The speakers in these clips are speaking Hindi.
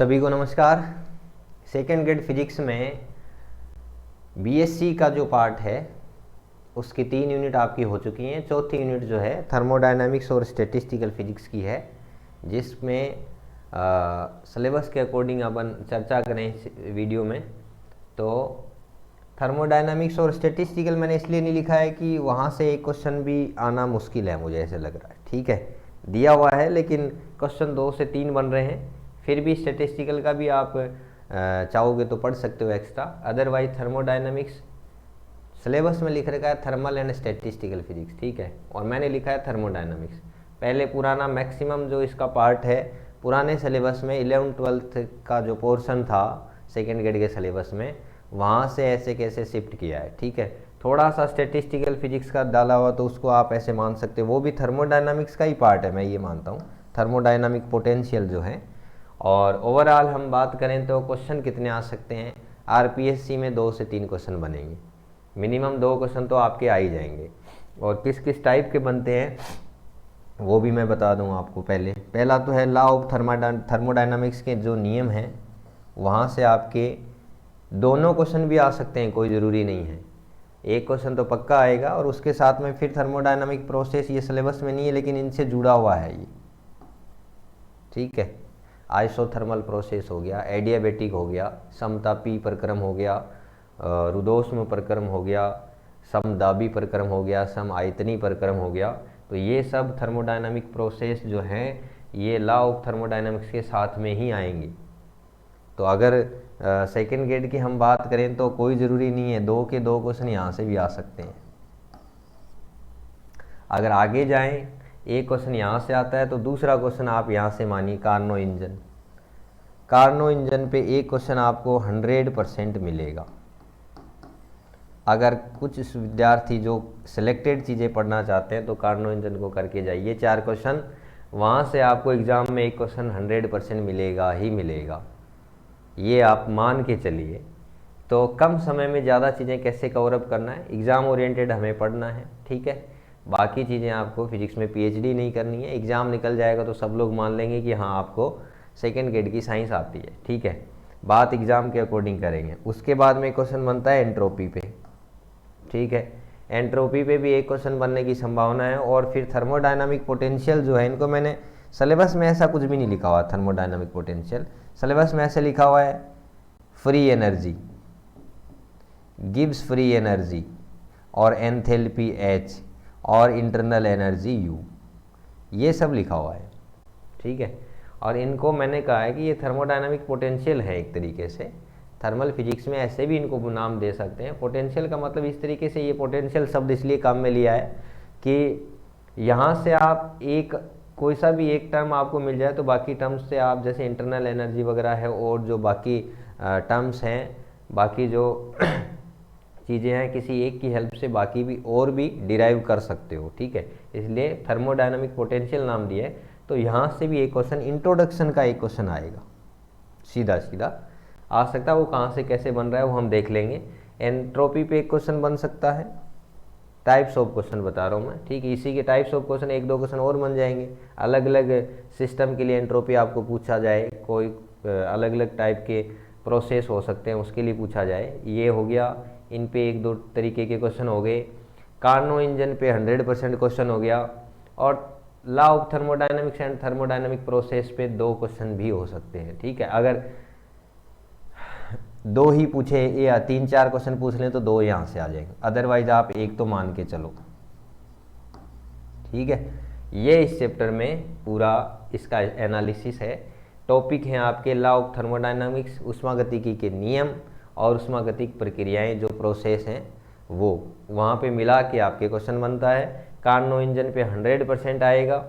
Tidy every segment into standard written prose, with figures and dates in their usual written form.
सभी को नमस्कार। सेकेंड ग्रेड फिजिक्स में बीएससी का जो पार्ट है उसकी 3 यूनिट आपकी हो चुकी हैं। चौथी यूनिट जो है थर्मोडायनामिक्स और स्टैटिस्टिकल फिजिक्स की है, जिसमें सिलेबस के अकॉर्डिंग अपन चर्चा करें इस वीडियो में। तो थर्मोडायनामिक्स और स्टैटिस्टिकल मैंने इसलिए नहीं लिखा है कि वहाँ से एक क्वेश्चन भी आना मुश्किल है, मुझे ऐसे लग रहा है। ठीक है, दिया हुआ है लेकिन क्वेश्चन 2 से 3 बन रहे हैं। फिर भी स्टैटिस्टिकल का भी आप चाहोगे तो पढ़ सकते हो एक्स्ट्रा। अदरवाइज थर्मोडायनामिक्स सिलेबस में लिख रखा है थर्मल एंड स्टैटिस्टिकल फिजिक्स, ठीक है, और मैंने लिखा है थर्मोडायनामिक्स। पहले पुराना मैक्सिमम जो इसका पार्ट है पुराने सिलेबस में 11th-12th का जो पोर्शन था सेकेंड ग्रेड के सिलेबस में, वहाँ से ऐसे कैसे शिफ्ट किया है। ठीक है, थोड़ा सा स्टैटिस्टिकल फिजिक्स का डाला हुआ तो उसको आप ऐसे मान सकते हो, वो भी थर्मोडायनामिक्स का ही पार्ट है, मैं ये मानता हूँ, थर्मोडायनामिक पोटेंशियल जो है। और ओवरऑल हम बात करें तो क्वेश्चन कितने आ सकते हैं, आरपीएससी में 2 से 3 क्वेश्चन बनेंगे, मिनिमम 2 क्वेश्चन तो आपके आ ही जाएंगे। और किस किस टाइप के बनते हैं वो भी मैं बता दूँ आपको। पहला तो है लॉ ऑफ थर्मोडायनामिक्स के जो नियम हैं, वहाँ से आपके दोनों क्वेश्चन भी आ सकते हैं, कोई ज़रूरी नहीं है। एक क्वेश्चन तो पक्का आएगा और उसके साथ में फिर थर्मोडायनामिक प्रोसेस, ये सिलेबस में नहीं है लेकिन इनसे जुड़ा हुआ है ये। ठीक है, आइसोथर्मल प्रोसेस हो गया, एडियाबेटिक हो गया, समतापी प्रक्रम हो गया, रुदोष्म प्रक्रम हो गया, समदाबी प्रक्रम हो गया, सम आयतनी प्रक्रम हो गया। तो ये सब थर्मोडायनामिक प्रोसेस जो हैं ये लॉ ऑफ थर्मोडायनामिक्स के साथ में ही आएंगी। तो अगर सेकेंड ग्रेड की हम बात करें तो कोई ज़रूरी नहीं है, 2 के 2 क्वेश्चन यहाँ से भी आ सकते हैं। अगर आगे जाएं, एक क्वेश्चन यहाँ से आता है तो दूसरा क्वेश्चन आप यहाँ से मानिए कार्नो इंजन। कार्नो इंजन पे एक क्वेश्चन आपको 100% मिलेगा। अगर कुछ विद्यार्थी जो सिलेक्टेड चीज़ें पढ़ना चाहते हैं तो कार्नो इंजन को करके जाइए, 4 क्वेश्चन, वहाँ से आपको एग्ज़ाम में एक क्वेश्चन 100% मिलेगा ही मिलेगा, ये आप मान के चलिए। तो कम समय में ज़्यादा चीज़ें कैसे कवर अप करना है, एग्ज़ाम ओरिएंटेड हमें पढ़ना है। ठीक है, बाकी चीज़ें आपको फिजिक्स में पीएचडी नहीं करनी है। एग्ज़ाम निकल जाएगा तो सब लोग मान लेंगे कि हाँ आपको सेकेंड ग्रेड की साइंस आती है। ठीक है, बात एग्ज़ाम के अकॉर्डिंग करेंगे। उसके बाद में क्वेश्चन बनता है एंट्रोपी पे। ठीक है, एंट्रोपी पे भी एक क्वेश्चन बनने की संभावना है। और फिर थर्मोडायनामिक पोटेंशियल जो है, इनको मैंने सिलेबस में ऐसा कुछ भी नहीं लिखा हुआ। थर्मोडायनामिक पोटेंशियल सिलेबस में ऐसे लिखा हुआ है free energy, Gibbs free energy, और एंथैल्पी एच, और इंटरनल एनर्जी यू, ये सब लिखा हुआ है। ठीक है, और इनको मैंने कहा है कि ये थर्मोडायनामिक पोटेंशियल है एक तरीके से। थर्मल फिजिक्स में ऐसे भी इनको नाम दे सकते हैं। पोटेंशियल का मतलब इस तरीके से, ये पोटेंशियल शब्द इसलिए काम में लिया है कि यहाँ से आप एक कोई सा भी एक टर्म आपको मिल जाए तो बाकी टर्म्स से आप, जैसे इंटरनल एनर्जी वगैरह है और जो बाकी टर्म्स हैं, बाकी जो चीज़ें हैं, किसी एक की हेल्प से बाकी भी और भी डिराइव कर सकते हो। ठीक है, इसलिए थर्मोडायनामिक पोटेंशियल नाम दिया है। तो यहाँ से भी एक क्वेश्चन, इंट्रोडक्शन का एक क्वेश्चन आएगा, सीधा सीधा आ सकता है। वो कहाँ से कैसे बन रहा है वो हम देख लेंगे। एंट्रोपी पे एक क्वेश्चन बन सकता है, टाइप्स ऑफ क्वेश्चन बता रहा हूँ मैं। ठीक है, इसी के टाइप्स ऑफ क्वेश्चन 1-2 क्वेश्चन और बन जाएंगे। अलग अलग सिस्टम के लिए एंट्रोपी आपको पूछा जाए, कोई अलग अलग टाइप के प्रोसेस हो सकते हैं उसके लिए पूछा जाए, ये हो गया। इन पे 1-2 तरीके के क्वेश्चन हो गए। कार्नो इंजन पे 100% क्वेश्चन हो गया। और law of thermodynamics and thermodynamic process पे 2 क्वेश्चन भी हो सकते हैं। ठीक है, अगर 2 ही पूछे या 3-4 क्वेश्चन पूछ लें तो 2 यहाँ से आ जाएंगे, अदरवाइज आप एक तो मान के चलो। ठीक है, ये इस चैप्टर में पूरा इसका एनालिसिस है। टॉपिक हैं आपके लॉ ऑफ थर्मोडायनामिक्स, उष्मागतिकी के नियम और उष्मागतिक प्रक्रियाएं, जो प्रोसेस हैं वो वहाँ पे मिला के आपके क्वेश्चन बनता है। कार्नो इंजन पे 100% आएगा।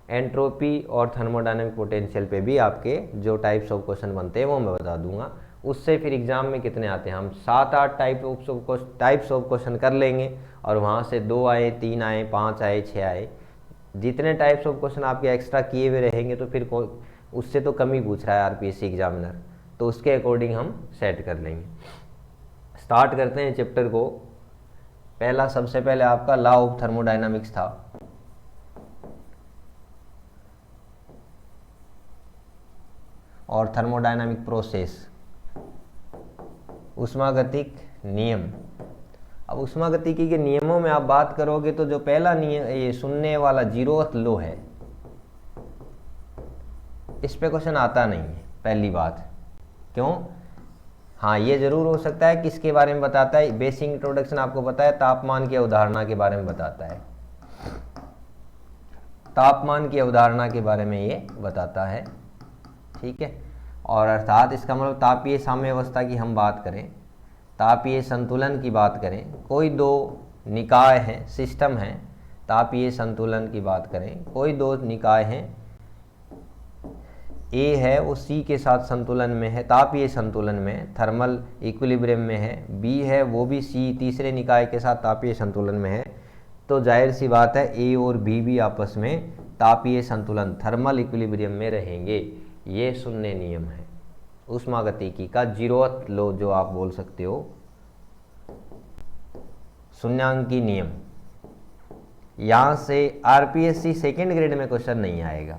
एंट्रोपी और थर्मोडायनामिक पोटेंशियल पे भी आपके जो टाइप्स ऑफ क्वेश्चन बनते हैं वो मैं बता दूंगा। उससे फिर एग्जाम में कितने आते हैं, हम 7-8 टाइप्स ऑफ क्वेश्चन कर लेंगे, और वहाँ से 2 आए, 3 आए, 5 आए, 6 आए, जितने टाइप्स ऑफ क्वेश्चन आपके एक्स्ट्रा किए हुए रहेंगे तो फिर उससे तो कम ही पूछ रहा है आरपीएससी एग्जामिनर, तो उसके अकॉर्डिंग हम सेट कर लेंगे। स्टार्ट करते हैं चैप्टर को। पहला, सबसे पहले आपका लॉ ऑफ थर्मोडायनामिक्स था। और थर्मोडायनामिक प्रोसेस, ऊष्मागतिक नियम। अब ऊष्मागतिकी के नियमों में आप बात करोगे तो जो पहला नियम ये सुनने वाला 0th लॉ है, इस पे क्वेश्चन आता नहीं है पहली बात। क्यों? हाँ, ये जरूर हो सकता है किसके बारे में बताता है, बेसिक इंट्रोडक्शन आपको पता है, तापमान की अवधारणा के बारे में बताता है, तापमान की अवधारणा के बारे में ये बताता है, ठीक है। और अर्थात इसका मतलब तापीय साम्यावस्था की हम बात करें, तापीय संतुलन की बात करें, कोई दो निकाय हैं, सिस्टम हैं, तापीय संतुलन की बात करें, कोई दो निकाय हैं, ए है वो सी के साथ संतुलन में है, तापीय संतुलन में, थर्मल इक्विलिब्रियम में है, बी है वो भी सी तीसरे निकाय के साथ तापीय संतुलन में है, तो जाहिर सी बात है ए और बी भी आपस में तापीय संतुलन थर्मल इक्विलिब्रियम में रहेंगे। ये शून्य नियम है ऊष्मागतिकी का 0th लॉ, जो आप बोल सकते हो शून्यांकी नियम। यहाँ से आरपीएससी सेकेंड ग्रेड में क्वेश्चन नहीं आएगा,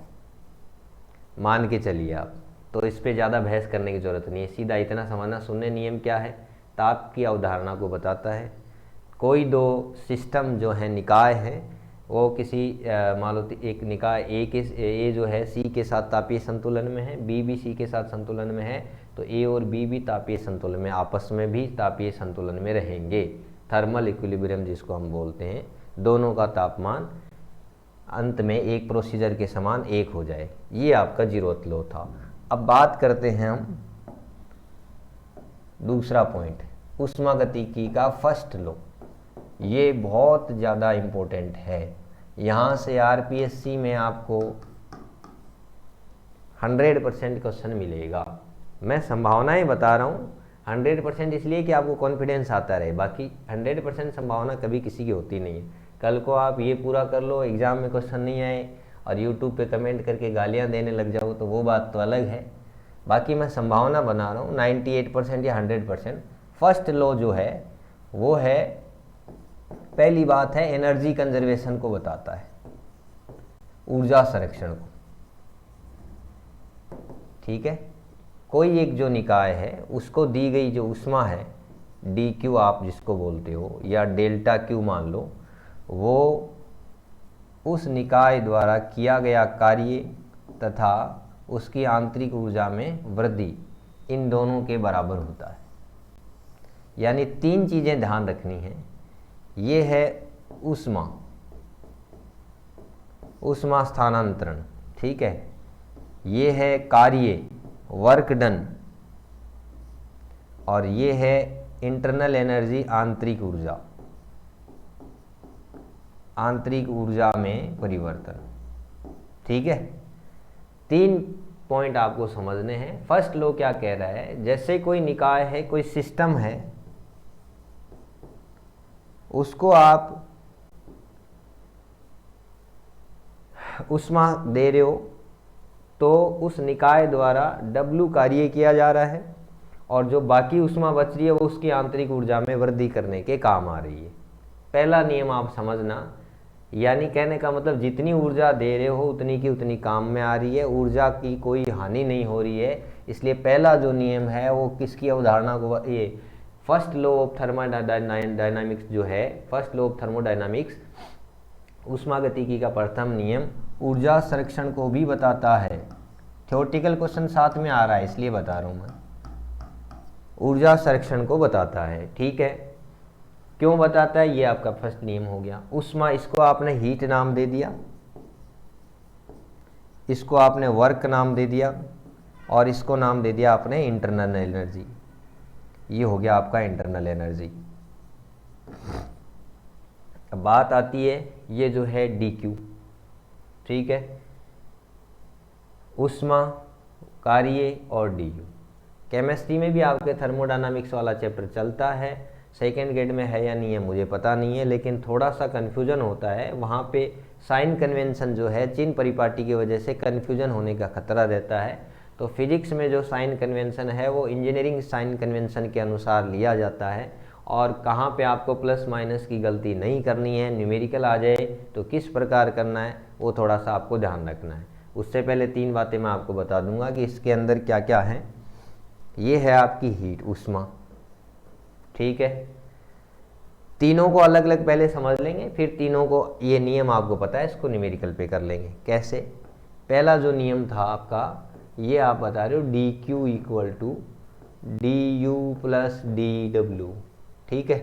मान के चलिए आप, तो इस पे ज़्यादा बहस करने की ज़रूरत नहीं है, सीधा इतना समझना शून्य नियम क्या है, ताप की अवधारणा को बताता है। कोई दो सिस्टम जो है निकाय है, वो किसी मान लो एक निकाय ए जो है सी के साथ तापीय संतुलन में है, बी भी सी के साथ संतुलन में है, तो ए और बी भी तापीय संतुलन में, आपस में भी तापीय संतुलन में रहेंगे, थर्मल इक्विलिब्रियम जिसको हम बोलते हैं, दोनों का तापमान अंत में एक प्रोसीजर के समान एक हो जाए। ये आपका 0th लॉ था। अब बात करते हैं हम दूसरा पॉइंट, ऊष्मागतिकी का फर्स्ट लॉ। ये बहुत ज़्यादा इम्पोर्टेंट है, यहाँ से आरपीएससी में आपको 100% क्वेश्चन मिलेगा। मैं संभावनाएं बता रहा हूँ 100% इसलिए कि आपको कॉन्फिडेंस आता रहे, बाकी 100% संभावना कभी किसी की होती नहीं है। कल को आप ये पूरा कर लो, एग्ज़ाम में क्वेश्चन नहीं आए और यूट्यूब पे कमेंट करके गालियाँ देने लग जाओ तो वो बात तो अलग है। बाकी मैं संभावना बना रहा हूँ 98% या 100%। फर्स्ट लॉ जो है वो है, पहली बात है एनर्जी कंजर्वेशन को बताता है, ऊर्जा संरक्षण को, ठीक है। कोई एक जो निकाय है उसको दी गई जो ऊष्मा है, डी क्यू आप जिसको बोलते हो या डेल्टा क्यू मान लो, वो उस निकाय द्वारा किया गया कार्य तथा उसकी आंतरिक ऊर्जा में वृद्धि, इन दोनों के बराबर होता है। यानी तीन चीज़ें ध्यान रखनी हैं। ये है ऊष्मा, ऊष्मा स्थानांतरण, ठीक है। ये है कार्य, वर्क डन, और ये है इंटरनल एनर्जी, आंतरिक ऊर्जा, आंतरिक ऊर्जा में परिवर्तन, ठीक है। तीन पॉइंट आपको समझने हैं। फर्स्ट लॉ क्या कह रहा है, जैसे कोई निकाय है, कोई सिस्टम है, उसको आप ऊष्मा दे रहे हो तो उस निकाय द्वारा W कार्य किया जा रहा है और जो बाकी ऊष्मा बच रही है वो उसकी आंतरिक ऊर्जा में वृद्धि करने के काम आ रही है। पहला नियम आप समझना, यानी कहने का मतलब जितनी ऊर्जा दे रहे हो उतनी की उतनी काम में आ रही है, ऊर्जा की कोई हानि नहीं हो रही है। इसलिए पहला जो नियम है वो किसकी अवधारणा को, ये फर्स्ट लॉ ऑफ थर्मोडायनामिक्स जो है, फर्स्ट लॉ ऑफ थर्मोडायनामिक्स, ऊष्मागतिकी का प्रथम नियम ऊर्जा संरक्षण को भी बताता है। थ्योरेटिकल क्वेश्चन साथ में आ रहा है इसलिए बता रहा हूँ मैं, ऊर्जा संरक्षण को बताता है, ठीक है। क्यों बताता है, ये आपका फर्स्ट नियम हो गया। ऊष्मा, इसको आपने हीट नाम दे दिया, इसको आपने वर्क नाम दे दिया और इसको नाम दे दिया आपने इंटरनल एनर्जी। ये हो गया आपका इंटरनल एनर्जी। अब बात आती है ये जो है डी क्यू, ठीक है, ऊष्मा, कार्य और डी यू। केमिस्ट्री में भी आपके थर्मोडायनामिक्स वाला चैप्टर चलता है, सेकेंड ग्रेड में है या नहीं है मुझे पता नहीं है, लेकिन थोड़ा सा कन्फ्यूजन होता है वहाँ पे। साइन कन्वेंशन जो है, चिन्ह परिपाटी की वजह से कन्फ्यूजन होने का खतरा रहता है। तो फिजिक्स में जो साइन कन्वेंशन है वो इंजीनियरिंग साइन कन्वेंशन के अनुसार लिया जाता है, और कहाँ पे आपको प्लस माइनस की गलती नहीं करनी है, न्यूमेरिकल आ जाए तो किस प्रकार करना है वो थोड़ा सा आपको ध्यान रखना है। उससे पहले 3 बातें मैं आपको बता दूंगा कि इसके अंदर क्या क्या है। ये है आपकी हीट, ऊष्मा, ठीक है। तीनों को अलग अलग पहले समझ लेंगे, फिर तीनों को, ये नियम आपको पता है, इसको न्यूमेरिकल पे कर लेंगे। कैसे? पहला जो नियम था आपका, ये आप बता रहे हो D Q equal to D you plus D W, ठीक है।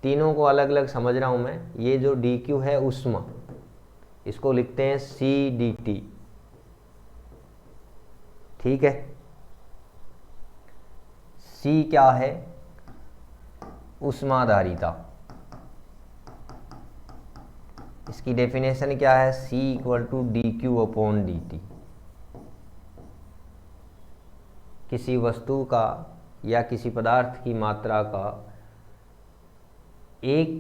तीनों को अलग अलग समझ रहा हूँ मैं। ये जो डी क्यू है ऊष्मा, इसको लिखते हैं सी डी टी, ठीक है। सी क्या है? ऊष्माधारिता। इसकी डेफिनेशन क्या है? C equal to D Q upon D T. किसी वस्तु का या किसी पदार्थ की मात्रा का 1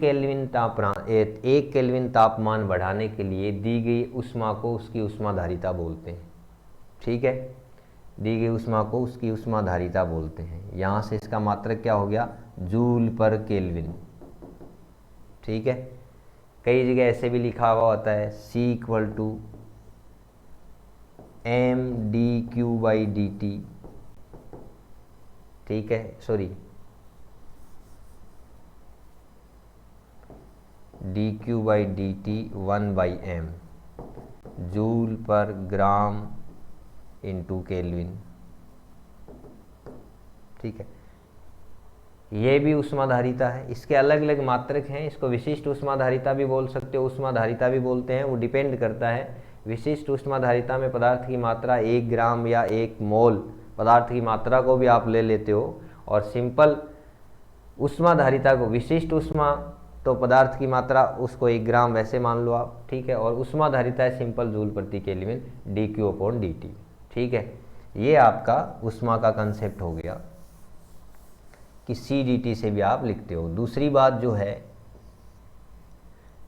केल्विन तापमान बढ़ाने के लिए दी गई ऊष्मा को उसकी ऊष्माधारिता बोलते हैं, ठीक है। दी गई ऊष्मा को उसकी ऊष्माधारिता बोलते हैं। यहाँ से इसका मात्रक क्या हो गया? जूल पर केल्विन, ठीक है। कई जगह ऐसे भी लिखा हुआ होता है C equal to M D Q by D T, ठीक है, sorry D Q by D T 1/m joule per gram into kelvin, ठीक है। ये भी ऊष्माधारिता है। इसके अलग अलग मात्रक हैं। इसको विशिष्ट ऊष्माधारिता भी बोल सकते हो, ऊष्माधारिता भी बोलते हैं। वो डिपेंड करता है। विशिष्ट ऊष्माधारिता में पदार्थ की मात्रा 1 ग्राम या 1 मोल पदार्थ की मात्रा को भी आप ले लेते हो, और सिंपल ऊष्माधारिता को, विशिष्ट ऊष्मा तो पदार्थ की मात्रा उसको 1 ग्राम वैसे मान लो आप, ठीक है। और ऊष्माधारिता है सिंपल जूल प्रति kelvin D Q upon D T, ठीक है। ये आपका ऊष्मा का कंसेप्ट हो गया कि सी डी टी से भी आप लिखते हो। दूसरी बात जो है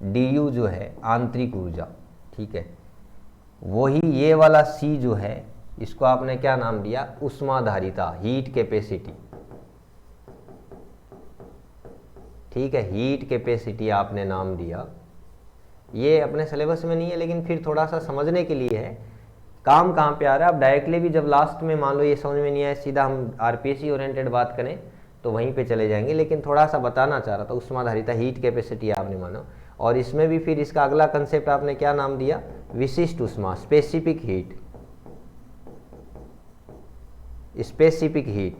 डी यू जो है आंतरिक ऊर्जा, ठीक है। वही ये वाला सी जो है, इसको आपने क्या नाम दिया? ऊष्माधारिता, हीट कैपेसिटी, ठीक है। हीट कैपेसिटी आपने नाम दिया। ये अपने सिलेबस में नहीं है, लेकिन फिर थोड़ा सा समझने के लिए है। काम कहाँ पे आ रहा है? आप डायरेक्टली भी जब लास्ट में मान लो ये समझ में नहीं आया, सीधा हम आरपीएससी ओरिएंटेड बात करें तो वहीं पे चले जाएंगे, लेकिन थोड़ा सा बताना चाह रहा था। ऊष्माधारिता हीट कैपेसिटी आपने माना, और इसमें भी फिर इसका अगला कंसेप्ट आपने क्या नाम दिया? विशिष्ट ऊष्मा, स्पेसिफिक हीट, स्पेसिफिक हीट,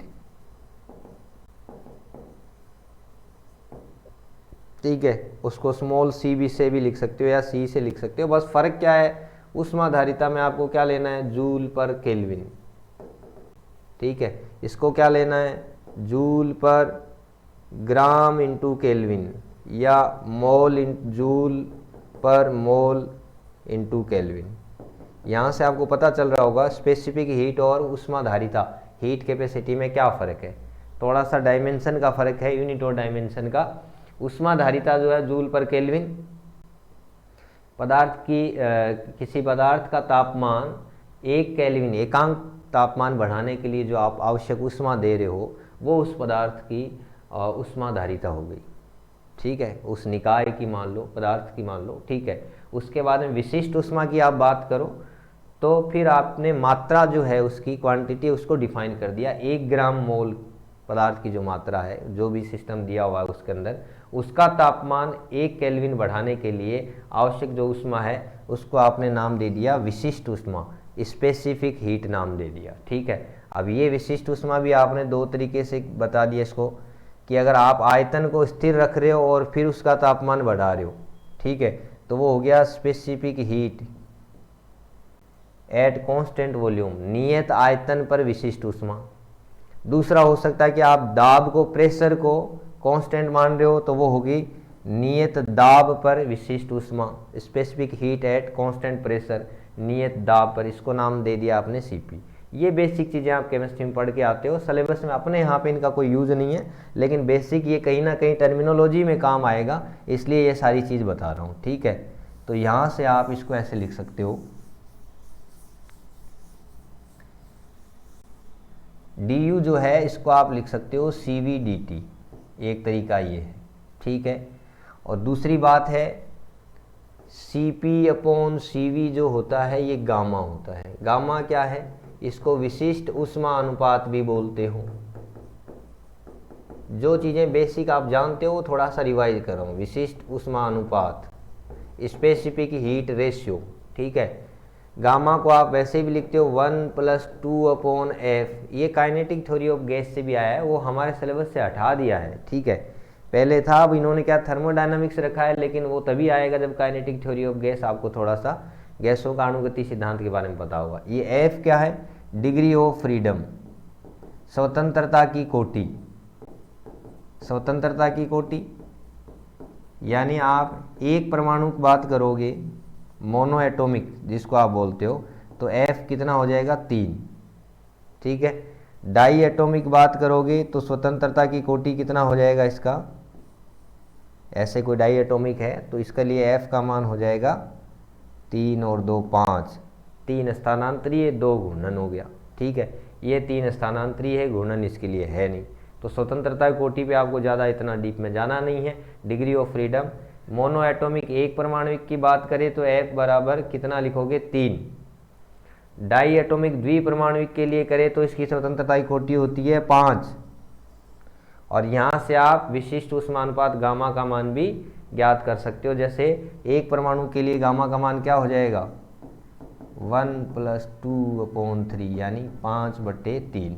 ठीक है। उसको स्मॉल सी भी से भी लिख सकते हो या सी से लिख सकते हो। बस फर्क क्या है? ऊष्माधारिता में आपको क्या लेना है? जूल पर केल्विन, ठीक है। इसको क्या लेना है? Joule per gram into kelvin या मोल जूल पर मोल इंटू केल्विन। यहाँ से आपको पता चल रहा होगा स्पेसिफिक हीट और ऊष्माधारिता, हीट कैपेसिटी में क्या फ़र्क है। थोड़ा सा डायमेंशन का फ़र्क है, यूनिट और डायमेंशन का। ऊष्माधारिता जो है जूल पर केल्विन, पदार्थ की किसी पदार्थ का तापमान 1 केल्विन, एकांक तापमान बढ़ाने के लिए जो आप आवश्यक ऊष्मा दे रहे हो, वो उस पदार्थ की ऊष्माधारिता हो गई, ठीक है। उस निकाय की मान लो, पदार्थ की मान लो, ठीक है। उसके बाद में विशिष्ट ऊष्मा की आप बात करो तो फिर आपने मात्रा जो है उसकी क्वांटिटी उसको डिफाइन कर दिया। 1 ग्राम मोल पदार्थ की जो मात्रा है, जो भी सिस्टम दिया हुआ है उसके अंदर, उसका तापमान 1 केल्विन बढ़ाने के लिए आवश्यक जो ऊष्मा है उसको आपने नाम दे दिया विशिष्ट ऊष्मा, स्पेसिफिक हीट नाम दे दिया, ठीक है। अब ये विशिष्ट ऊष्मा भी आपने 2 तरीके से बता दिया इसको, कि अगर आप आयतन को स्थिर रख रहे हो और फिर उसका तापमान बढ़ा रहे हो, ठीक है, तो वो हो गया specific heat at constant volume, नियत आयतन पर विशिष्ट ऊष्मा। दूसरा हो सकता है कि आप दाब को, प्रेशर को कांस्टेंट मान रहे हो, तो वो होगी नियत दाब पर विशिष्ट ऊष्मा, specific heat at constant pressure, नियत दाब पर। इसको नाम दे दिया आपने सीपी। ये बेसिक चीज़ें आप केमिस्ट्री में पढ़ के आते हो, सिलेबस में अपने यहाँ पे इनका कोई यूज़ नहीं है, लेकिन बेसिक ये कहीं ना कहीं टर्मिनोलॉजी में काम आएगा, इसलिए ये सारी चीज़ बता रहा हूँ, ठीक है। तो यहाँ से आप इसको ऐसे लिख सकते हो, डी यू जो है इसको आप लिख सकते हो सी वी डी टी, एक तरीका ये है, ठीक है। और दूसरी बात है Cp/Cv जो होता है ये गामा होता है। गामा क्या है? इसको विशिष्ट ऊष्मा अनुपात भी बोलते हो। जो चीज़ें बेसिक आप जानते हो थोड़ा सा रिवाइज कर रहा हूँ। विशिष्ट ऊष्मा अनुपात, स्पेसिफिक हीट रेशियो, ठीक है। गामा को आप वैसे भी लिखते हो 1+2/F। ये काइनेटिक थ्योरी ऑफ गैस से भी आया है, वो हमारे सिलेबस से हटा दिया है, ठीक है। पहले था, अब इन्होंने क्या थर्मोडायनामिक्स रखा है, लेकिन वो तभी आएगा जब काइनेटिक थ्योरी ऑफ गैस आपको थोड़ा सा गैसों का अणुगति सिद्धांत के बारे में पता होगा। ये F क्या है? डिग्री ऑफ फ्रीडम, स्वतंत्रता की कोटि। स्वतंत्रता की कोटि यानी आप एक परमाणु की बात करोगे, मोनो एटॉमिक जिसको आप बोलते हो, तो F कितना हो जाएगा? 3, ठीक है। डाई एटॉमिक बात करोगे तो स्वतंत्रता की कोटि कितना हो जाएगा इसका? ऐसे कोई डाई एटॉमिक है तो इसके लिए F का मान हो जाएगा 3 और 2 5। 3 स्थानांतरीय, 2 घूर्णन हो गया, ठीक है। ये 3 स्थानांतरीय है, घूर्णन इसके लिए है नहीं। तो स्वतंत्रता की कोटि पे आपको ज़्यादा इतना डीप में जाना नहीं है। Degree of freedom, mono atomic एक परमाणुविक की बात करें तो F बराबर कितना लिखोगे? 3। डाई एटॉमिक द्विपरमाणुविक के लिए करें तो इसकी स्वतंत्रता की कोटि होती है 5। और यहाँ से आप विशिष्ट ऊष्मानुपात गामा का मान भी ज्ञात कर सकते हो। जैसे एक परमाणु के लिए गामा का मान क्या हो जाएगा? 1+2/3 यानी 5/3,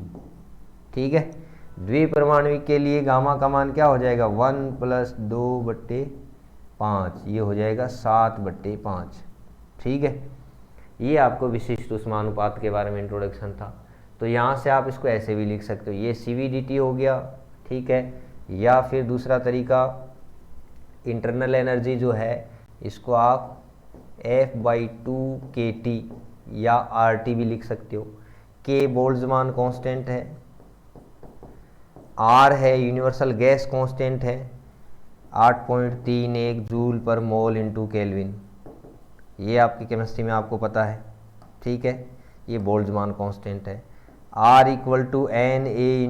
ठीक है। द्विपरमाणुविक के लिए गामा का मान क्या हो जाएगा? 1+2/5, ये हो जाएगा 7/5, ठीक है। ये आपको विशिष्ट ऊष्मानुपात के बारे में इंट्रोडक्शन था। तो यहाँ से आप इसको ऐसे भी लिख सकते हो, ये CVDT हो गया, ठीक है। या फिर दूसरा तरीका, इंटरनल एनर्जी जो है इसको आप F/2kT या RT भी लिख सकते हो। K बोल्ट्जमान कांस्टेंट है, R है यूनिवर्सल गैस कांस्टेंट है 8.31 जूल पर मोल इंटू केल्विन। ये आपकी केमिस्ट्री में आपको पता है, ठीक है। ये बोल्ट्जमान कांस्टेंट है। R =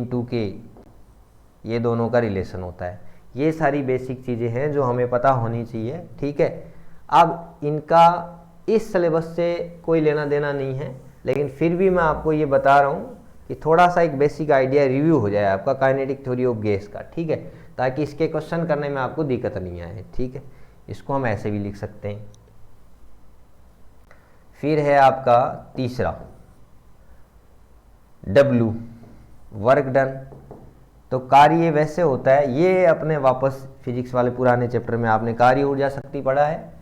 Na/K, ये दोनों का रिलेशन होता है। ये सारी बेसिक चीज़ें हैं जो हमें पता होनी चाहिए, ठीक है। अब इनका इस सिलेबस से कोई लेना देना नहीं है, लेकिन फिर भी मैं आपको ये बता रहा हूँ कि थोड़ा सा एक बेसिक आइडिया रिव्यू हो जाए आपका काइनेटिक थ्योरी ऑफ गैस का, ठीक है, ताकि इसके क्वेश्चन करने में आपको दिक्कत नहीं आए, ठीक है। इसको हम ऐसे भी लिख सकते हैं। फिर है आपका तीसरा W, वर्क डन। तो कार्य वैसे होता है, ये अपने वापस फिजिक्स वाले पुराने चैप्टर में आपने कार्य ऊर्जा शक्ति पढ़ा है।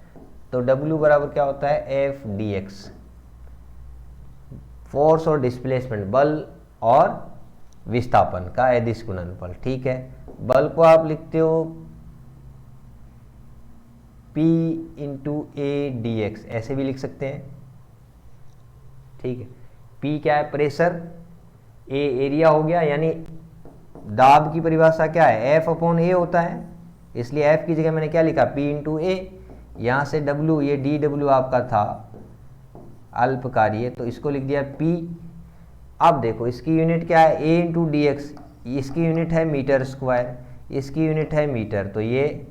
तो W बराबर क्या होता है? F/dx, फोर्स और डिस्प्लेसमेंट, बल और विस्थापन का अदिश गुणनफल, ठीक है। बल को आप लिखते हो P/A/dx, ऐसे भी लिख सकते हैं, ठीक है। P क्या है? प्रेशर, A एरिया हो गया, यानी दाब की परिभाषा क्या है? F/A होता है, इसलिए F की जगह मैंने क्या लिखा? P/A। यहाँ से W, ये dW आपका था अल्प कार्य, तो इसको लिख दिया P। अब देखो इसकी यूनिट क्या है? A/dx, इसकी यूनिट है मीटर स्क्वायर, इसकी यूनिट है मीटर, तो ये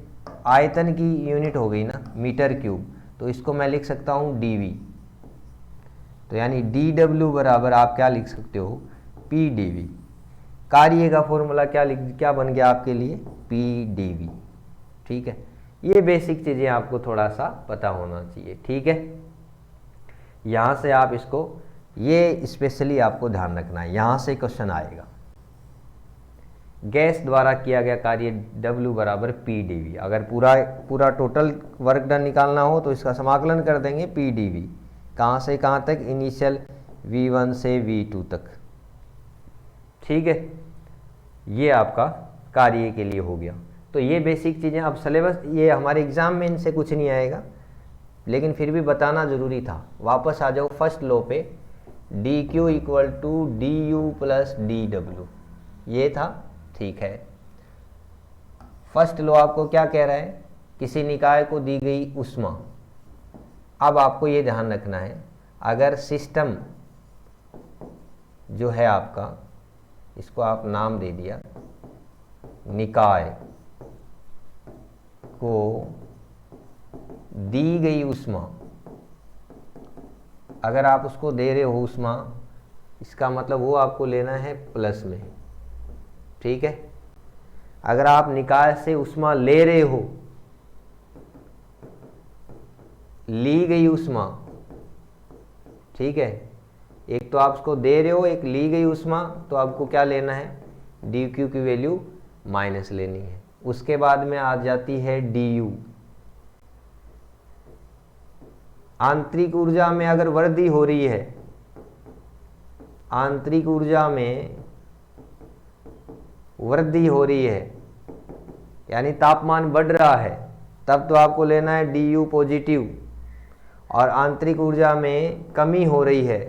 आयतन की यूनिट हो गई ना, मीटर क्यूब। तो इसको मैं लिख सकता हूँ dV। तो यानी dW बराबर आप क्या लिख सकते हो? P/dV। कार्य का फॉर्मूला क्या बन गया आपके लिए? P/dV, ठीक है। ये बेसिक चीज़ें आपको थोड़ा सा पता होना चाहिए, ठीक है। यहाँ से आप इसको, ये स्पेशली आपको ध्यान रखना है, यहाँ से क्वेश्चन आएगा। गैस द्वारा किया गया कार्य W बराबर P/dV। अगर पूरा टोटल वर्क डन निकालना हो तो इसका समाकलन कर देंगे P/dV। कहाँ से कहाँ तक? इनिशियल V1 से V2 तक, ठीक है। ये आपका कार्य के लिए हो गया। तो ये बेसिक चीज़ें, अब सिलेबस ये हमारे एग्जाम में इनसे कुछ नहीं आएगा, लेकिन फिर भी बताना ज़रूरी था। वापस आ जाओ फर्स्ट लॉ पे, dQ = du + dW, ये था, ठीक है। फर्स्ट लॉ आपको क्या कह रहा है? किसी निकाय को दी गई ऊष्मा। अब आपको ये ध्यान रखना है, अगर सिस्टम जो है आपका, इसको आप नाम दे दिया, निकाय को दी गई ऊष्मा, अगर आप उसको दे रहे हो ऊष्मा, इसका मतलब वो आपको लेना है प्लस में, ठीक है। अगर आप निकाय से ऊष्मा ले रहे हो, ली गई ऊष्मा, ठीक है, एक तो आप उसको दे रहे हो, एक ली गई ऊष्मा, तो आपको क्या लेना है, डी क्यू की वैल्यू माइनस लेनी है। उसके बाद में आ जाती है डी यू। आंतरिक ऊर्जा में अगर वृद्धि हो रही है, आंतरिक ऊर्जा में वृद्धि हो रही है, यानी तापमान बढ़ रहा है, तब तो आपको लेना है डी यू पॉजिटिव। और आंतरिक ऊर्जा में कमी हो रही है,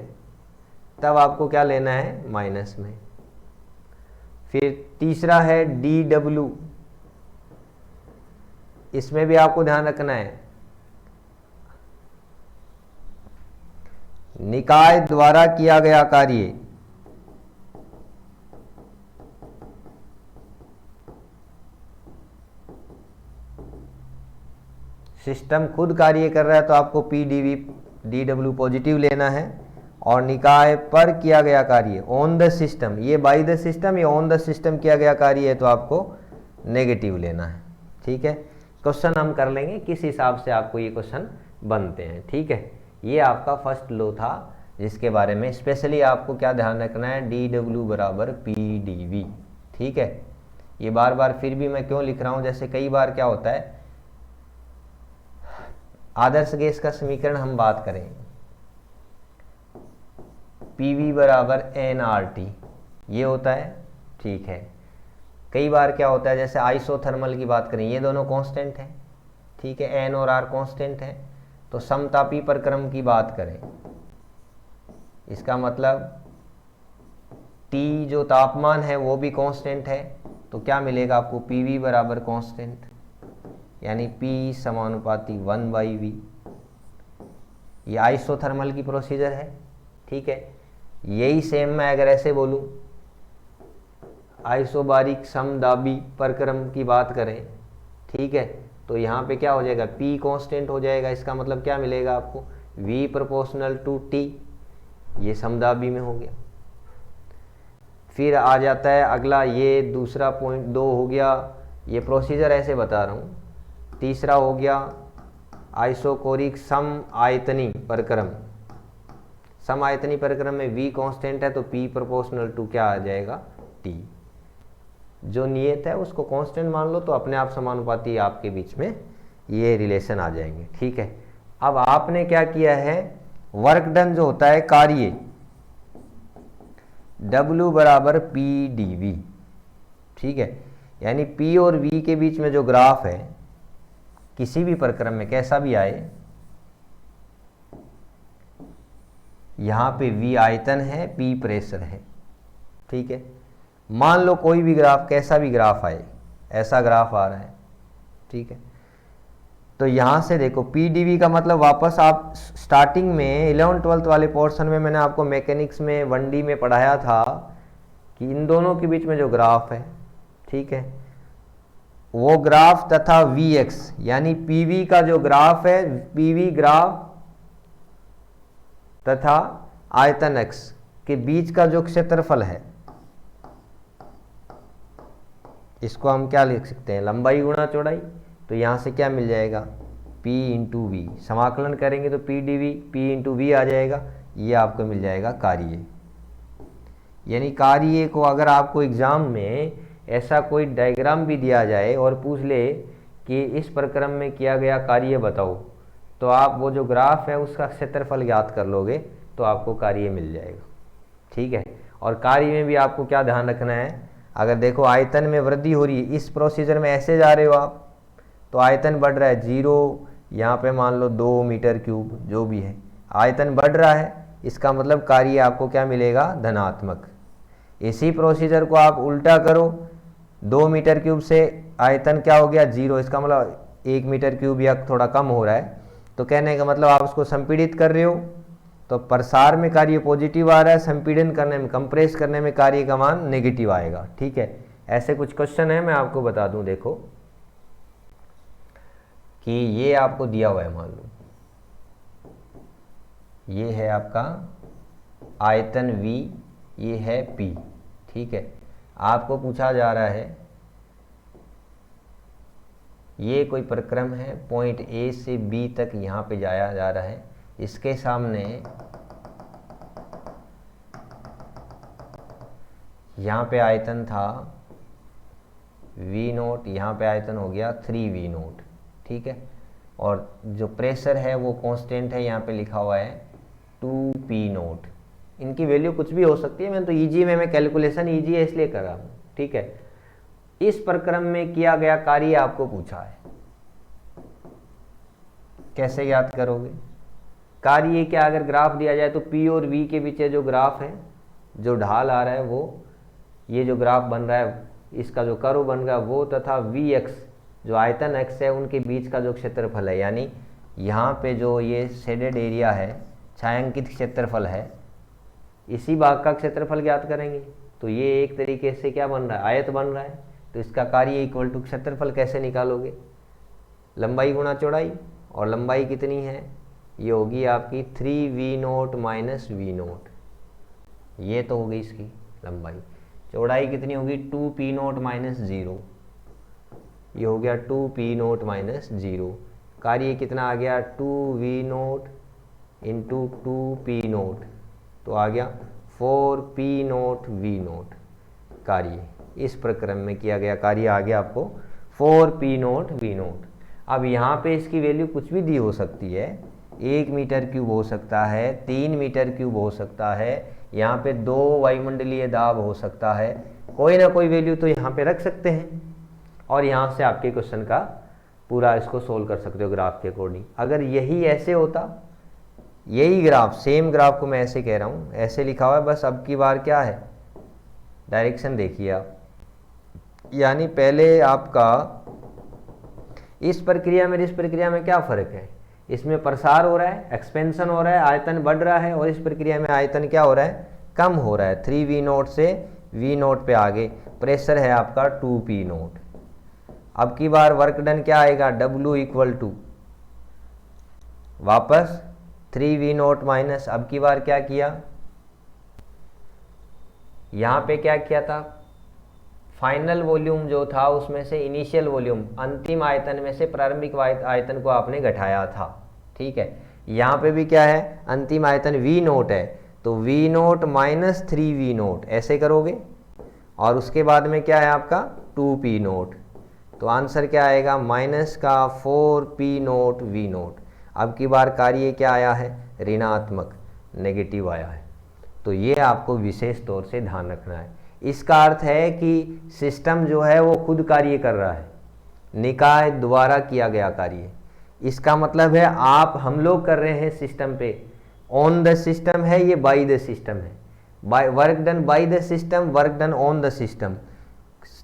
तब आपको क्या लेना है, माइनस में। फिर तीसरा है डी डब्ल्यू, इसमें भी आपको ध्यान रखना है, निकाय द्वारा किया गया कार्य, सिस्टम खुद कार्य कर रहा है तो आपको पी डी डब्ल्यू पॉजिटिव लेना है। और निकाय पर किया गया कार्य, ऑन द सिस्टम, ये बाय द सिस्टम या ऑन द सिस्टम किया गया कार्य है तो आपको नेगेटिव लेना है, ठीक है। क्वेश्चन हम कर लेंगे किस हिसाब से आपको ये क्वेश्चन बनते हैं, ठीक है। ये आपका फर्स्ट लॉ था, जिसके बारे में स्पेशली आपको क्या ध्यान रखना है, डी डब्ल्यू बराबर पी डी वी, ठीक है। ये बार बार फिर भी मैं क्यों लिख रहा हूँ, जैसे कई बार क्या होता है, आदर्श गैस का समीकरण हम बात करें, पी वी बराबर एन आर टी, ये होता है, ठीक है। कई बार क्या होता है, जैसे आइसोथर्मल की बात करें, ये दोनों कांस्टेंट हैं, ठीक है, एन और आर कांस्टेंट हैं। तो समतापी प्रक्रम की बात करें, इसका मतलब टी जो तापमान है वो भी कांस्टेंट है, तो क्या मिलेगा आपको, पी वी बराबर कांस्टेंट, यानी P समानुपाती 1/V। ये आइसोथर्मल की प्रोसीजर है, ठीक है। यही सेम मैं अगर ऐसे बोलूं, आइसोबारिक समदाबी प्रक्रम की बात करें, ठीक है, तो यहाँ पे क्या हो जाएगा, P कांस्टेंट हो जाएगा। इसका मतलब क्या मिलेगा आपको, V प्रोपोर्शनल टू T, ये समदाबी में हो गया। फिर आ जाता है अगला, ये दूसरा पॉइंट 2 हो गया, ये प्रोसीजर ऐसे बता रहा हूँ। तीसरा हो गया आइसोकोरिक सम आयतनी प्रक्रम, सम आयतनी प्रक्रम में V कांस्टेंट है तो P प्रोपोर्शनल टू क्या आ जाएगा, T। जो नियत है उसको कांस्टेंट मान लो, तो अपने आप समानुपाती आपके बीच में ये रिलेशन आ जाएंगे, ठीक है। अब आपने क्या किया है, वर्क डन जो होता है कार्य, W बराबर पी डी वी, ठीक है, यानी P और V के बीच में जो ग्राफ है किसी भी प्रक्रम में कैसा भी आए, यहां पे V आयतन है, P प्रेशर है, ठीक है। मान लो कोई भी ग्राफ, कैसा भी ग्राफ आए, ऐसा ग्राफ आ रहा है, ठीक है, तो यहां से देखो PdV का मतलब, वापस आप स्टार्टिंग में 11th-12th वाले पोर्शन में मैंने आपको मैकेनिक्स में 1D में पढ़ाया था कि इन दोनों के बीच में जो ग्राफ है, ठीक है, वो ग्राफ तथा Vx यानी PV का जो ग्राफ है, PV ग्राफ तथा आयतन x के बीच का जो क्षेत्रफल है, इसको हम क्या लिख सकते हैं, लंबाई गुणा चौड़ाई। तो यहाँ से क्या मिल जाएगा, P इंटू वी, समाकलन करेंगे तो P d v, P into v आ जाएगा, ये आपको मिल जाएगा कार्य। यानी कार्य को अगर आपको एग्जाम में ऐसा कोई डायग्राम भी दिया जाए और पूछ ले कि इस प्रक्रम में किया गया कार्य बताओ, तो आप वो जो ग्राफ है उसका क्षेत्रफल ज्ञात कर लोगे तो आपको कार्य मिल जाएगा, ठीक है। और कार्य में भी आपको क्या ध्यान रखना है, अगर देखो आयतन में वृद्धि हो रही है, इस प्रोसीजर में ऐसे जा रहे हो आप, तो आयतन बढ़ रहा है 0, यहाँ पे मान लो 2 मीटर क्यूब, जो भी है आयतन बढ़ रहा है, इसका मतलब कार्य आपको क्या मिलेगा, धनात्मक। इसी प्रोसीजर को आप उल्टा करो, 2 मीटर क्यूब से आयतन क्या हो गया, 0, इसका मतलब 1 मीटर क्यूब या थोड़ा कम हो रहा है, तो कहने का मतलब आप उसको संपीड़ित कर रहे हो, तो प्रसार में कार्य पॉजिटिव आ रहा है, संपीड़न करने में, कंप्रेस करने में कार्य का मान नेगेटिव आएगा, ठीक है। ऐसे कुछ क्वेश्चन है, मैं आपको बता दूं, देखो कि ये आपको दिया हुआ है, मान लो ये है आपका आयतन V, ये है P, ठीक है। आपको पूछा जा रहा है ये कोई प्रक्रम है, पॉइंट A से B तक यहाँ पे जाया जा रहा है, इसके सामने यहाँ पे आयतन था V0, यहाँ पे आयतन हो गया 3V0, ठीक है। और जो प्रेशर है वो कांस्टेंट है, यहाँ पे लिखा हुआ है 2P0। इनकी वैल्यू कुछ भी हो सकती है, मैं तो ईजी में, मैं कैलकुलेशन ईजी है इसलिए कर रहा हूँ, ठीक है। इस प्रक्रम में किया गया कार्य आपको पूछा है, कैसे याद करोगे कार्य क्या? अगर ग्राफ दिया जाए तो P और V के बीच जो ग्राफ है, जो ढाल आ रहा है वो, ये जो ग्राफ बन रहा है इसका जो कर्व बन रहा है वो, तथा Vx जो आयतन x है उनके बीच का जो क्षेत्रफल है, यानी यहाँ पे जो ये शेडेड एरिया है, छायांकित क्षेत्रफल है, इसी भाग का क्षेत्रफल ज्ञात करेंगे। तो ये एक तरीके से क्या बन रहा है? आयत बन रहा है। तो इसका कार्य इक्वल टू क्षेत्रफल कैसे निकालोगे? लंबाई गुणा चौड़ाई, और लंबाई कितनी है? ये होगी आपकी 3V0 माइनस V0, ये तो होगी इसकी लंबाई। चौड़ाई कितनी होगी? 2P0 माइनस 0, ये हो गया 2P0 माइनस 0। कार्य कितना आ गया? 2V0 इंटू 2P0, तो आ गया 4P0 V0। कार्य इस प्रक्रम में किया गया कार्य आ गया आपको 4P0 V0। अब यहाँ पे इसकी वैल्यू कुछ भी दी हो सकती है, 1 मीटर क्यूब हो सकता है, 3 मीटर क्यूब हो सकता है, यहाँ पे 2 वायुमंडलीय दाब हो सकता है, कोई ना कोई वैल्यू तो यहाँ पे रख सकते हैं, और यहाँ से आपके क्वेश्चन का पूरा इसको सोल्व कर सकते हो ग्राफ के अकॉर्डिंग। अगर यही ऐसे होता, यही ग्राफ, सेम ग्राफ को मैं ऐसे कह रहा हूँ, ऐसे लिखा हुआ है, बस अब की बार क्या है, डायरेक्शन देखिए आप, यानी पहले आपका इस प्रक्रिया में इस प्रक्रिया में क्या फ़र्क है? इसमें प्रसार हो रहा है, एक्सपेंशन हो रहा है, आयतन बढ़ रहा है, और इस प्रक्रिया में आयतन क्या हो रहा है? कम हो रहा है। 3V0 से V0 पे आगे, प्रेशर है आपका 2P0। अब की बार वर्क डन क्या आएगा? W इक्वल टू वापस 3V0 माइनस, अब की बार क्या किया, यहाँ पे क्या किया था? फाइनल वॉल्यूम जो था उसमें से इनिशियल वॉल्यूम, अंतिम आयतन में से प्रारंभिक आयतन को आपने घटाया था, ठीक है। यहाँ पे भी क्या है? अंतिम आयतन V0 है, तो V0 माइनस 3V0 ऐसे करोगे, और उसके बाद में क्या है आपका 2P0, तो आंसर क्या आएगा? माइनस का 4P0 V0। अब की बार कार्य क्या आया है? ऋणात्मक, नेगेटिव आया है। तो ये आपको विशेष तौर से ध्यान रखना है। इसका अर्थ है कि सिस्टम जो है वो खुद कार्य कर रहा है, निकाय द्वारा किया गया कार्य। इसका मतलब है आप, हम लोग कर रहे हैं सिस्टम पे, ऑन द सिस्टम है, ये बाय द सिस्टम है। By work done by the system, work done on the system.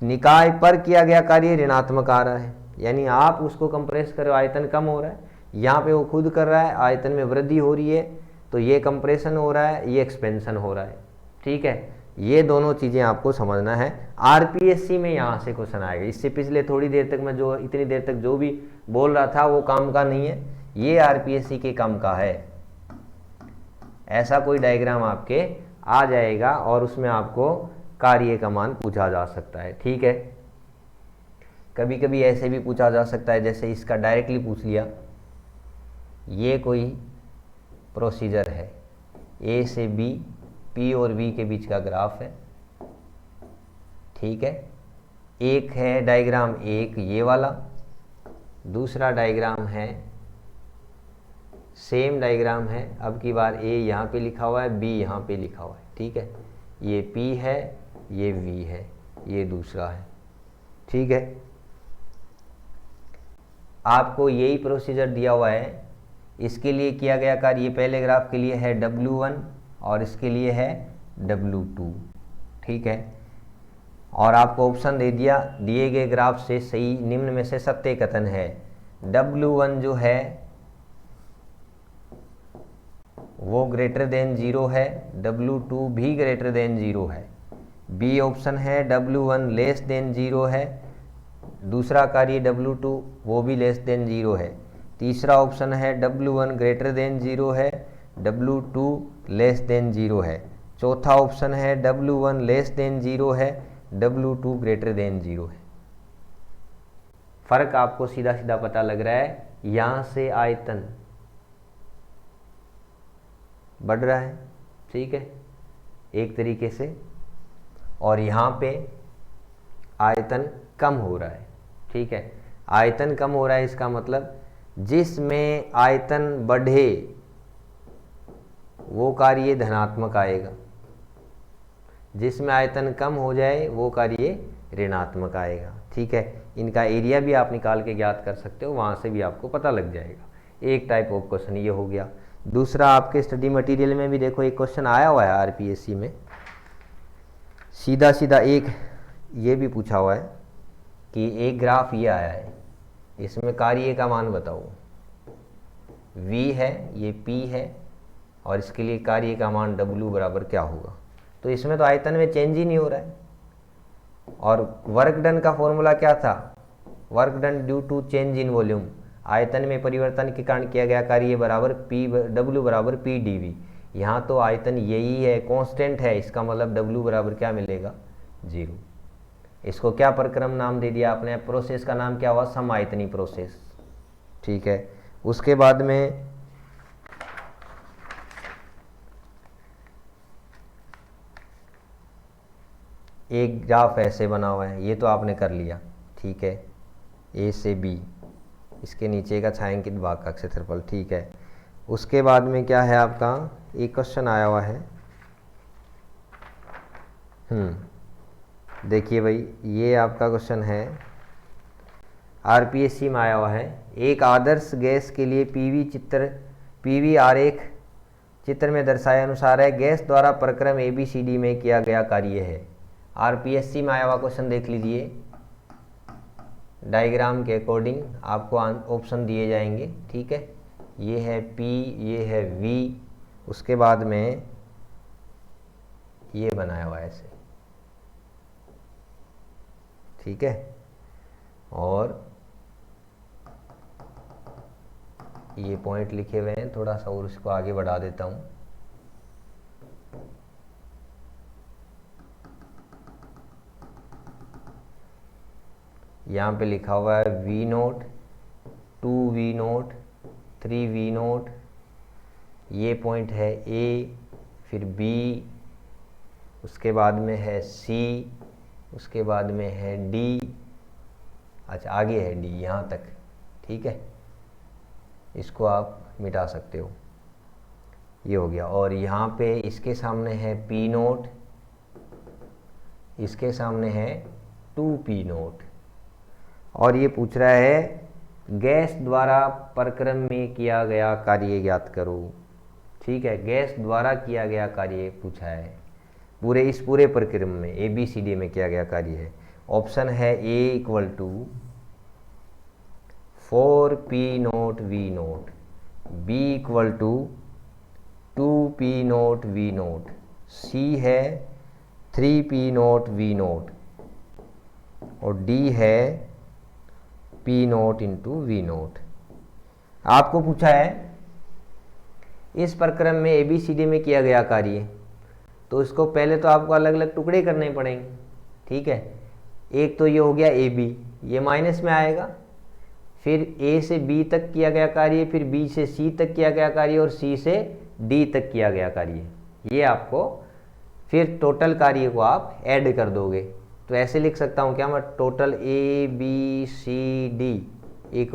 निकाय पर किया गया कार्य ऋणात्मक आ रहा है, यानी आप उसको कंप्रेस करो, आयतन कम हो रहा है, यहाँ पे वो खुद कर रहा है, आयतन में वृद्धि हो रही है, तो ये कंप्रेशन हो रहा है, ये एक्सपेंशन हो रहा है, ठीक है। ये दोनों चीज़ें आपको समझना है। आरपीएससी में यहाँ से क्वेश्चन आएगा। इससे पिछले थोड़ी देर तक मैं जो इतनी देर तक जो भी बोल रहा था वो काम का नहीं है, ये आरपीएससी के काम का है। ऐसा कोई डायग्राम आपके आ जाएगा और उसमें आपको कार्य का मान पूछा जा सकता है, ठीक है। कभी कभी ऐसे भी पूछा जा सकता है, जैसे इसका डायरेक्टली पूछ लिया, ये कोई प्रोसीजर है, ए से बी, पी और वी के बीच का ग्राफ है, ठीक है। एक है डायग्राम, एक ये वाला, दूसरा डायग्राम है, सेम डायग्राम है, अब की बार ए यहाँ पे लिखा हुआ है, बी यहाँ पे लिखा हुआ है, ठीक है। ये पी है, ये वी है, ये दूसरा है, ठीक है। आपको यही प्रोसीजर दिया हुआ है। इसके लिए किया गया कार्य, ये पहले ग्राफ के लिए है W1 और इसके लिए है W2, ठीक है। और आपको ऑप्शन दे दिया, दिए गए ग्राफ से सही निम्न में से सत्य कथन है। W1 जो है वो ग्रेटर देन 0 है, W2 भी ग्रेटर देन 0 है। बी ऑप्शन है W1 लेस देन 0 है, दूसरा कार्य W2 वो भी लेस देन 0 है। तीसरा ऑप्शन है W1 ग्रेटर देन 0 है, W2 लेस देन 0 है। चौथा ऑप्शन है W1 लेस देन 0 है, W2 ग्रेटर देन 0 है। फर्क आपको सीधा सीधा पता लग रहा है, यहां से आयतन बढ़ रहा है, ठीक है, एक तरीके से, और यहाँ पे आयतन कम हो रहा है, ठीक है। आयतन कम हो रहा है, इसका मतलब जिसमें आयतन बढ़े वो कार्य धनात्मक आएगा, जिसमें आयतन कम हो जाए वो कार्य ऋणात्मक आएगा, ठीक है। इनका एरिया भी आप निकाल के ज्ञात कर सकते हो, वहाँ से भी आपको पता लग जाएगा। एक टाइप ऑफ क्वेश्चन ये हो गया। दूसरा आपके स्टडी मटेरियल में भी देखो एक क्वेश्चन आया हुआ है आरपीएससी में, सीधा सीधा एक ये भी पूछा हुआ है कि एक ग्राफ ये आया है, इसमें कार्य का मान बताओ। V है, ये P है, और इसके लिए कार्य का मान W बराबर क्या होगा। तो इसमें तो आयतन में चेंज ही नहीं हो रहा है, और वर्क डन का फॉर्मूला क्या था, work done due to change in volume, आयतन में परिवर्तन के कारण किया गया कार्य बराबर W बराबर P dV। यहाँ तो आयतन यही है, कांस्टेंट है, इसका मतलब W बराबर क्या मिलेगा, 0। इसको क्या प्रक्रम नाम दे दिया आपने, प्रोसेस का नाम क्या हुआ, समआयतनी प्रोसेस, ठीक है। उसके बाद में एक ग्राफ ऐसे बना हुआ है, ये तो आपने कर लिया, ठीक है, A से B, इसके नीचे का छायांकित भाग का क्षेत्रफल, ठीक है। उसके बाद में क्या है आपका, एक क्वेश्चन आया हुआ है, देखिए भाई, ये आपका क्वेश्चन है आरपीएससी में आया हुआ है। एक आदर्श गैस के लिए पीवी आरेख चित्र में दर्शाए अनुसार है, गैस द्वारा प्रक्रम ABCD में किया गया कार्य है। आरपीएससी में आया हुआ क्वेश्चन देख लीजिए, डायग्राम के अकॉर्डिंग आपको ऑप्शन दिए जाएंगे, ठीक है। ये है P, ये है V, उसके बाद में ये बनाया हुआ है ऐसे, ठीक है, और ये पॉइंट लिखे हुए हैं, थोड़ा सा और इसको आगे बढ़ा देता हूँ। यहाँ पे लिखा हुआ है V0, 2V0, 3V0, ये पॉइंट है A, फिर B, उसके बाद में है C, उसके बाद में है D, अच्छा आगे है D यहाँ तक, ठीक है। इसको आप मिटा सकते हो, ये हो गया। और यहाँ पे इसके सामने है P0, इसके सामने है 2P0, और ये पूछ रहा है गैस द्वारा प्रक्रम में किया गया कार्य ज्ञात करो, ठीक है। गैस द्वारा किया गया कार्य पूछा है, इस पूरे प्रक्रम में ABCD में किया गया कार्य है। ऑप्शन है A = 4P0 V0, B = 2P0 V0, C है 3P0 V0, और D है P0 × V0। आपको पूछा है इस प्रक्रम में ABCD में किया गया कार्य, तो इसको पहले तो आपको अलग अलग टुकड़े करने पड़ेंगे, ठीक है। एक तो ये हो गया AB, ये माइनस में आएगा, फिर A से B तक किया गया कार्य, फिर B से C तक किया गया कार्य, और C से D तक किया गया कार्य। ये आपको फिर टोटल कार्य को आप ऐड कर दोगे, तो ऐसे लिख सकता हूँ क्या मैं, टोटल ABCD =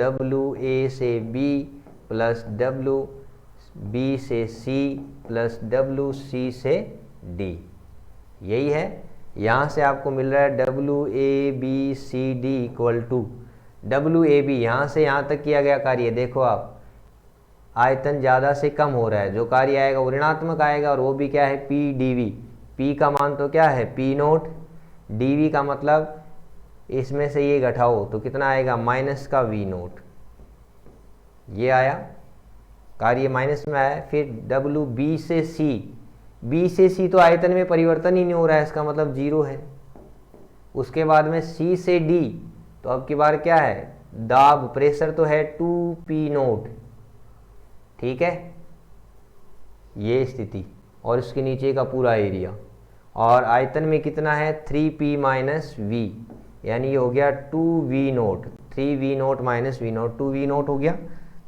WA से B प्लस WB से C प्लस WC से D, यही है। यहाँ से आपको मिल रहा है WABCD = WAB, यहाँ से यहाँ तक किया गया कार्य, देखो आप आयतन ज़्यादा से कम हो रहा है, जो कार्य आएगा वो ऋणात्मक आएगा, और वो भी क्या है P dV। P का मान तो क्या है P0, dV का मतलब इसमें से ये घटाओ तो कितना आएगा माइनस का V0, ये आया कार्य माइनस में आया। फिर WB से C, B से C तो आयतन में परिवर्तन ही नहीं हो रहा है, इसका मतलब 0 है, उसके बाद में C से D, तो अब की बार क्या है, दाब प्रेशर तो है 2P0, ठीक है, ये स्थिति, और इसके नीचे का पूरा एरिया, और आयतन में कितना है 3P माइनस V, यानी ये हो गया 2V0, 3V0 minus V0, 2V0 हो गया।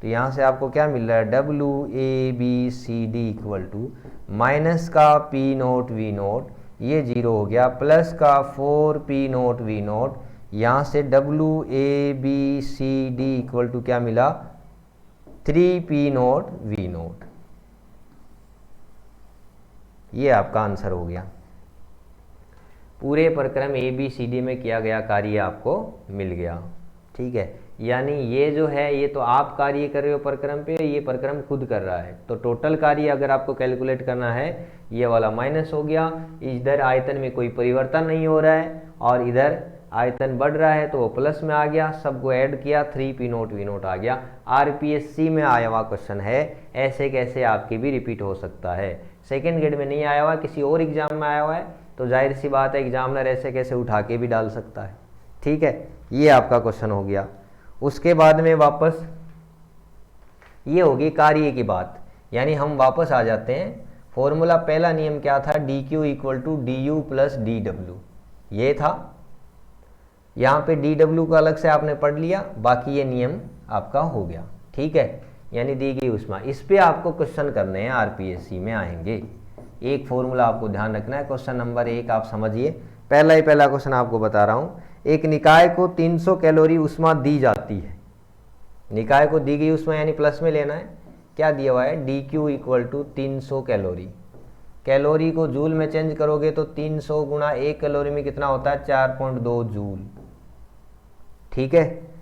तो यहाँ से आपको क्या मिल रहा है, WABCD इक्वल टू माइनस का P0 V0, ये 0 हो गया, प्लस का 4P0 V0, यहाँ से WABCD इक्वल टू क्या मिला, 3P0 V0। ये आपका आंसर हो गया। पूरे प्रक्रम ABCD में किया गया कार्य आपको मिल गया, ठीक है। यानी ये जो है, ये तो आप कार्य कर रहे हो प्रक्रम पे, ये प्रक्रम खुद कर रहा है, तो टोटल कार्य अगर आपको कैलकुलेट करना है, ये वाला माइनस हो गया, इधर आयतन में कोई परिवर्तन नहीं हो रहा है, और इधर आयतन बढ़ रहा है तो वो प्लस में आ गया, सबको ऐड किया, 3P0 V0 आ गया। RPSC में आया हुआ क्वेश्चन है, ऐसे कैसे आपकी भी रिपीट हो सकता है। सेकेंड ग्रेड में नहीं आया हुआ, किसी और एग्जाम में आया हुआ है, तो जाहिर सी बात है एग्जामिनर ऐसे कैसे उठा के भी डाल सकता है, ठीक है। ये आपका क्वेश्चन हो गया। उसके बाद में वापस ये होगी कार्य की बात, यानी हम वापस आ जाते हैं। फॉर्मूला पहला नियम क्या था, DQ equal to DU plus DW, ये था। यहाँ पे DW का अलग से आपने पढ़ लिया, बाकी ये नियम आपका हो गया, ठीक है। यानी दी गई ऊष्मा, इस पे आपको क्वेश्चन करने हैं, RPSC में आएंगे। एक फॉर्मूला आपको ध्यान रखना है। क्वेश्चन नंबर 1 आप समझिए, पहला क्वेश्चन आपको बता रहा हूँ। एक निकाय को 300 कैलोरी ऊष्मा दी जाती है, निकाय को दी गई ऊष्मा यानी प्लस में लेना है, क्या दिया हुआ है, DQ equal to 300 calorie. Calorie को जूल में चेंज करोगे तो 300 गुणा 1 कैलोरी में कितना होता है, 4.2 जूल, ठीक है।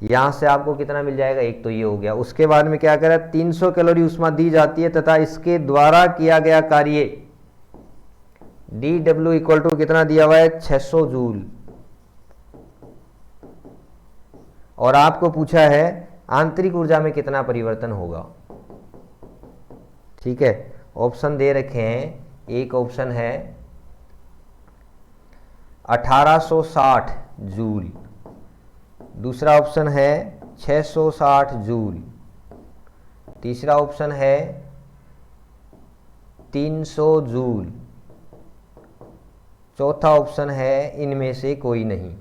यहां से आपको कितना मिल जाएगा, एक तो ये हो गया। उसके बाद में क्या करें, 300 कैलोरी ऊष्मा दी जाती है तथा इसके द्वारा किया गया कार्य DW इक्वल टू कितना दिया हुआ है, 600 जूल। और आपको पूछा है आंतरिक ऊर्जा में कितना परिवर्तन होगा, ठीक है। ऑप्शन दे रखे हैं, एक ऑप्शन है 1860 जूल, दूसरा ऑप्शन है 660 जूल, तीसरा ऑप्शन है 300 जूल, चौथा ऑप्शन है इनमें से कोई नहीं।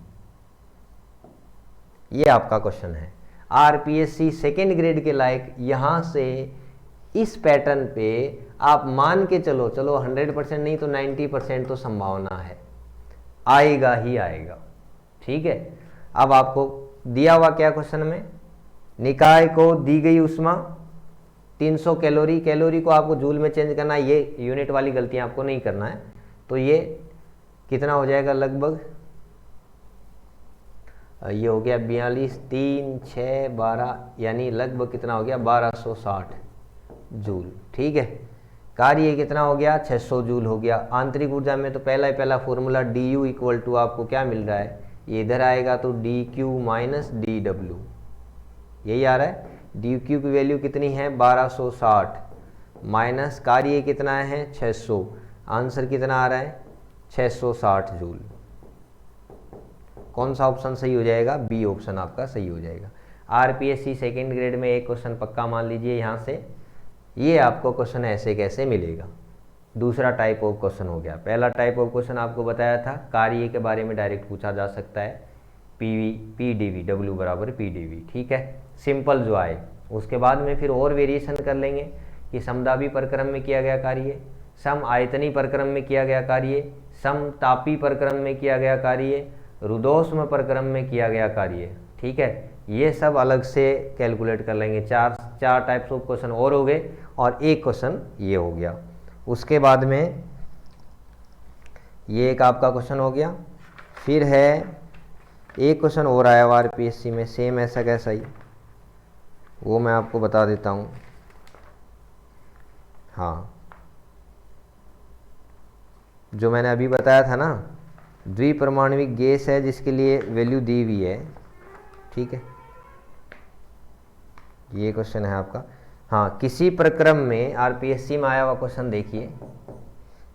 ये आपका क्वेश्चन है। RPSC सेकेंड ग्रेड के लायक यहां से इस पैटर्न पे आप मान के चलो 100% नहीं तो 90% तो संभावना है, आएगा ही आएगा, ठीक है। अब आपको दिया हुआ क्या क्वेश्चन में, निकाय को दी गई ऊष्मा 300 कैलोरी, कैलोरी को आपको जूल में चेंज करना है, ये यूनिट वाली गलतियां आपको नहीं करना है। तो ये कितना हो जाएगा, लगभग ये हो गया 42, 3, 6, 12, यानी लगभग कितना हो गया, 1260 जूल, ठीक है। कार्य कितना हो गया, 600 जूल हो गया। आंतरिक ऊर्जा में तो पहला फॉर्मूला DU इक्वल टू आपको क्या मिल रहा है, ये इधर आएगा तो DQ माइनस DW, यही आ रहा है। DQ की वैल्यू कितनी है, 1260 माइनस कार्य कितना है, 600, आंसर कितना आ रहा है, 660 जूल। कौन सा ऑप्शन सही हो जाएगा, बी ऑप्शन आपका सही हो जाएगा। RPSC सेकेंड ग्रेड में एक क्वेश्चन पक्का मान लीजिए यहाँ से, ये आपको क्वेश्चन ऐसे कैसे मिलेगा। दूसरा टाइप ऑफ क्वेश्चन हो गया। पहला टाइप ऑफ क्वेश्चन आपको बताया था, कार्य के बारे में डायरेक्ट पूछा जा सकता है, PDV, W बराबर PDV, ठीक है, सिंपल जो आए। उसके बाद में फिर और वेरिएशन कर लेंगे कि समदाबी प्रक्रम में किया गया कार्य, सम आयतनी प्रक्रम में किया गया कार्य, सम तापी प्रक्रम में किया गया कार्य, रुद्धोष्म प्रक्रम में किया गया कार्य, ठीक है। ये सब अलग से कैलकुलेट कर लेंगे। चार टाइप्स ऑफ क्वेश्चन और हो गए, और एक क्वेश्चन ये हो गया। उसके बाद में ये एक आपका क्वेश्चन हो गया। फिर है एक क्वेश्चन और आया हुआ RPSC में, सेम ऐसा कैसा ही, वो मैं आपको बता देता हूँ। हाँ, जो मैंने अभी बताया था ना, द्विपरमाणविक गैस है जिसके लिए वैल्यू दी हुई है, ठीक है, ये क्वेश्चन है आपका। हाँ, किसी प्रक्रम में RPSC में आया हुआ क्वेश्चन देखिए,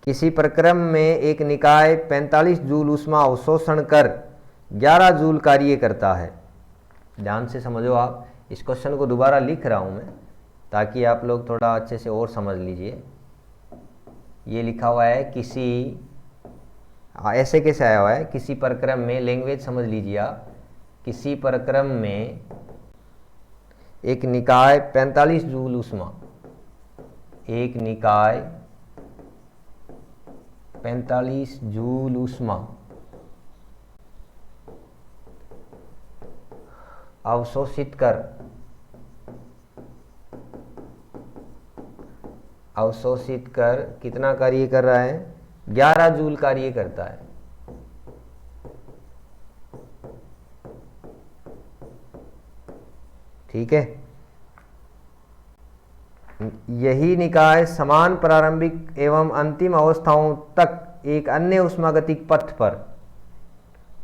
किसी प्रक्रम में एक निकाय 45 जूल ऊष्मा अवशोषण कर 11 जूल कार्य करता है। ध्यान से समझो आप, इस क्वेश्चन को दोबारा लिख रहा हूं मैं ताकि आप लोग थोड़ा अच्छे से और समझ लीजिए। ये लिखा हुआ है किसी, ऐसे कैसे आया हुआ है, किसी प्रक्रम में, लैंग्वेज समझ लीजिए आप, किसी प्रक्रम में एक निकाय 45 जूल ऊष्मा, एक निकाय 45 जूल ऊष्मा अवशोषित कर कितना कार्य कर रहा है, 11 जूल कार्य करता है। ठीक है, यही निकाय समान प्रारंभिक एवं अंतिम अवस्थाओं तक एक अन्य ऊष्मागतिक पथ पर,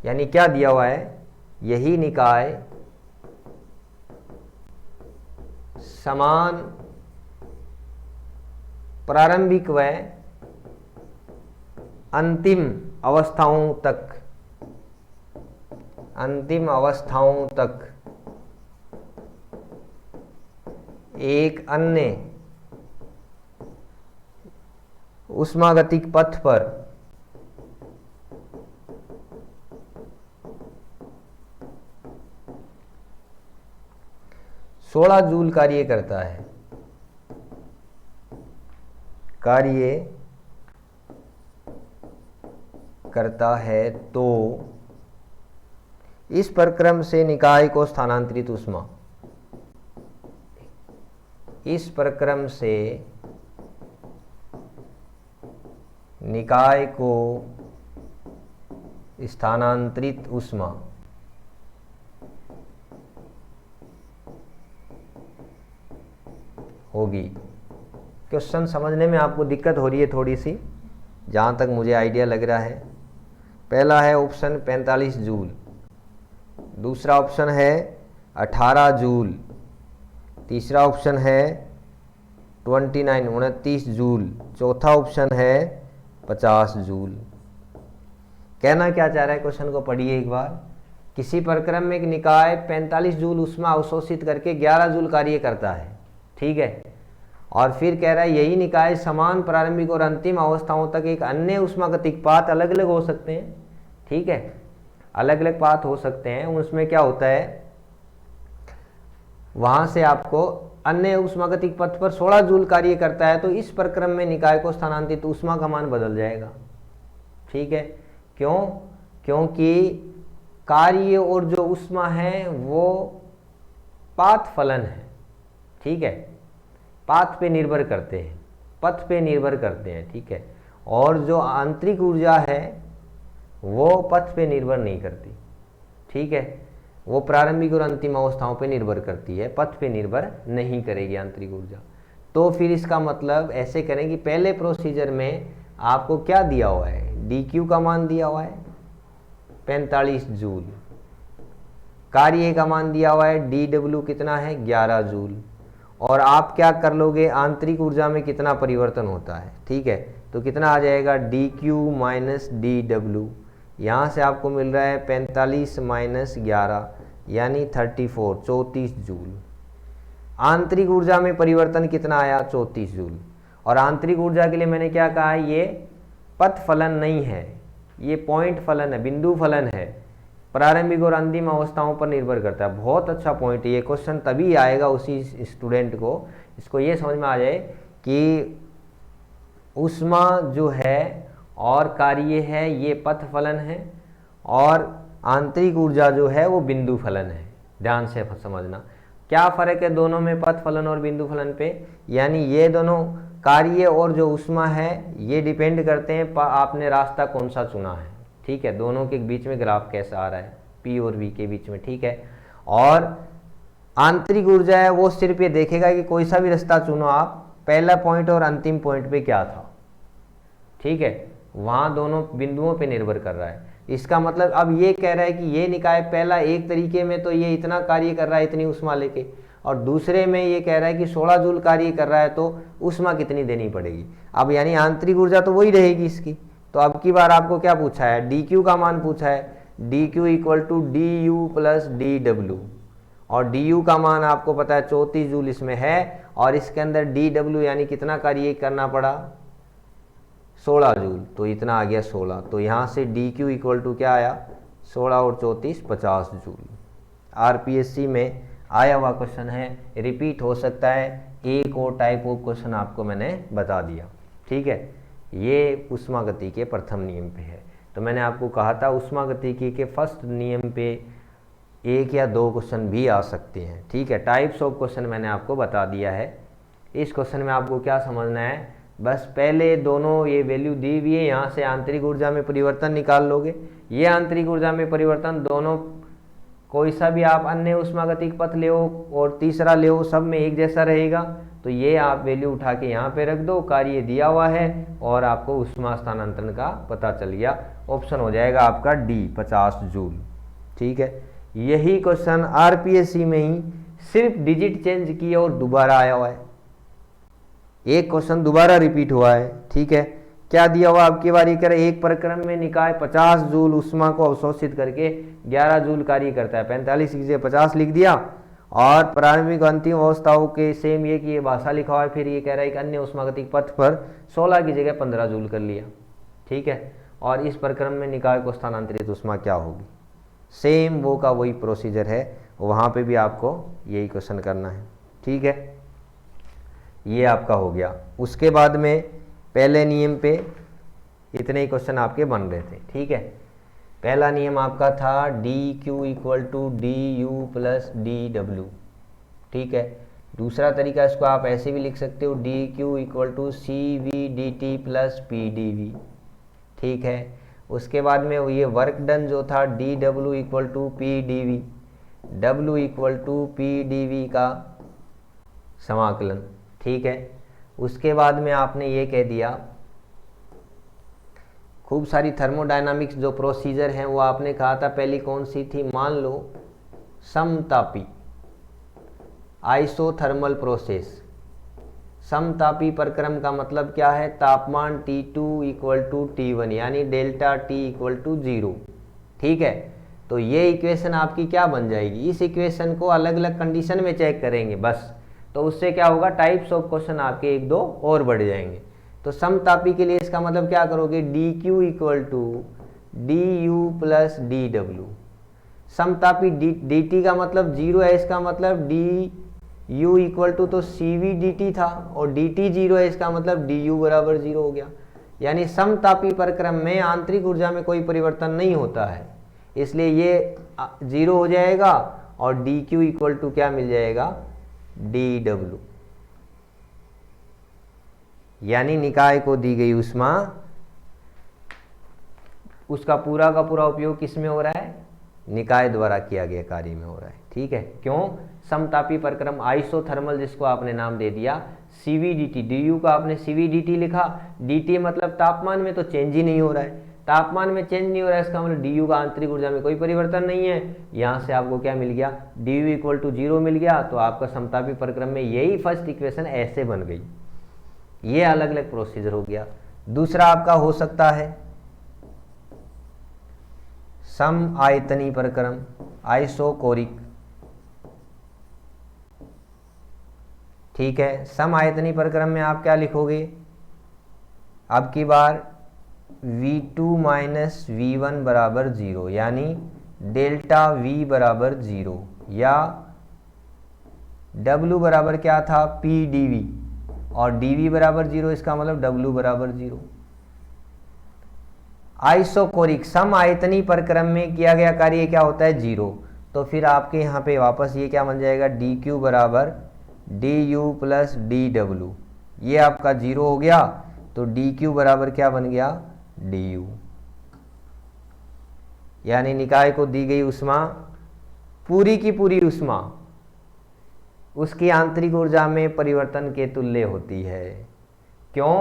यानी क्या दिया हुआ है, यही निकाय समान प्रारंभिक व अंतिम अवस्थाओं तक एक अन्य ऊष्मागतिक पथ पर सोलह जूल कार्य करता है, तो इस प्रक्रम से निकाय को स्थानांतरित ऊष्मा, इस प्रक्रम से निकाय को स्थानांतरित ऊष्मा होगी। क्वेश्चन समझने में आपको दिक्कत हो रही है थोड़ी सी, जहाँ तक मुझे आइडिया लग रहा है। पहला है ऑप्शन 45 जूल, दूसरा ऑप्शन है 18 जूल, तीसरा ऑप्शन है 29 जूल, चौथा ऑप्शन है 50 जूल। कहना क्या चाह रहा है, क्वेश्चन को पढ़िए एक बार। किसी प्रक्रम में एक निकाय 45 जूल ऊष्मा अवशोषित करके 11 जूल कार्य करता है, ठीक है, और फिर कह रहा है यही निकाय समान प्रारंभिक और अंतिम अवस्थाओं तक एक अन्य ऊष्मागतिक पाथ, अलग अलग हो सकते हैं, ठीक है, अलग अलग पाथ हो सकते हैं, उसमें क्या होता है, वहां से आपको अन्य ऊष्मागतिक पथ पर 16 जूल कार्य करता है, तो इस प्रक्रम में निकाय को स्थानांतरित ऊष्मा का मान बदल जाएगा। ठीक है, क्यों? क्योंकि कार्य और जो ऊष्मा है वो पाथ फलन है, ठीक है, पाथ पे निर्भर करते हैं, पथ पे निर्भर करते हैं, ठीक है, और जो आंतरिक ऊर्जा है वो पथ पे निर्भर नहीं करती, ठीक है, वो प्रारंभिक और अंतिम अवस्थाओं पे निर्भर करती है, पथ पे निर्भर नहीं करेगी आंतरिक ऊर्जा। तो फिर इसका मतलब ऐसे करें कि पहले प्रोसीजर में आपको क्या दिया हुआ है, dq का मान दिया हुआ है 45 जूल, कार्य का मान दिया हुआ है dw कितना है 11 जूल, और आप क्या कर लोगे, आंतरिक ऊर्जा में कितना परिवर्तन होता है, ठीक है, तो कितना आ जाएगा dq माइनस dw, यहाँ से आपको मिल रहा है 45 माइनस 11 यानी 34 जूल। आंतरिक ऊर्जा में परिवर्तन कितना आया 34 जूल, और आंतरिक ऊर्जा के लिए मैंने क्या कहा, ये पथ फलन नहीं है, ये पॉइंट फलन है, बिंदु फलन है, प्रारंभिक और अंतिम अवस्थाओं पर निर्भर करता है। बहुत अच्छा पॉइंट है, ये क्वेश्चन तभी आएगा उसी स्टूडेंट को, इसको ये समझ में आ जाए कि ऊष्मा जो है और कार्य है ये पथ फलन है, और आंतरिक ऊर्जा जो है वो बिंदु फलन है। ध्यान से समझना क्या फ़र्क है दोनों में, पथ फलन और बिंदु फलन पे, यानी ये दोनों कार्य और जो ऊष्मा है ये डिपेंड करते हैं आपने रास्ता कौन सा चुना है, ठीक है, दोनों के बीच में ग्राफ कैसा आ रहा है, P और V के बीच में, ठीक है, और आंतरिक ऊर्जा है वो सिर्फ ये देखेगा कि कोई सा भी रास्ता चुनो आप, पहला पॉइंट और अंतिम पॉइंट पे क्या था, ठीक है, वहाँ दोनों बिंदुओं पे निर्भर कर रहा है। इसका मतलब अब ये कह रहा है कि ये निकाय पहला एक तरीके में तो ये इतना कार्य कर रहा है इतनी ऊष्मा लेके, और दूसरे में ये कह रहा है कि 16 जूल कार्य कर रहा है, तो ऊष्मा कितनी देनी पड़ेगी। अब यानी आंतरिक ऊर्जा तो वही रहेगी इसकी। तो अब की बार आपको क्या पूछा है, डी क्यू का मान पूछा है, D Q equal to D you plus D W, और डी यू का मान आपको पता है 34 जूल इसमें है, और इसके अंदर डी डब्ल्यू यानी कितना कार्य करना पड़ा, 16 जूल, तो इतना आ गया 16। तो यहाँ से डी क्यू इक्वल टू क्या आया, 16 और 34 50 जूल। आरपीएससी में आया हुआ क्वेश्चन है, रिपीट हो सकता है, एक और टाइप ऑफ क्वेश्चन आपको मैंने बता दिया। ठीक है, ये ऊष्मागतिकी के प्रथम नियम पे है। तो मैंने आपको कहा था ऊष्मागतिकी के फर्स्ट नियम पे एक या दो क्वेश्चन भी आ सकते हैं। ठीक है, टाइप्स ऑफ क्वेश्चन मैंने आपको बता दिया है। इस क्वेश्चन में आपको क्या समझना है, बस पहले दोनों ये वैल्यू दी हुई है, यहाँ से आंतरिक ऊर्जा में परिवर्तन निकाल लोगे। ये आंतरिक ऊर्जा में परिवर्तन दोनों कोई सा भी आप अन्य ऊष्मागतिक पथ ले और तीसरा ले, सब में एक जैसा रहेगा। तो ये आप वैल्यू उठा के यहाँ पे रख दो, कार्य दिया हुआ है और आपको ऊष्मा स्थानांतरण का पता चल गया। ऑप्शन हो जाएगा आपका डी 50 जूल। ठीक है, यही क्वेश्चन आरपीएससी में ही सिर्फ डिजिट चेंज किए और दोबारा आया हुआ है, एक क्वेश्चन दोबारा रिपीट हुआ है। ठीक है, क्या दिया हुआ आपकी बारी करे, एक प्रक्रम में निकाय 50 जूल ऊष्मा को अवशोषित करके 11 जूल कार्य करता है, 45 की जगह 50 लिख दिया, और प्रारंभिक अंतिम अवस्थाओं के सेम ये कि ये भाषा लिखा हुआ है, फिर ये कह रहा है कि अन्य ऊष्मागतिक पथ पर 16 की जगह 15 जूल कर लिया। ठीक है, और इस प्रक्रम में निकाय को स्थानांतरित ऊष्मा क्या होगी, सेम वो का वही प्रोसीजर है, वहाँ पे भी आपको यही क्वेश्चन करना है। ठीक है, ये आपका हो गया। उसके बाद में पहले नियम पे इतने ही क्वेश्चन आपके बन रहे थे। ठीक है, पहला नियम आपका था D Q equal to D you plus D W. ठीक है, दूसरा तरीका इसको आप ऐसे भी लिख सकते हो, D Q equal to C V D T plus P D V. ठीक है, उसके बाद में ये वर्क डन जो था D W equal to P D V, W equal to P D V का समाकलन। ठीक है, उसके बाद में आपने ये कह दिया, खूब सारी थर्मोडायनामिक्स जो प्रोसीजर हैं वो आपने कहा था, पहली कौन सी थी, मान लो समतापी आइसोथर्मल प्रोसेस। समतापी प्रक्रम का मतलब क्या है, तापमान T2 इक्वल टू T1 यानी डेल्टा T इक्वल टू 0। ठीक है, तो ये इक्वेशन आपकी क्या बन जाएगी, इस इक्वेशन को अलग अलग कंडीशन में चेक करेंगे बस, तो उससे क्या होगा, टाइप्स ऑफ क्वेश्चन आपके एक दो और बढ़ जाएंगे। तो समतापी के लिए इसका मतलब क्या करोगे, d Q equal to D you plus D डब्ल्यू। समतापी डी टी का मतलब 0 है, इसका मतलब डी यू इक्वल टू तो सी वी डी टी था, और डी टी 0 है, इसका मतलब डी यू बराबर 0 हो गया। यानी समतापी प्रक्रम में आंतरिक ऊर्जा में कोई परिवर्तन नहीं होता है, इसलिए ये 0 हो जाएगा, और डी क्यू इक्वल टू क्या मिल जाएगा, डी डब्ल्यू। यानी निकाय को दी गई ऊष्मा, उसका पूरा का पूरा उपयोग किस में हो रहा है, निकाय द्वारा किया गया कार्य में हो रहा है। ठीक है, क्यों, समतापी प्रक्रम आइसोथर्मल जिसको आपने नाम दे दिया सीवीडीटी, डी यू का आपने सीवीडीटी लिखा, डी मतलब तापमान में तो चेंज ही नहीं हो रहा है, तापमान में चेंज नहीं हो रहा है, इसका मतलब डी यू का आंतरिक ऊर्जा में कोई परिवर्तन नहीं है। यहाँ से आपको क्या मिल गया, डी यू इक्वल टू 0 मिल गया, तो आपका समतापी प्रक्रम में यही फर्स्ट इक्वेशन ऐसे बन गई। ये अलग अलग प्रोसीजर हो गया। दूसरा आपका हो सकता है सम आयतनी प्रक्रम आइसोकोरिक। ठीक है, सम आयतनी प्रक्रम में आप क्या लिखोगे, अब की बार V2 माइनस V1 बराबर 0, यानी डेल्टा V बराबर 0, या W बराबर क्या था, PdV, और dV बराबर 0, इसका मतलब W बराबर 0। आइसोकोरिक सम आयतनी प्रक्रम में किया गया कार्य क्या होता है, 0। तो फिर आपके यहाँ पे वापस ये क्या बन जाएगा, dQ बराबर du प्लस dW, ये आपका 0 हो गया, तो dQ बराबर क्या बन गया, du। यानी निकाय को दी गई ऊष्मा, पूरी की पूरी ऊष्मा उसकी आंतरिक ऊर्जा में परिवर्तन के तुल्य होती है। क्यों?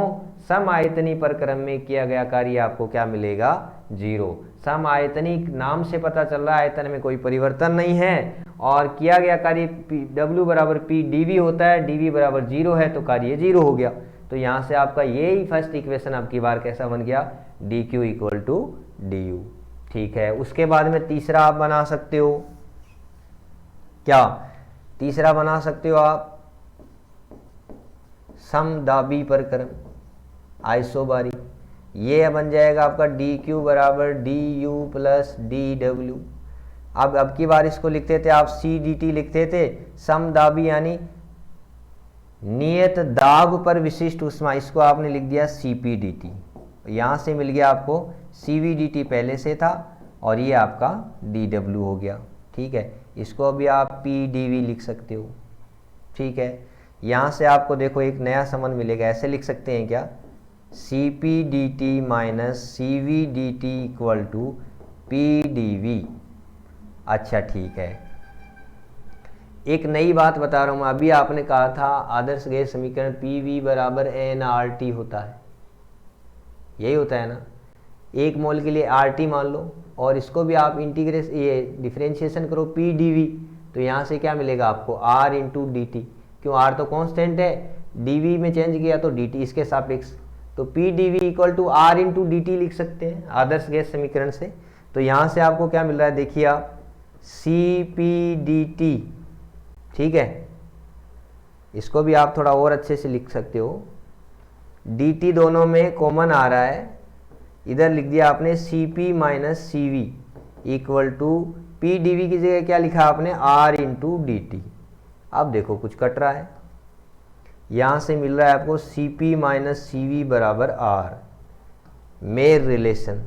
सम आयतनी प्रक्रम में किया गया कार्य आपको क्या मिलेगा? 0। सम आयतनी नाम से पता चल रहा है आयतन में कोई परिवर्तन नहीं है और किया गया कार्य W बराबर P dV होता है, dV बराबर 0 है तो कार्य 0 हो गया। तो यहाँ से आपका यही फर्स्ट इक्वेशन आपकी बार कैसा बन गया? dq equal to du। ठीक है, उसके बाद में तीसरा आप बना सकते हो। क्या तीसरा बना सकते हो आप? समदाबी प्रक्रम, आइसोबारी। ये बन जाएगा आपका dq बराबर du प्लस dw। अब की बार इसको लिखते थे आप CDT लिखते थे, समदाबी यानी नियत दाब पर विशिष्ट ऊष्मा, इसको आपने लिख दिया CPDT। यहाँ से मिल गया आपको CVDT पहले से था और ये आपका dw हो गया। ठीक है, इसको अभी आप PdV लिख सकते हो। ठीक है, यहाँ से आपको देखो एक नया संबंध मिलेगा, ऐसे लिख सकते हैं क्या? CPDT minus CVDT equal to PdV। अच्छा ठीक है, एक नई बात बता रहा हूँ मैं। अभी आपने कहा था आदर्श गैस समीकरण PV बराबर nRT होता है, यही होता है ना? 1 मोल के लिए RT मान लो और इसको भी आप ये डिफरेंशिएशन करो PdV, तो यहाँ से क्या मिलेगा आपको? R into dt। क्यों? R तो कांस्टेंट है, dV में चेंज किया तो dt इसके सापेक्ष, तो PdV इक्वल टू R इंटू dt लिख सकते हैं आदर्श गैस समीकरण से। तो यहाँ से आपको क्या मिल रहा है? देखिए आप CPDT। ठीक है, इसको भी आप थोड़ा और अच्छे से लिख सकते हो। dt दोनों में कॉमन आ रहा है, इधर लिख दिया आपने CP minus CV equal to PdV की जगह क्या लिखा आपने? R into dt। अब देखो कुछ कट रहा है, यहाँ से मिल रहा है आपको CP माइनस CV बराबर R। मेर रिलेशन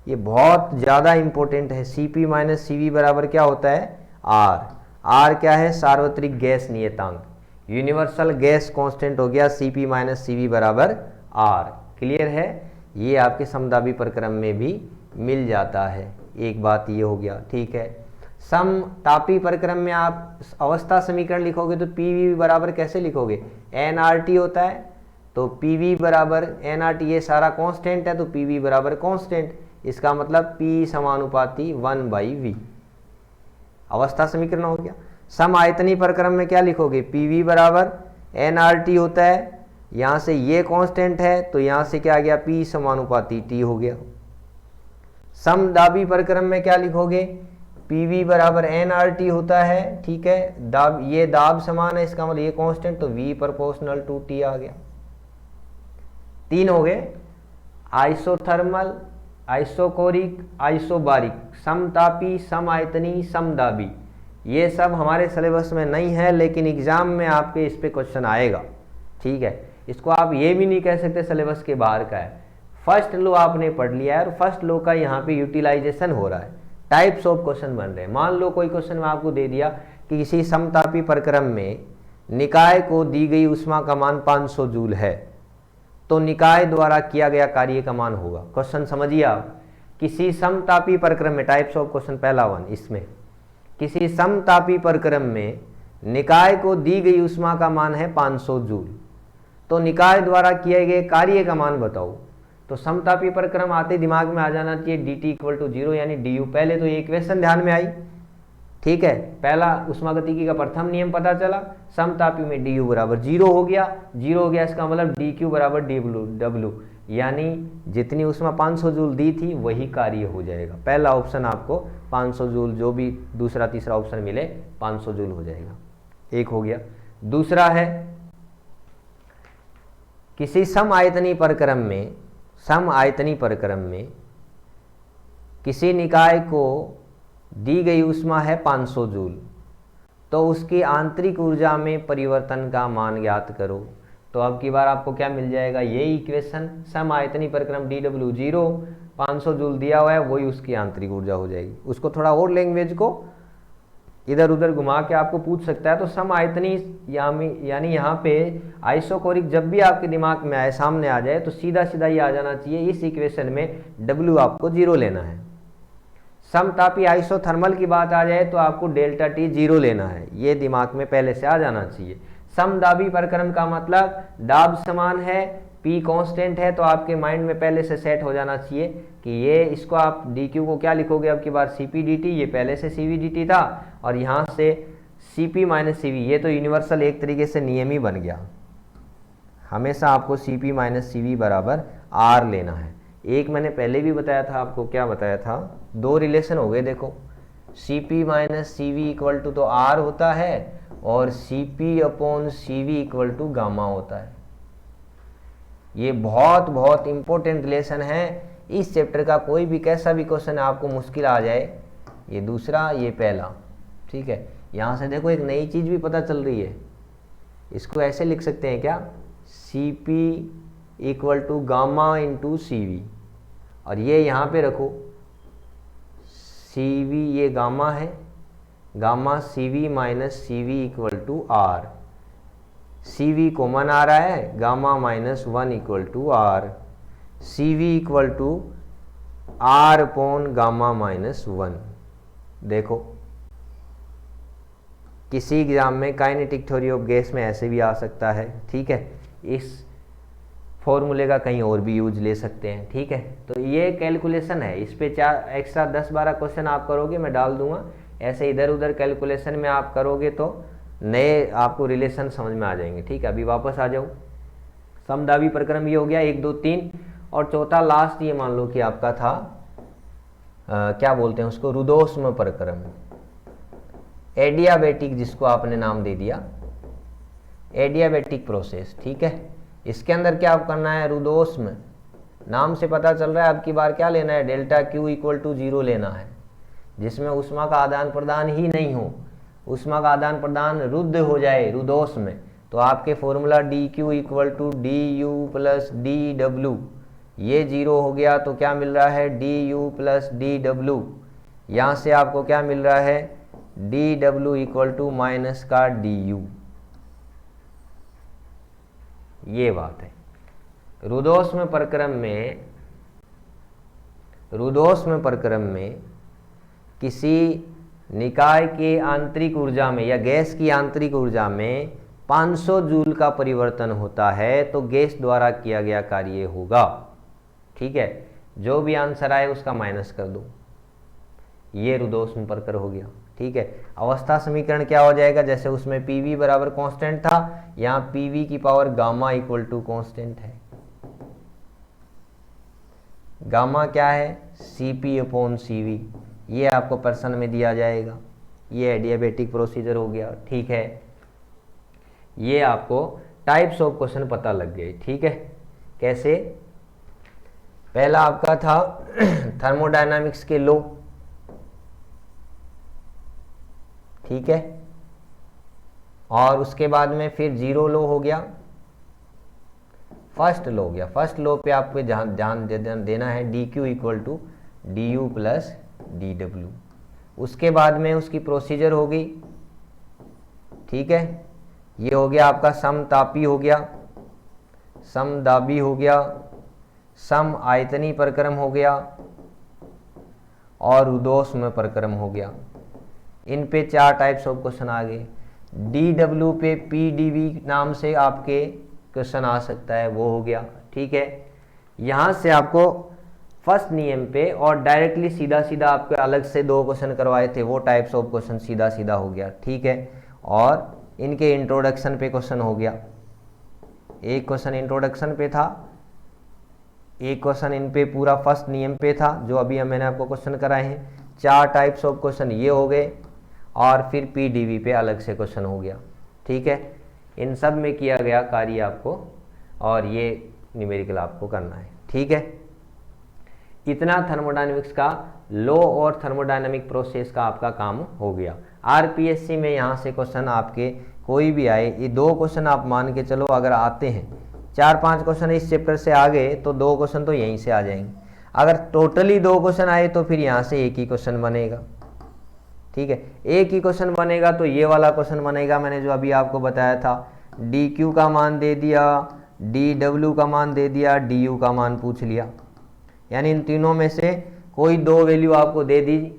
ये बहुत ज़्यादा इंपॉर्टेंट है। CP माइनस CV बराबर क्या होता है? R। R क्या है? सार्वत्रिक गैस नियतांक, यूनिवर्सल गैस कांस्टेंट हो गया CP माइनस CV बराबर R। क्लियर है? ये आपके समदाबी प्रक्रम में भी मिल जाता है। एक बात ये हो गया। ठीक है, समतापी प्रक्रम में आप अवस्था समीकरण लिखोगे तो PV बराबर कैसे लिखोगे? nRT होता है, तो PV बराबर nRT, ये सारा कांस्टेंट है तो PV बराबर कांस्टेंट, इसका मतलब P समानुपाती 1/V। अवस्था समीकरण हो गया। सम आयतनी प्रक्रम में क्या लिखोगे? PV बराबर nRT होता है, यहाँ से ये कांस्टेंट है तो यहाँ से क्या आ गया? P समानुपाती T हो गया। समदाबी प्रक्रम में क्या लिखोगे? PV बराबर nRT होता है। ठीक है, दाब, ये दाब समान है, इसका मतलब ये कांस्टेंट, तो V प्रोपोर्शनल टू T आ गया। 3 हो गए, आइसोथर्मल, आइसोकोरिक, आइसोबारिक, समतापी, समआयतनी, समदाबी। ये सब हमारे सिलेबस में नहीं है लेकिन एग्जाम में आपके इस पे क्वेश्चन आएगा। ठीक है, इसको आप ये भी नहीं कह सकते सिलेबस के बाहर का है। फर्स्ट लो आपने पढ़ लिया है और फर्स्ट लो का यहाँ पे यूटिलाइजेशन हो रहा है, टाइप्स ऑफ क्वेश्चन बन रहे हैं। मान लो कोई क्वेश्चन में आपको दे दिया कि किसी समतापी प्रक्रम में निकाय को दी गई ऊष्मा का मान 500 जूल है, तो निकाय द्वारा किया गया कार्य का मान होगा। क्वेश्चन समझिए आप, किसी समतापी प्रक्रम में, टाइप्स ऑफ क्वेश्चन पहला 1, इसमें किसी समतापी प्रक्रम में निकाय को दी गई ऊष्मा का मान है 500 जूल, तो निकाय द्वारा किए गए कार्य का मान बताओ। तो समतापी प्रक्रम आते दिमाग में आ जाना चाहिए dt इक्वल टू 0 यानी du। पहले तो ये इक्वेशन ध्यान में आई। ठीक है, पहला उष्मागतिकी का प्रथम नियम पता चला, समतापी में du बराबर 0 हो गया। 0 हो गया इसका मतलब dq बराबर w, यानी जितनी उष्मा 500 जूल दी थी वही कार्य हो जाएगा। पहला ऑप्शन आपको 500 जूल, जो भी दूसरा तीसरा ऑप्शन मिले 500 जूल हो जाएगा। एक हो गया। दूसरा है किसी समआयतनी प्रक्रम में किसी निकाय को दी गई ऊष्मा है 500 जूल, तो उसकी आंतरिक ऊर्जा में परिवर्तन का मान ज्ञात करो। तो अब की बार आपको क्या मिल जाएगा? यही इक्वेशन, समआयतनी प्रक्रम dw 0, 500 जूल दिया हुआ है, वही उसकी आंतरिक ऊर्जा हो जाएगी। उसको थोड़ा और लैंग्वेज को इधर उधर घुमा के आपको पूछ सकता है। तो समआयतनी यानी यहाँ पे आइसोकोरिक जब भी आपके दिमाग में आए, सामने आ जाए, तो सीधा सीधा ये आ जाना चाहिए इस इक्वेशन में W आपको 0 लेना है। समतापी आइसोथर्मल की बात आ जाए तो आपको डेल्टा T 0 लेना है, ये दिमाग में पहले से आ जाना चाहिए। समदाबी प्रक्रम का मतलब दाब समान है, P कांस्टेंट है तो आपके माइंड में पहले से सेट हो जाना चाहिए कि ये इसको आप dq को क्या लिखोगे अब की बार Cp dt, ये पहले से Cv dt था, और यहाँ से Cp माइनस Cv, ये तो यूनिवर्सल एक तरीके से नियम ही बन गया, हमेशा आपको Cp माइनस Cv बराबर R लेना है। एक मैंने पहले भी बताया था आपको, क्या बताया था, दो रिलेशन हो गए देखो, Cp minus Cv equal to तो R होता है और Cp upon Cv equal to gamma होता है। ये बहुत बहुत इंपॉर्टेंट रिलेशन है। इस चैप्टर का कोई भी कैसा भी क्वेश्चन आपको मुश्किल आ जाए, ये दूसरा ये पहला, ठीक है। यहाँ से देखो एक नई चीज़ भी पता चल रही है, इसको ऐसे लिख सकते हैं क्या, Cp equal to gamma into Cv, और ये यहाँ पे रखो Cv, ये गामा है, gamma Cv minus Cv equal to R, Cv common आ रहा है, gamma minus 1 equal to R, Cv equal to R upon gamma minus 1। देखो किसी एग्जाम में काइनेटिक थ्योरी ऑफ गैस में ऐसे भी आ सकता है, ठीक है। इस फॉर्मूले का कहीं और भी यूज ले सकते हैं, ठीक है। तो ये कैलकुलेशन है, इस पे 4 एक्स्ट्रा 10-12 क्वेश्चन आप करोगे, मैं डाल दूंगा, ऐसे इधर उधर कैलकुलेशन में आप करोगे तो नए आपको रिलेशन समझ में आ जाएंगे, ठीक है। अभी वापस आ जाओ, समदाबी प्रक्रम ये हो गया 1 2 3, और चौथा लास्ट ये मान लो कि आपका था क्या बोलते हैं उसको, रुदोष्म प्रक्रम, एडियाबेटिक, जिसको आपने नाम दे दिया एडियाबेटिक प्रोसेस, ठीक है। इसके अंदर क्या आप करना है, रुदोष्म, नाम से पता चल रहा है अब की बार क्या लेना है, डेल्टा Q इक्वल टू 0 लेना है, जिसमें ऊष्मा का आदान प्रदान ही नहीं हो, ऊष्मा का आदान प्रदान रुद्ध हो जाए रुदोष्म में, तो आपके formula dq equal to du plus dw, ये 0 हो गया तो क्या मिल रहा है, du प्लस dw, यहाँ से आपको क्या मिल रहा है, dw इक्वल टू माइनस का du, ये बात है। रुदोष्म प्रक्रम में किसी निकाय के आंतरिक ऊर्जा में या गैस की आंतरिक ऊर्जा में 500 जूल का परिवर्तन होता है तो गैस द्वारा किया गया कार्य होगा, ठीक है। जो भी आंसर आए उसका माइनस कर दो, ये रुदोष्म प्रक्रम हो गया, ठीक है। अवस्था समीकरण क्या हो जाएगा, जैसे उसमें PV बराबर कांस्टेंट था, यहाँ PV की power gamma equal to constant है, गामा क्या है, Cp अपॉन Cv, ये आपको प्रश्न में दिया जाएगा, ये एडियाबेटिक प्रोसीजर हो गया, ठीक है। ये आपको टाइप्स ऑफ क्वेश्चन पता लग गए, ठीक है। कैसे, पहला आपका था थर्मोडायनामिक्स के लॉ, ठीक है, और उसके बाद में फिर 0 लॉ हो गया, फर्स्ट लॉ हो गया। फर्स्ट लॉ पे आपको ध्यान देना है, dq equal to du plus dw, उसके बाद में उसकी प्रोसीजर हो गई, ठीक है। ये हो गया आपका समतापी हो गया, समदाबी हो गया, सम आयतनी प्रक्रम हो गया, और रुदोष्म प्रक्रम हो गया। इन पे 4 टाइप्स ऑफ क्वेश्चन आ गए। dw पे pdv नाम से आपके क्वेश्चन आ सकता है, वो हो गया, ठीक है। यहाँ से आपको फर्स्ट नियम पे और डायरेक्टली सीधा सीधा आपके अलग से 2 क्वेश्चन करवाए थे, वो टाइप्स ऑफ क्वेश्चन सीधा सीधा हो गया, ठीक है। और इनके इंट्रोडक्शन पे क्वेश्चन हो गया, एक क्वेश्चन इंट्रोडक्शन पे था, एक क्वेश्चन इन पे पूरा फर्स्ट नियम पे था जो अभी मैंने आपको क्वेश्चन कराए हैं। 4 टाइप्स ऑफ क्वेश्चन ये हो गए, और फिर पीडीवी पे अलग से क्वेश्चन हो गया, ठीक है। इन सब में किया गया कार्य आपको, और ये न्यूमेरिकल आपको करना है, ठीक है। इतना थर्मोडायनेमिक्स का लॉ और थर्मोडायनेमिक प्रोसेस का आपका काम हो गया। आरपीएससी में यहाँ से क्वेश्चन आपके कोई भी आए, ये 2 क्वेश्चन आप मान के चलो अगर आते हैं, 4-5 क्वेश्चन इस चैप्टर से आ गए तो 2 क्वेश्चन तो यहीं से आ जाएंगे। अगर टोटली 2 क्वेश्शन आए तो फिर यहाँ से एक ही क्वेश्चन बनेगा, ठीक है। एक ही क्वेश्चन बनेगा तो ये वाला क्वेश्चन बनेगा, मैंने जो अभी आपको बताया था, dq का मान दे दिया, dw का मान दे दिया, du का मान पूछ लिया, यानी इन तीनों में से कोई 2 वैल्यू आपको दे दी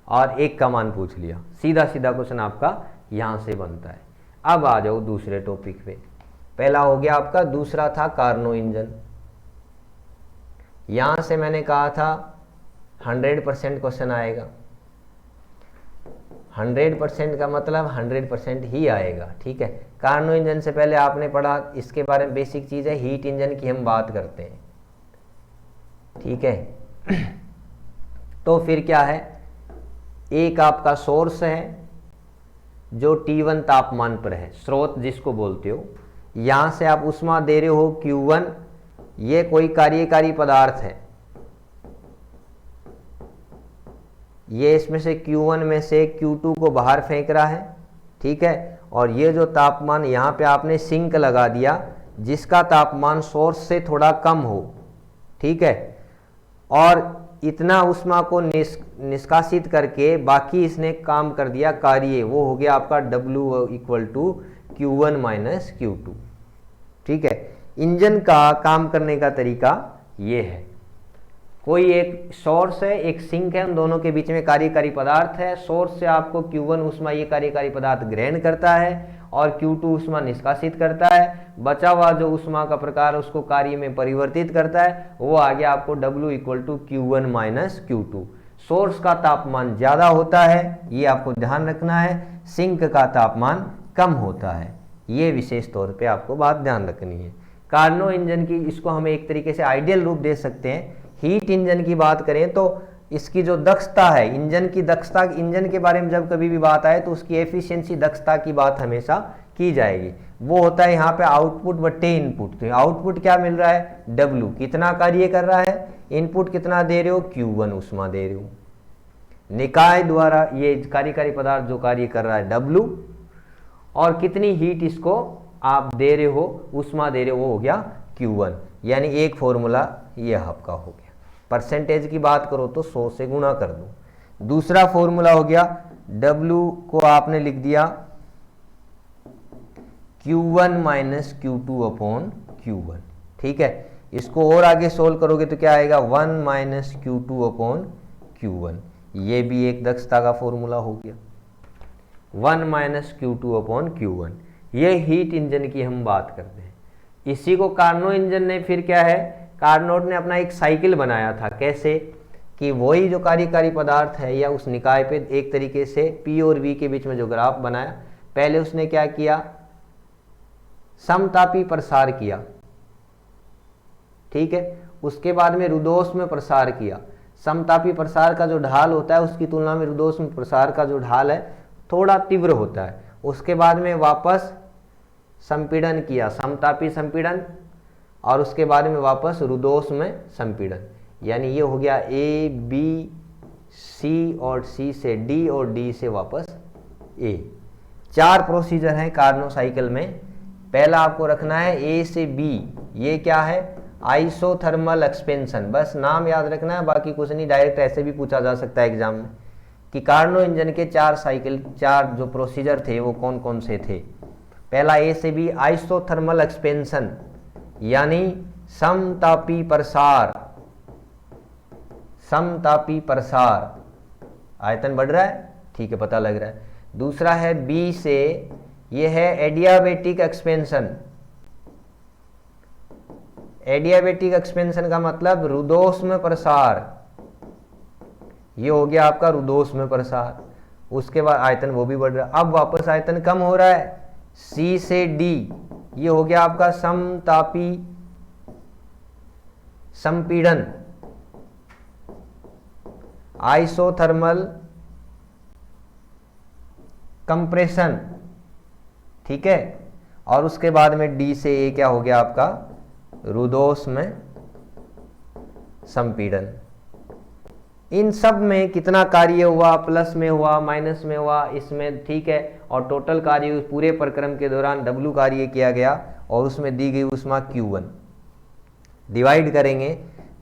और एक का मान पूछ लिया, सीधा सीधा क्वेश्चन आपका यहाँ से बनता है। अब आ जाओ दूसरे टॉपिक पे, पहला हो गया आपका, दूसरा था कार्नो इंजन। यहां से मैंने कहा था 100% क्वेश्चन आएगा। 100% का मतलब 100% ही आएगा, ठीक है। कार्नो इंजन से पहले आपने पढ़ा, इसके बारे में बेसिक चीज है, हीट इंजन की हम बात करते हैं, ठीक है। तो फिर क्या है, एक आपका सोर्स है जो T1 तापमान पर है, स्रोत जिसको बोलते हो। यहां से आप ऊष्मा दे रहे हो Q1, ये कोई कार्यकारी पदार्थ है, ये इसमें से Q1 में से Q2 को बाहर फेंक रहा है, ठीक है। और ये जो तापमान यहाँ पे आपने सिंक लगा दिया, जिसका तापमान सोर्स से थोड़ा कम हो, ठीक है, और इतना ऊष्मा को निष्कासित करके बाकी इसने काम कर दिया कार्य, वो हो गया आपका W equal to Q1 minus Q2, ठीक है। इंजन का काम करने का तरीका ये है, कोई एक सोर्स है, एक सिंक है, उन दोनों के बीच में कार्यकारी पदार्थ है। सोर्स से आपको Q1 ऊष्मा ये कार्यकारी पदार्थ ग्रहण करता है और Q2 ऊष्मा निष्कासित करता है। बचा हुआ जो ऊष्मा का प्रकार उसको कार्य में परिवर्तित करता है, वो आ गया आपको W equal to Q1 minus Q2। Source का तापमान ज़्यादा होता है, ये आपको ध्यान रखना है, सिंक का तापमान कम होता है, ये विशेष तौर पे आपको बात ध्यान रखनी है। कार्नो इंजन की, इसको हम एक तरीके से आइडियल रूप दे सकते हैं। हीट इंजन की बात करें तो इसकी जो दक्षता है, इंजन की दक्षता, इंजन के बारे में जब कभी भी बात आए तो उसकी एफिशिएंसी, दक्षता की बात हमेशा की जाएगी। वो होता है यहाँ पे आउटपुट बट्टे इनपुट। तो आउटपुट क्या मिल रहा है, W, कितना कार्य कर रहा है, इनपुट कितना दे रहे हो, Q1 ऊष्मा दे रहे हो। निकाय द्वारा ये कार्यकारी पदार्थ जो कार्य कर रहा है W, और कितनी हीट इसको आप दे रहे हो, ऊष्मा दे रहे हो, वो हो गया Q1। यानी एक फॉर्मूला ये आपका हो गया। परसेंटेज की बात करो तो 100 से गुणा कर दो। दूसरा फॉर्मूला हो गया, W को आपने लिख दिया Q1 minus Q2 upon Q1, ठीक है। इसको और आगे सोल्व करोगे तो क्या आएगा, 1 माइनस Q2 अपॉन Q1। ये भी एक दक्षता का फॉर्मूला हो गया, 1 माइनस Q2 अपॉन Q1। ये हीट इंजन की हम बात करते हैं। इसी को कार्नो इंजन ने फिर क्या है, कार्नोट ने अपना एक साइकिल बनाया था। कैसे कि वही जो कार्यकारी पदार्थ है या उस निकाय पे एक तरीके से P और V के बीच में जो ग्राफ बनाया, पहले उसने क्या किया, समतापी प्रसार किया, ठीक है। उसके बाद में रुद्धोष्म में प्रसार किया। समतापी प्रसार का जो ढाल होता है उसकी तुलना में रुद्धोष्म प्रसार का जो ढाल है थोड़ा तीव्र होता है। उसके बाद में वापस संपीड़न किया, समतापी संपीड़न, और उसके बाद में वापस रुद्धोष्म में संपीड़न। यानी ये हो गया A, B, C और C से D और D से वापस A। 4 प्रोसीजर हैं कार्नो साइकिल में। पहला आपको रखना है A से B, ये क्या है, आइसोथर्मल एक्सपेंशन। बस नाम याद रखना है, बाकी कुछ नहीं। डायरेक्ट ऐसे भी पूछा जा सकता है एग्जाम में कि कार्नो इंजन के 4 साइकिल, 4 जो प्रोसीजर थे वो कौन कौन से थे। पहला A से B, आइसोथर्मल एक्सपेंशन, यानी समतापी प्रसार। समतापी प्रसार, आयतन बढ़ रहा है, ठीक है, पता लग रहा है। दूसरा है B से, ये है एडियाबेटिक एक्सपेंशन। एडियाबेटिक एक्सपेंशन का मतलब रुद्धोष्म प्रसार, ये हो गया आपका रुद्धोष्म प्रसार। उसके बाद आयतन वो भी बढ़ रहा है। अब वापस आयतन कम हो रहा है, C से D, ये हो गया आपका समतापी संपीड़न, आइसोथर्मल कंप्रेशन, ठीक है। और उसके बाद में D से A क्या हो गया आपका, रुद्धोष्म संपीड़न। इन सब में कितना कार्य हुआ, प्लस में हुआ, माइनस में हुआ, इसमें, ठीक है। और टोटल कार्य उस पूरे प्रक्रम के दौरान W कार्य किया गया और उसमें दी गई ऊष्मा Q1। डिवाइड करेंगे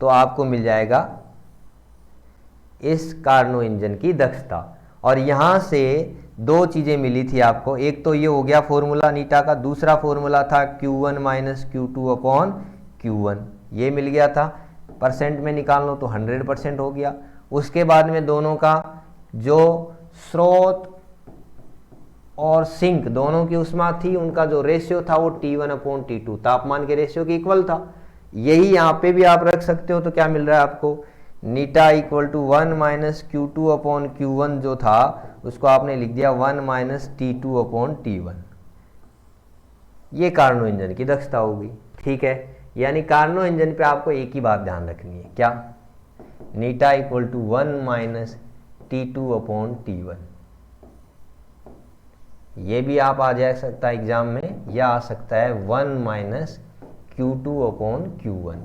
तो आपको मिल जाएगा इस कार्नो इंजन की दक्षता। और यहां से 2 चीजें मिली थी आपको, एक तो ये हो गया फॉर्मूला नीटा का, दूसरा फॉर्मूला था Q1 minus Q2 upon Q1, ये मिल गया था। परसेंट में निकाल लो तो 100% हो गया। उसके बाद में दोनों का जो स्रोत और सिंक दोनों की उष्मा थी, उनका जो रेशियो था वो T1/T2 तापमान के रेशियो के इक्वल था। यही यहाँ पे भी आप रख सकते हो। तो क्या मिल रहा है आपको, नीटा इक्वल टू 1 - Q2/Q1 जो था उसको आपने लिख दिया 1 - T2/T1। ये कार्नो इंजन की दक्षता होगी। ठीक है, यानी कार्नो इंजन पे आपको एक ही बात ध्यान रखनी है, क्या, नीटा इक्वल टू 1 - T2/T1। ये भी आप आ जा सकता है एग्जाम में, या आ सकता है 1 - Q2/Q1।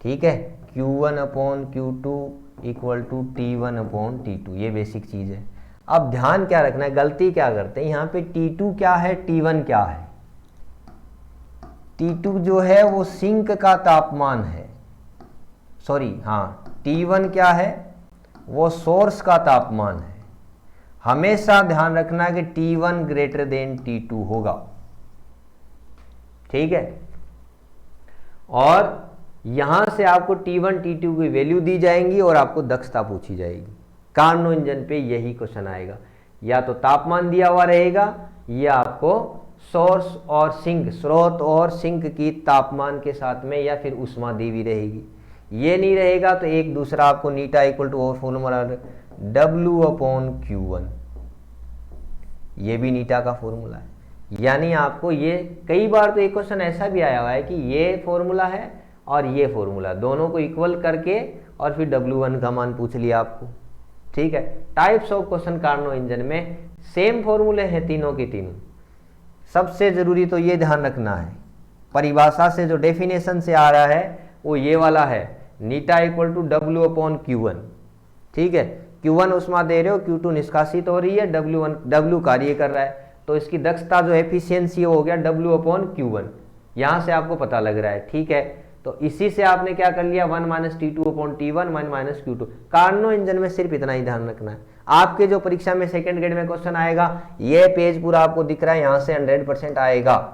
ठीक है, Q1/Q2 इक्वल टू T1/T2, ये बेसिक चीज है। अब ध्यान क्या रखना है, गलती क्या करते हैं यहाँ पे, T2 क्या है, T1 क्या है। T2 जो है वो सिंक का तापमान है, सॉरी हाँ, T1 क्या है, वो सोर्स का तापमान है। हमेशा ध्यान रखना कि T1 ग्रेटर देन T2 होगा। ठीक है, और यहां से आपको T1 T2 की वैल्यू दी जाएंगी और आपको दक्षता पूछी जाएगी। कार्नो इंजन पे यही क्वेश्चन आएगा, या तो तापमान दिया हुआ रहेगा या आपको सोर्स और सिंक, स्रोत और सिंक की तापमान के साथ में या फिर उष्मा दी हुई रहेगी। ये नहीं रहेगा तो एक दूसरा आपको नीटा इक्वल टू और फॉर्मूला W/Q1, ये भी नीटा का फॉर्मूला है। यानी आपको ये कई बार तो एक क्वेश्चन ऐसा भी आया हुआ है कि ये फॉर्मूला है और ये फॉर्मूला, दोनों को इक्वल करके और फिर W1 का मान पूछ लिया आपको। ठीक है, types of question Carnot engine में सेम फॉर्मूले हैं तीनों के तीनों। सबसे जरूरी तो ये ध्यान रखना है, परिभाषा से जो डेफिनेशन से आ रहा है वो ये वाला है, नीटा इक्वल टू W/Q1। ठीक है, Q1 उष्मा दे रहे हो, Q2 निष्कासित हो रही है, W कार्य कर रहा है, तो इसकी दक्षता जो एफिशिएंसी हो गया W/Q1, यहां से आपको पता लग रहा है। ठीक है, तो इसी से आपने क्या कर लिया, 1 - T2/T1 1 - Q2। कार्नो इंजन में सिर्फ इतना ही ध्यान रखना है। आपके जो परीक्षा में सेकंड ग्रेड में क्वेश्चन आएगा, ये पेज पूरा आपको दिख रहा है, यहां से 100% आएगा,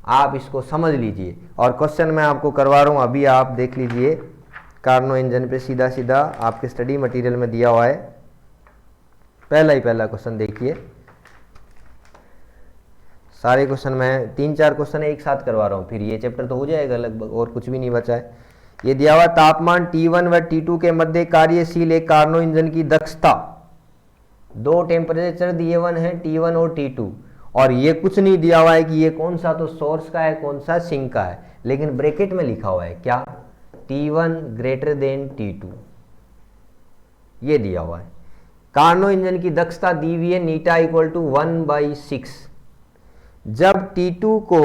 आप इसको समझ लीजिए। और क्वेश्चन मैं आपको करवा रहा हूं, अभी आप देख लीजिए, कार्नो इंजन पे सीधा सीधा आपके स्टडी मटेरियल में दिया हुआ है। पहला क्वेश्चन देखिए, सारे क्वेश्चन मैं 3-4 क्वेश्चन एक साथ करवा रहा हूँ, फिर ये चैप्टर तो हो जाएगा लगभग, और कुछ भी नहीं बचा है। ये दिया हुआ तापमान T1 व T2 के मध्य कार्यशील एक कार्नो इंजन की दक्षता, दो टेम्परेचर दिए हुए हैं T1 और T2, और ये कुछ नहीं दिया हुआ है कि ये कौन सा तो सोर्स का है कौन सा सिंक का है, लेकिन ब्रैकेट में लिखा हुआ है क्या, T1 ग्रेटर देन T2, ये दिया हुआ है। कार्नो इंजन की दक्षता दी हुई है नीटा इक्वल टू 1/6। जब T2 को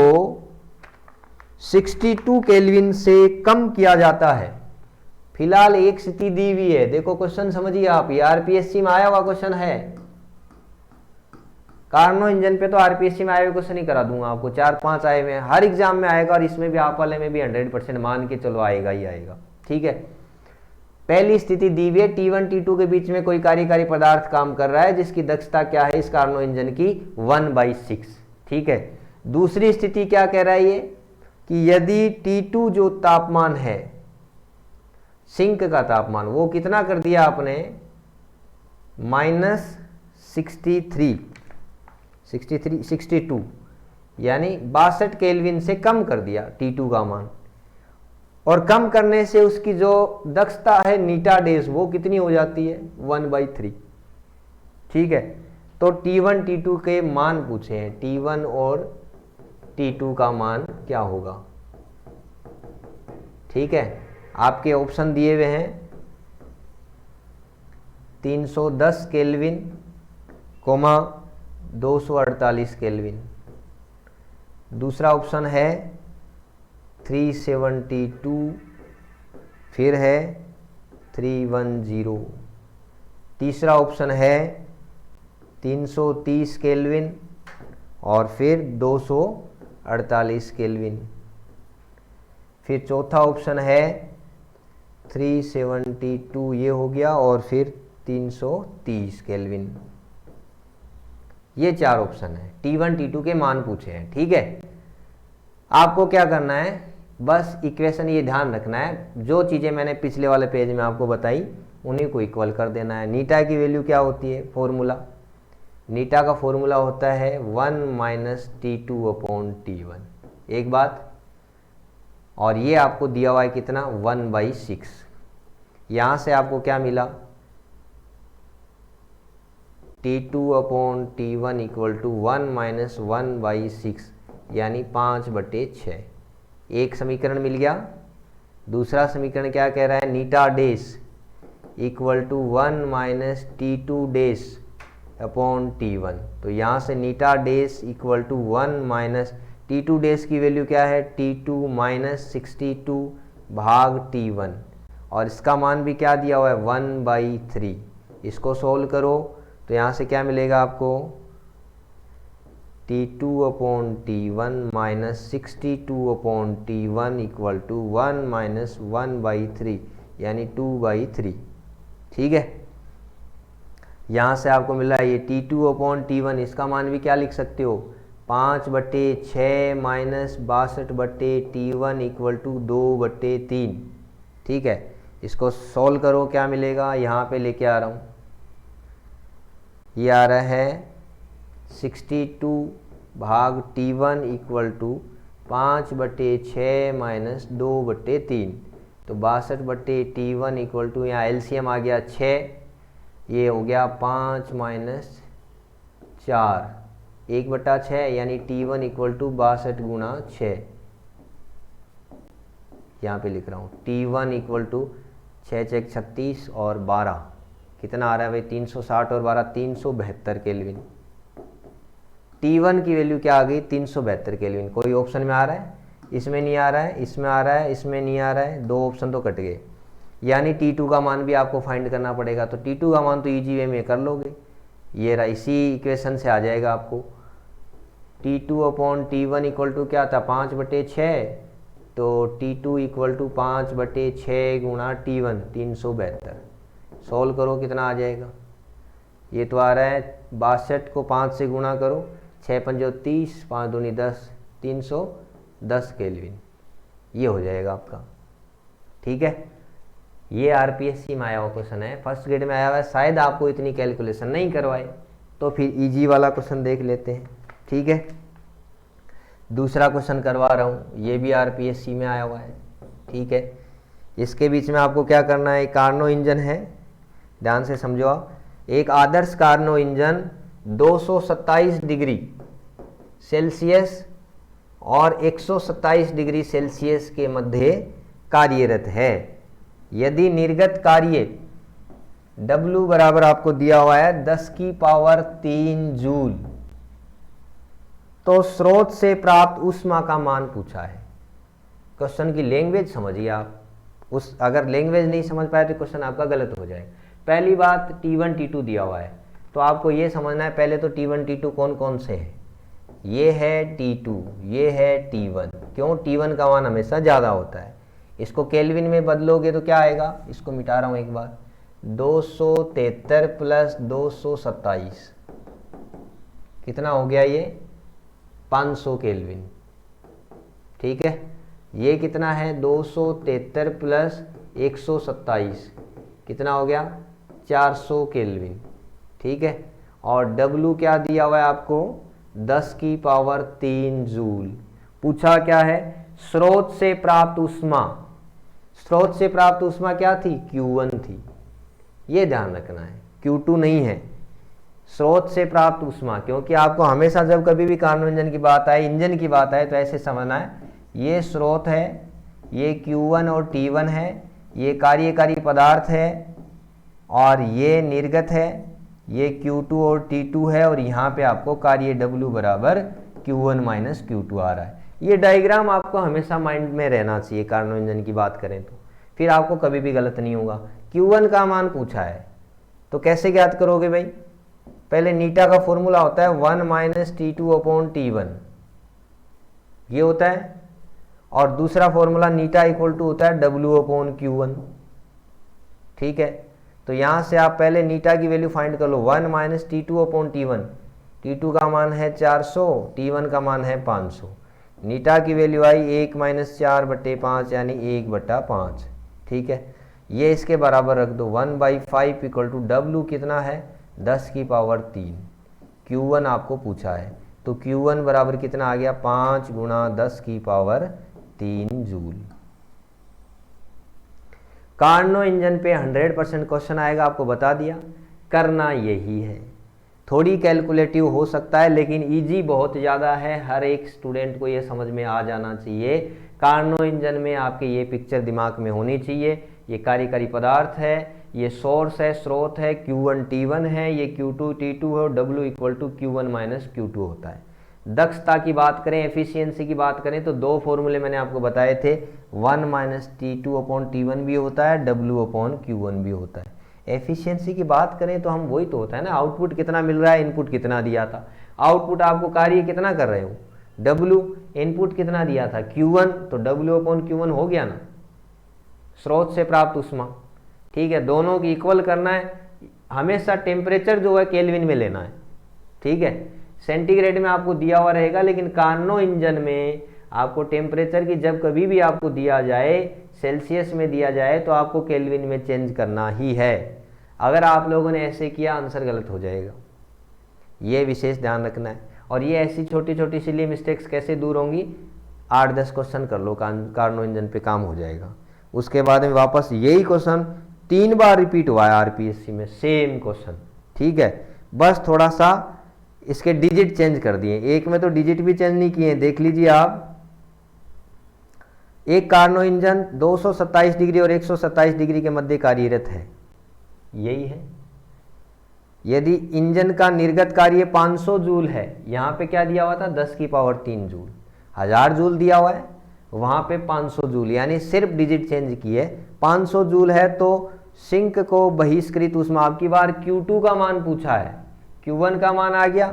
62 केल्विन से कम किया जाता है, फिलहाल एक स्थिति दी हुई है, देखो क्वेश्चन समझिए आप, ये आरपीएससी में आया हुआ क्वेश्चन है। कार्नो इंजन पे तो आरपीएससी में आए हुए क्वेश्चन ही करा दूंगा आपको, 4-5 आए हुए हैं, हर एग्जाम में आएगा, और इसमें भी आप वाले में भी 100% मान के चलो आएगा ही आएगा। ठीक है, पहली स्थिति दी हुई है T1 T2 के बीच में कोई कार्यकारी पदार्थ काम कर रहा है जिसकी दक्षता क्या है इस कार्नो इंजन की, 1/6। ठीक है, दूसरी स्थिति क्या कह रहा है ये, कि यदि T2 जो तापमान है सिंक का तापमान, वो कितना कर दिया आपने, -62 यानी 62 केल्विन से कम कर दिया T2 का मान, और कम करने से उसकी जो दक्षता है नीटा डेज वो कितनी हो जाती है, 1/3। ठीक है, तो T1 T2 के मान पूछे हैं, T1 और T2 का मान क्या होगा। ठीक है, आपके ऑप्शन दिए हुए हैं 310 केल्विन, 248 केल्विन। दूसरा ऑप्शन है 372, फिर है 310। तीसरा ऑप्शन है 330 केल्विन और फिर 248 केल्विन। फिर चौथा ऑप्शन है 372, ये हो गया, और फिर 330 केल्विन। ये 4 ऑप्शन है, T1 T2 के मान पूछे हैं। ठीक है, आपको क्या करना है, बस इक्वेशन ये ध्यान रखना है, जो चीज़ें मैंने पिछले वाले पेज में आपको बताई उन्हीं को इक्वल कर देना है। नीटा की वैल्यू क्या होती है, फॉर्मूला नीटा का फॉर्मूला होता है 1 माइनस T2/T1। एक बात, और ये आपको दिया हुआ है कितना, 1/6। यहाँ से आपको क्या मिला, T2/T1 इक्वल टू 1 माइनस 1/6 यानी 5/6। एक समीकरण मिल गया। दूसरा समीकरण क्या कह रहा है, नीटा डेस इक्वल टू 1 माइनस T2 डेस/T1। तो यहाँ से नीटा डेस इक्वल टू 1 माइनस T2 डेस की वैल्यू क्या है, T2 माइनस 62/T1, और इसका मान भी क्या दिया हुआ है, 1/3। इसको सोल्व करो तो यहाँ से क्या मिलेगा आपको, T2/T1 minus 62/T1 equal to 1 minus 1/3 यानी 2/3। ठीक है, यहाँ से आपको मिला ये T2/T1, इसका मान भी क्या लिख सकते हो, 5/6 माइनस 62/T1 इक्वल टू 2/3। ठीक है, इसको सॉल्व करो, क्या मिलेगा, यहाँ पे लेके आ रहा हूँ, ये आ रहा है 62/T1 इक्वल टू 5/6 माइनस 2/3। तो 62/T1 इक्वल टू, यहाँ एलसीएम आ गया 6, ये हो गया 5 माइनस 4, 1/6 यानी T1 इक्वल टू 62 गुणा 6। यहाँ पे लिख रहा हूँ T1 इक्वल टू 6 6 36 और 12 कितना आ रहा है भाई, 360 और 12 372 केल्विन। T1 की वैल्यू क्या आ गई, 372 केल्विन। कोई ऑप्शन में आ रहा है, इसमें नहीं आ रहा है, इसमें आ रहा है, इसमें नहीं आ रहा है, 2 ऑप्शन तो कट गए। यानी T2 का मान भी आपको फाइंड करना पड़ेगा। तो T2 का मान तो इजी वे में कर लोगे, ये रहा, इसी इक्वेशन से आ जाएगा आपको। T2/T1 इक्वल टू क्या था, 5/6, तो T2 इक्वल टू 5/6 गुणा T1 372। सॉल्व करो कितना आ जाएगा, ये तो आ रहा है 62 को 5 से गुणा करो, 6 पंजो 30, 5 दूनी 10, 310 केल्विन, ये हो जाएगा आपका। ठीक है, ये आरपीएससी में आया हुआ क्वेश्चन है, फर्स्ट ग्रेड में आया हुआ है। शायद आपको इतनी कैलकुलेशन नहीं करवाए, तो फिर इजी वाला क्वेश्चन देख लेते हैं। ठीक है, दूसरा क्वेश्चन करवा रहा हूँ, ये भी आरपीएससी में आया हुआ है। ठीक है, इसके बीच में आपको क्या करना है, कार्नो इंजन है, ध्यान से समझो आप। एक आदर्श कार्नो इंजन 227 डिग्री सेल्सियस और 127 डिग्री सेल्सियस के मध्य कार्यरत है। यदि निर्गत कार्य W बराबर आपको दिया हुआ है 10⁻³ जूल, तो स्रोत से प्राप्त ऊष्मा का मान पूछा है। क्वेश्चन की लैंग्वेज समझिए आप, अगर लैंग्वेज नहीं समझ पाए तो क्वेश्चन आपका गलत हो जाएगा। पहली बात, T1 T2 दिया हुआ है, तो आपको ये समझना है पहले तो T1 T2 कौन कौन से हैं। ये है T2, ये है T1। क्यों, T1 का मान हमेशा ज़्यादा होता है। इसको केल्विन में बदलोगे तो क्या आएगा, इसको मिटा रहा हूँ एक बार, 273 प्लस 227 कितना हो गया, ये 500 केल्विन। ठीक है, ये कितना है, 273 प्लस 127 कितना हो गया, 400 केल्विन। ठीक है, और W क्या दिया हुआ है आपको, 10⁻³ जूल। पूछा क्या है, स्रोत से प्राप्त ऊष्मा। स्रोत से प्राप्त ऊष्मा क्या थी, Q1 थी, ये ध्यान रखना है, Q2 नहीं है। स्रोत से प्राप्त ऊष्मा, क्योंकि आपको हमेशा जब कभी भी कार्नो इंजन की बात आए, इंजन की बात आए, तो ऐसे समझना है, ये स्रोत है, ये Q1 और T1 है, ये कार्यकारी पदार्थ है, और ये निर्गत है, ये Q2 और T2 है, और यहाँ पे आपको कार्य W बराबर Q1 माइनस Q2 आ रहा है। ये डायग्राम आपको हमेशा माइंड में रहना चाहिए कार्नो इंजन की बात करें तो, फिर आपको कभी भी गलत नहीं होगा। Q1 का मान पूछा है तो कैसे ज्ञात करोगे भाई, पहले नीटा का फॉर्मूला होता है 1 माइनस T2/T1, ये होता है, और दूसरा फॉर्मूला नीटा इक्वल टू होता है W/Q1। ठीक है, तो यहाँ से आप पहले नीटा की वैल्यू फाइंड कर लो, 1 माइनस T2/T1, T2 का मान है 400, T1 का मान है 500। नीटा की वैल्यू आई 1 माइनस 4/5 यानी 1/5। ठीक है, ये इसके बराबर रख दो, 1/5 इक्वल टू W कितना है, 10⁻³ Q1 आपको पूछा है, तो Q1 बराबर कितना आ गया, 5 गुणा 10 की पावर 3 जूल। कार्नो इंजन पे 100% क्वेश्चन आएगा, आपको बता दिया। करना यही है, थोड़ी कैलकुलेटिव हो सकता है लेकिन इजी बहुत ज़्यादा है, हर एक स्टूडेंट को ये समझ में आ जाना चाहिए। कार्नो इंजन में आपके ये पिक्चर दिमाग में होनी चाहिए, ये कार्यकारी पदार्थ है, ये सोर्स है, स्रोत है, Q1 T1 है, ये Q2 T2 है और W equal to Q1 minus Q2 होता है। दक्षता की बात करें, एफिशिएंसी की बात करें तो दो फॉर्मूले मैंने आपको बताए थे, 1 माइनस T2 अपॉन T1 भी होता है, W अपॉन Q1 भी होता है। एफिशिएंसी की बात करें तो हम वही तो होता है ना, आउटपुट कितना मिल रहा है, इनपुट कितना दिया था। आउटपुट आपको कार्य कितना कर रहे हो, W, इनपुट कितना दिया था Q1, तो W अपॉन Q1 हो गया ना, स्रोत से प्राप्त ऊष्मा। ठीक है, दोनों की इक्वल करना है, हमेशा टेम्परेचर जो है केल्विन में लेना है। ठीक है, सेंटीग्रेड में आपको दिया हुआ रहेगा, लेकिन कार्नो इंजन में आपको टेम्परेचर की जब कभी भी आपको दिया जाए, सेल्सियस में दिया जाए, तो आपको केल्विन में चेंज करना ही है। अगर आप लोगों ने ऐसे किया, आंसर गलत हो जाएगा, ये विशेष ध्यान रखना है। और ये ऐसी छोटी छोटी सिली मिस्टेक्स कैसे दूर होंगी, 8-10 क्वेश्चन कर लो, कार्नो इंजन पे काम हो जाएगा। उसके बाद में वापस यही क्वेश्चन 3 बार रिपीट हुआ है आरपीएससी में, सेम क्वेश्चन। ठीक है, बस थोड़ा सा इसके डिजिट चेंज कर दिए, एक में तो डिजिट भी चेंज नहीं किए। देख लीजिए आप, एक कार्नो इंजन 227 डिग्री और 127 डिग्री के मध्य कार्यरत है, यही है। यदि इंजन का निर्गत कार्य 500 जूल है, यहाँ पे क्या दिया हुआ था, 10 की पावर 3 जूल, 1000 जूल दिया हुआ है, वहाँ पे 500 जूल, यानी सिर्फ डिजिट चेंज की है। 500 जूल है तो सिंक को बहिष्कृत ऊष्मा, आपकी बार Q2 का मान पूछा है, Q1 का मान आ गया,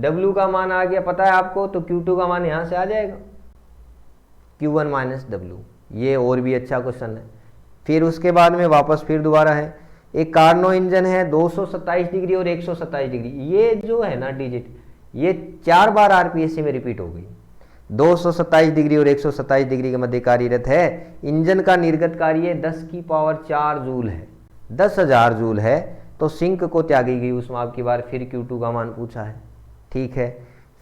W का मान आ गया, पता है आपको, तो Q2 का मान यहाँ से आ जाएगा, Q1 माइनस W। ये और भी अच्छा क्वेश्चन है। फिर उसके बाद में वापस फिर दोबारा है, एक कार्नो इंजन है 227 डिग्री और 127 डिग्री, ये जो है ना डिजिट, ये 4 बार आरपीएससी में रिपीट हो गई। 227 डिग्री और 127 डिग्री के मध्य कार्यरत है, इंजन का निर्गत कार्य 10 की पावर 4 जूल है, 10,000 जूल है, तो सिंक को त्यागी गई ऊष्मा। आपकी बार फिर Q2 का मान पूछा है। ठीक है,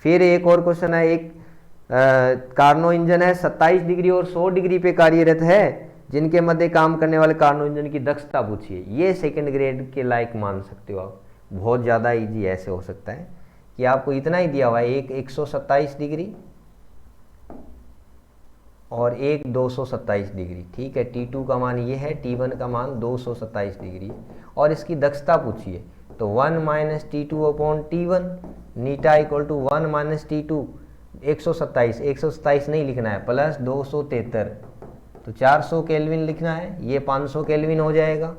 फिर एक और क्वेश्चन है, एक कार्नो इंजन है 27 डिग्री और 100 डिग्री पे कार्यरत है, जिनके मध्य काम करने वाले कार्नो इंजन की दक्षता पूछिए। ये सेकंड ग्रेड के लायक मान सकते हो आप, बहुत ज़्यादा इजी ऐसे हो सकता है कि आपको इतना ही दिया हुआ है, एक 127 डिग्री और एक 227 डिग्री। ठीक है, T2 का मान ये है, T1 का मान 227 डिग्री, और इसकी दक्षता पूछिए, तो 1 minus T2 upon T1, eta equal to 1 minus T2, 127 नहीं लिखना है, प्लस 273, तो 400 केल्विन लिखना है, ये 500 केल्विन हो जाएगा,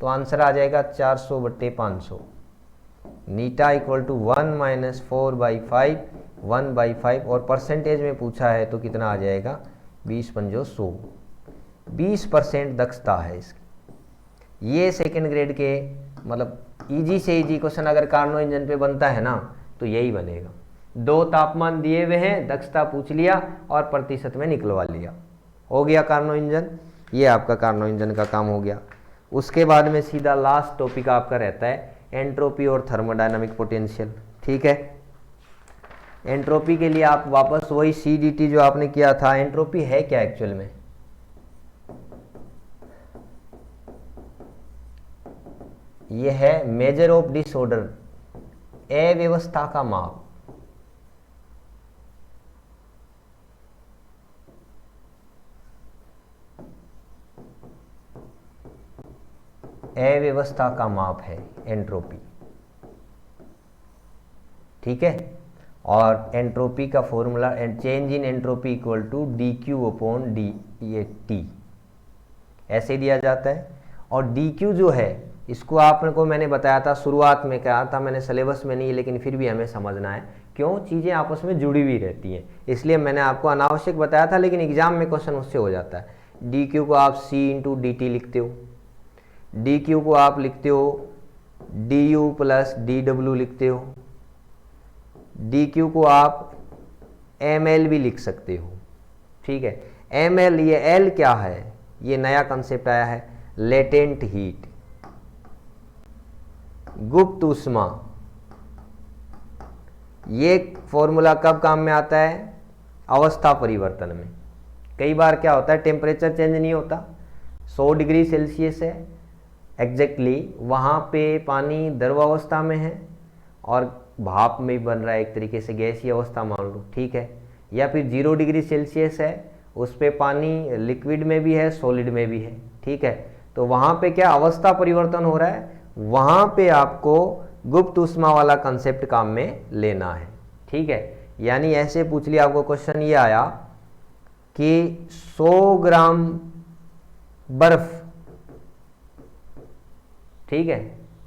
तो आंसर आ जाएगा 400/500। नीटा इक्वल टू 1 माइनस 4/5, 1/5, और परसेंटेज में पूछा है तो कितना आ जाएगा, 20/100, 20% दक्षता है इसकी। ये सेकंड ग्रेड के मतलब इजी से इजी क्वेश्चन अगर कार्नो इंजन पे बनता है ना, तो यही बनेगा। 2 तापमान दिए हुए हैं, दक्षता पूछ लिया और प्रतिशत में निकलवा लिया, हो गया कार्नो इंजन। ये आपका कार्नो इंजन का काम हो गया। उसके बाद में सीधा लास्ट टॉपिक आपका रहता है एंट्रोपी और थर्मोडायनामिक पोटेंशियल। ठीक है, एंट्रोपी के लिए आप वापस वही CDT जो आपने किया था। एंट्रोपी है क्या एक्चुअल में, ये है मेजर ऑफ डिसऑर्डर, अव्यवस्था का माप। अव्यवस्था का माप है एंट्रोपी। ठीक है, और एंट्रोपी का formula change in entropy equal to dQ upon D, ये T ऐसे दिया जाता है। और dQ जो है, इसको आपको मैंने बताया था शुरुआत में, कहा था मैंने, सिलेबस में नहीं, लेकिन फिर भी हमें समझना है क्यों, चीज़ें आपस में जुड़ी हुई रहती हैं, इसलिए मैंने आपको अनावश्यक बताया था, लेकिन एग्जाम में क्वेश्चन उससे हो जाता है। dQ को आप C/dt लिखते हो, dQ को आप लिखते हो du प्लस dw लिखते हो, dQ को आप ml भी लिख सकते हो। ठीक है, ml, ये L क्या है, ये नया कंसेप्ट आया है, लेटेंट हीट, गुप्त ऊष्मा। ये फॉर्मूला कब काम में आता है? अवस्था परिवर्तन में। कई बार क्या होता है, टेम्परेचर चेंज नहीं होता, 100 डिग्री सेल्सियस है एग्जैक्टली, वहाँ पे पानी द्रवावस्था में है और भाप में बन रहा है, एक तरीके से गैसीय अवस्था मान लो, ठीक है। या फिर 0 डिग्री सेल्सियस है, उस पे पानी लिक्विड में भी है, सॉलिड में भी है, ठीक है। तो वहाँ पे क्या अवस्था परिवर्तन हो रहा है, वहाँ पे आपको गुप्त ऊष्मा वाला कंसेप्ट काम में लेना है, ठीक है। यानी ऐसे पूछ लिया आपको क्वेश्चन ये आया कि 100 ग्राम बर्फ, ठीक है,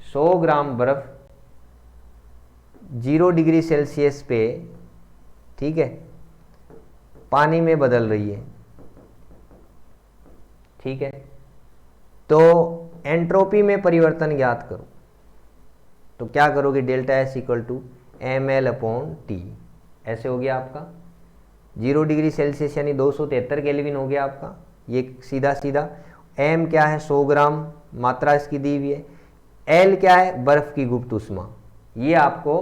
100 ग्राम बर्फ 0 डिग्री सेल्सियस पे, ठीक है, पानी में बदल रही है, ठीक है। तो एंट्रोपी में परिवर्तन ज्ञात करो, तो क्या करोगे, delta S equal to ml/T, ऐसे हो गया आपका 0 डिग्री सेल्सियस यानी 273 केल्विन हो गया आपका, ये सीधा सीधा। m क्या है, 100 ग्राम मात्रा इसकी दी हुई है। l क्या है, बर्फ की गुप्त ऊष्मा, ये आपको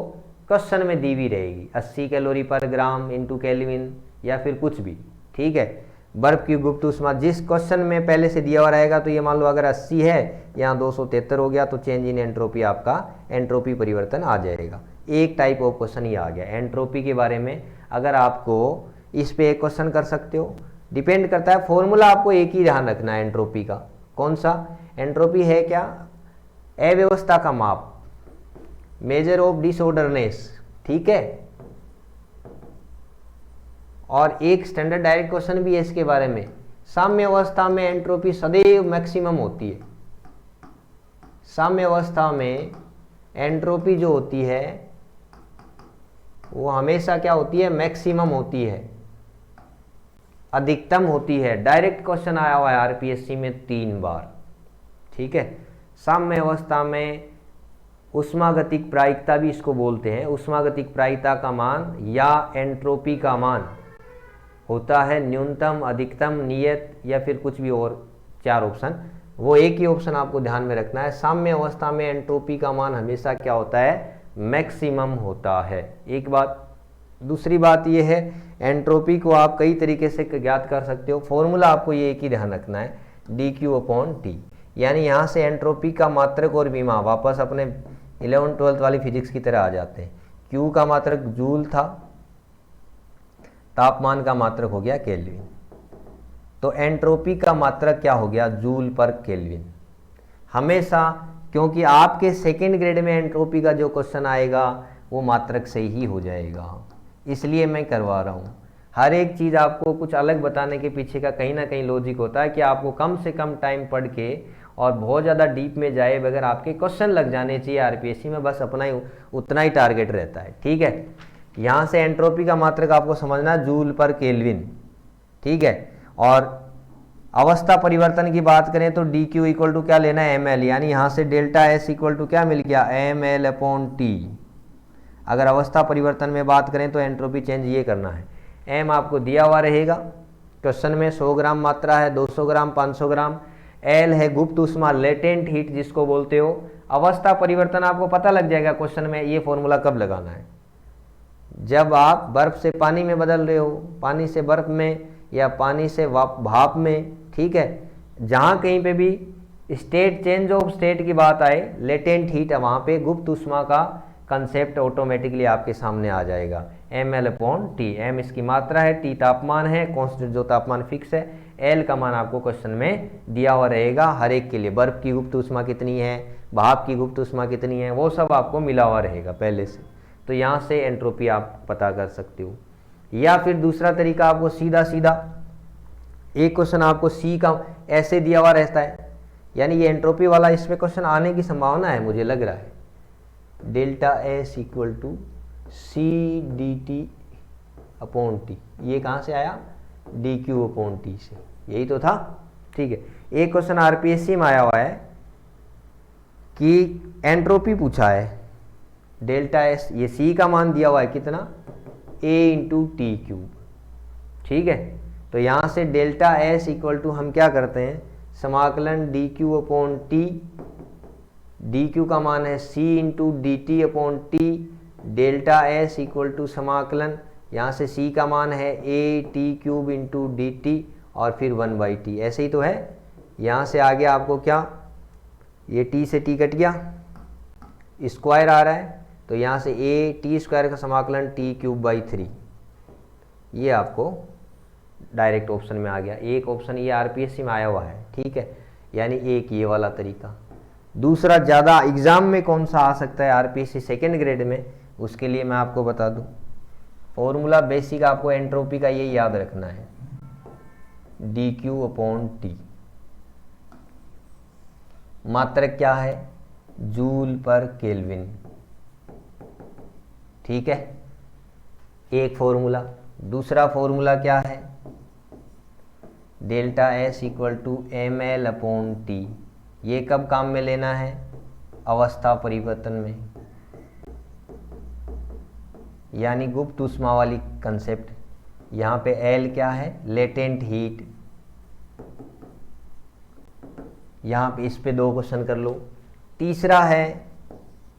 क्वेश्चन में दी हुई रहेगी, 80 कैलोरी पर ग्राम इंटू केल्विन या फिर कुछ भी, ठीक है। बर्फ की गुप्त ऊष्मा जिस क्वेश्चन में पहले से दिया हुआ रहेगा, तो ये मान लो अगर 80 है, यहाँ 273 हो गया, तो चेंज इन एंट्रोपी आपका एंट्रोपी परिवर्तन आ जाएगा। एक टाइप ऑफ क्वेश्चन ये आ गया एंट्रोपी के बारे में। अगर आपको इस पे एक क्वेश्चन कर सकते हो, डिपेंड करता है, फॉर्मूला आपको एक ही ध्यान रखना है एंट्रोपी का। कौन सा? एंट्रोपी है क्या, अव्यवस्था का माप, मेजर ऑफ डिसऑर्डरनेस, ठीक है। और एक स्टैंडर्ड डायरेक्ट क्वेश्चन भी है इसके बारे में, साम्य अवस्था में एंट्रोपी सदैव मैक्सिमम होती है। साम्य अवस्था में एंट्रोपी जो होती है वो हमेशा क्या होती है, मैक्सिमम होती है, अधिकतम होती है। डायरेक्ट क्वेश्चन आया हुआ है आरपीएससी में 3 बार, ठीक है। साम्य अवस्था में ऊष्मागतिक प्रायिकता भी इसको बोलते हैं, ऊष्मागतिक प्रायिकता का मान या एंट्रोपी का मान होता है न्यूनतम, अधिकतम, नियत या फिर कुछ भी और 4 ऑप्शन, वो एक ही ऑप्शन आपको ध्यान में रखना है। साम्य अवस्था में एंट्रोपी का मान हमेशा क्या होता है, मैक्सिमम होता है, एक बात। दूसरी बात ये है, एंट्रोपी को आप कई तरीके से ज्ञात कर सकते हो, फॉर्मूला आपको ये एक ही ध्यान रखना है, dQ/T। यानी यहाँ से एंट्रोपी का मात्रक और विमा वापस अपने 11th-12th वाली फिजिक्स की तरह आ जाते हैं। Q का मात्रक जूल था, तापमान का मात्रक हो गया केल्विन, तो एंट्रोपी का मात्रक क्या हो गया, जूल पर केल्विन हमेशा। क्योंकि आपके सेकेंड ग्रेड में एंट्रोपी का जो क्वेश्चन आएगा वो मात्रक से ही हो जाएगा, इसलिए मैं करवा रहा हूँ। हर एक चीज़ आपको कुछ अलग बताने के पीछे का कहीं ना कहीं लॉजिक होता है कि आपको कम से कम टाइम पढ़ के और बहुत ज़्यादा डीप में जाए बगैर आपके क्वेश्चन लग जाने चाहिए आरपीएससी में, बस अपना ही उतना ही टारगेट रहता है, ठीक है। यहाँ से एंट्रोपी का मात्रक आपको समझना है जूल पर केल्विन, ठीक है। और अवस्था परिवर्तन की बात करें तो dQ इक्वल टू क्या लेना है, ml, यानी यहाँ से डेल्टा S इक्वल टू क्या मिल गया, ml/T। अगर अवस्था परिवर्तन में बात करें तो एंट्रोपी चेंज ये करना है, m आपको दिया हुआ रहेगा क्वेश्चन में, 100 ग्राम मात्रा है, 200 ग्राम, 500 ग्राम। L है गुप्त ऊष्मा, लेटेंट हीट जिसको बोलते हो। अवस्था परिवर्तन आपको पता लग जाएगा क्वेश्चन में, ये फॉर्मूला कब लगाना है, जब आप बर्फ से पानी में बदल रहे हो, पानी से बर्फ में या पानी से भाप में, ठीक है। जहाँ कहीं पे भी स्टेट चेंज ऑफ स्टेट की बात आए, लेटेंट हीट है, वहाँ पे गुप्त ऊष्मा का कंसेप्ट ऑटोमेटिकली आपके सामने आ जाएगा, ml/T। m इसकी मात्रा है, T तापमान है, कॉन्स्टेंट जो तापमान फिक्स है, L का मान आपको क्वेश्चन में दिया हुआ रहेगा हर एक के लिए। बर्फ की गुप्त ऊष्मा कितनी है, भाप की गुप्त ऊष्मा कितनी है, वो सब आपको मिला हुआ रहेगा पहले से, तो यहाँ से एंट्रोपी आप पता कर सकते हो। या फिर दूसरा तरीका, आपको सीधा सीधा एक क्वेश्चन आपको सी का ऐसे दिया हुआ रहता है, यानी ये एंट्रोपी वाला, इसमें क्वेश्चन आने की संभावना है मुझे लग रहा है, delta S equal to CdT/T। ये कहाँ से आया, dQ/T से, यही तो था, ठीक है। एक क्वेश्चन आरपीएससी में आया हुआ है कि एंट्रोपी पूछा है, डेल्टा S, ये C का मान दिया हुआ है कितना, A/T³, ठीक है। तो यहाँ से डेल्टा S इक्वल टू हम क्या करते हैं, समाकलन dQ/T, dQ का मान है C × dt/T delta S equal to समाकलन, यहाँ से c का मान है A T cube into D T और फिर 1/t, ऐसे ही तो है। यहाँ से आगे आपको क्या, ये t से t कट गया, स्क्वायर आ रहा है, तो यहाँ से ए टी स्क्वायर का समाकलन टी क्यूब बाई 3, ये आपको डायरेक्ट ऑप्शन में आ गया। एक ऑप्शन ये आरपीएससी में आया हुआ है, ठीक है, यानी एक ये वाला तरीका। दूसरा ज़्यादा एग्जाम में कौन सा आ सकता है आरपीएससी सेकेंड ग्रेड में, उसके लिए मैं आपको बता दूं, फॉर्मूला बेसिक आपको एंट्रोपी का ये याद रखना है, डी क्यू अपॉन टी। मात्रक क्या है, जूल पर केल्विन, ठीक है, एक फॉर्मूला। दूसरा फॉर्मूला क्या है, delta S equal to M L upon T. ये कब काम में लेना है, अवस्था परिवर्तन में, यानी गुप्त ऊष्मा वाली कंसेप्ट। यहाँ पे एल क्या है, लेटेंट हीट। यहाँ पे इस पे 2 क्वेश्चन कर लो। तीसरा है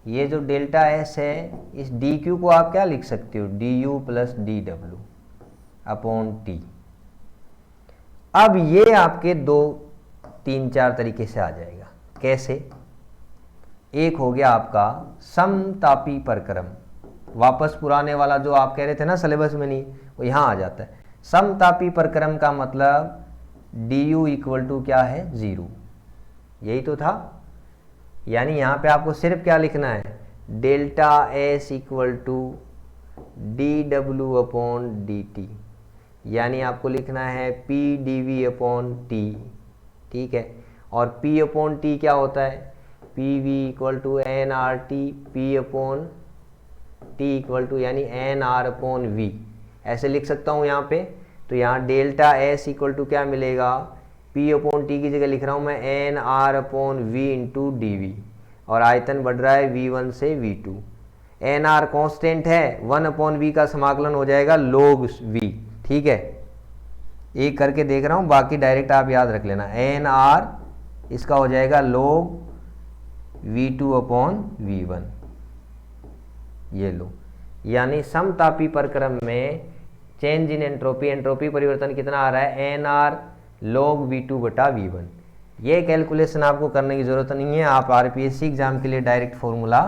ये जो डेल्टा एस है, इस डी क्यू को आप क्या लिख सकते हो, D you plus D W upon T. अब ये आपके 2, 3, 4 तरीके से आ जाएगा। कैसे, एक हो गया आपका समतापी परक्रम, वापस पुराने वाला जो आप कह रहे थे ना सिलेबस में नहीं, वो यहाँ आ जाता है। समतापी परक्रम का मतलब डी यू इक्वल टू क्या है, 0, यही तो था। यानी यहाँ पे आपको सिर्फ क्या लिखना है, delta S equal to D W upon D T, यानी आपको लिखना है P D V upon T, ठीक है। और पी अपॉन टी क्या होता है, P V equal to N R T, P upon T equal to यानी एन आर अपॉन वी, ऐसे लिख सकता हूँ यहाँ पे। तो यहाँ डेल्टा एस इक्वल टू क्या मिलेगा, पी अपॉन टी की जगह लिख रहा हूँ मैं N R upon V into D V, और आयतन बढ़ रहा है V1 से V2। एन आर कॉन्स्टेंट है, 1 अपॉन वी का समाकलन हो जाएगा log v, ठीक है। एक करके देख रहा हूँ, बाकी डायरेक्ट आप याद रख लेना। एन आर इसका हो जाएगा log V2 अपॉन V1, ये लो। यानी समतापी प्रक्रम में चेंज इन एंट्रोपी, एंट्रोपी परिवर्तन कितना आ रहा है, एन आर log V2 बटा V1। ये कैलकुलेशन आपको करने की ज़रूरत नहीं है, आप आरपीएससी एग्जाम के लिए डायरेक्ट फॉर्मूला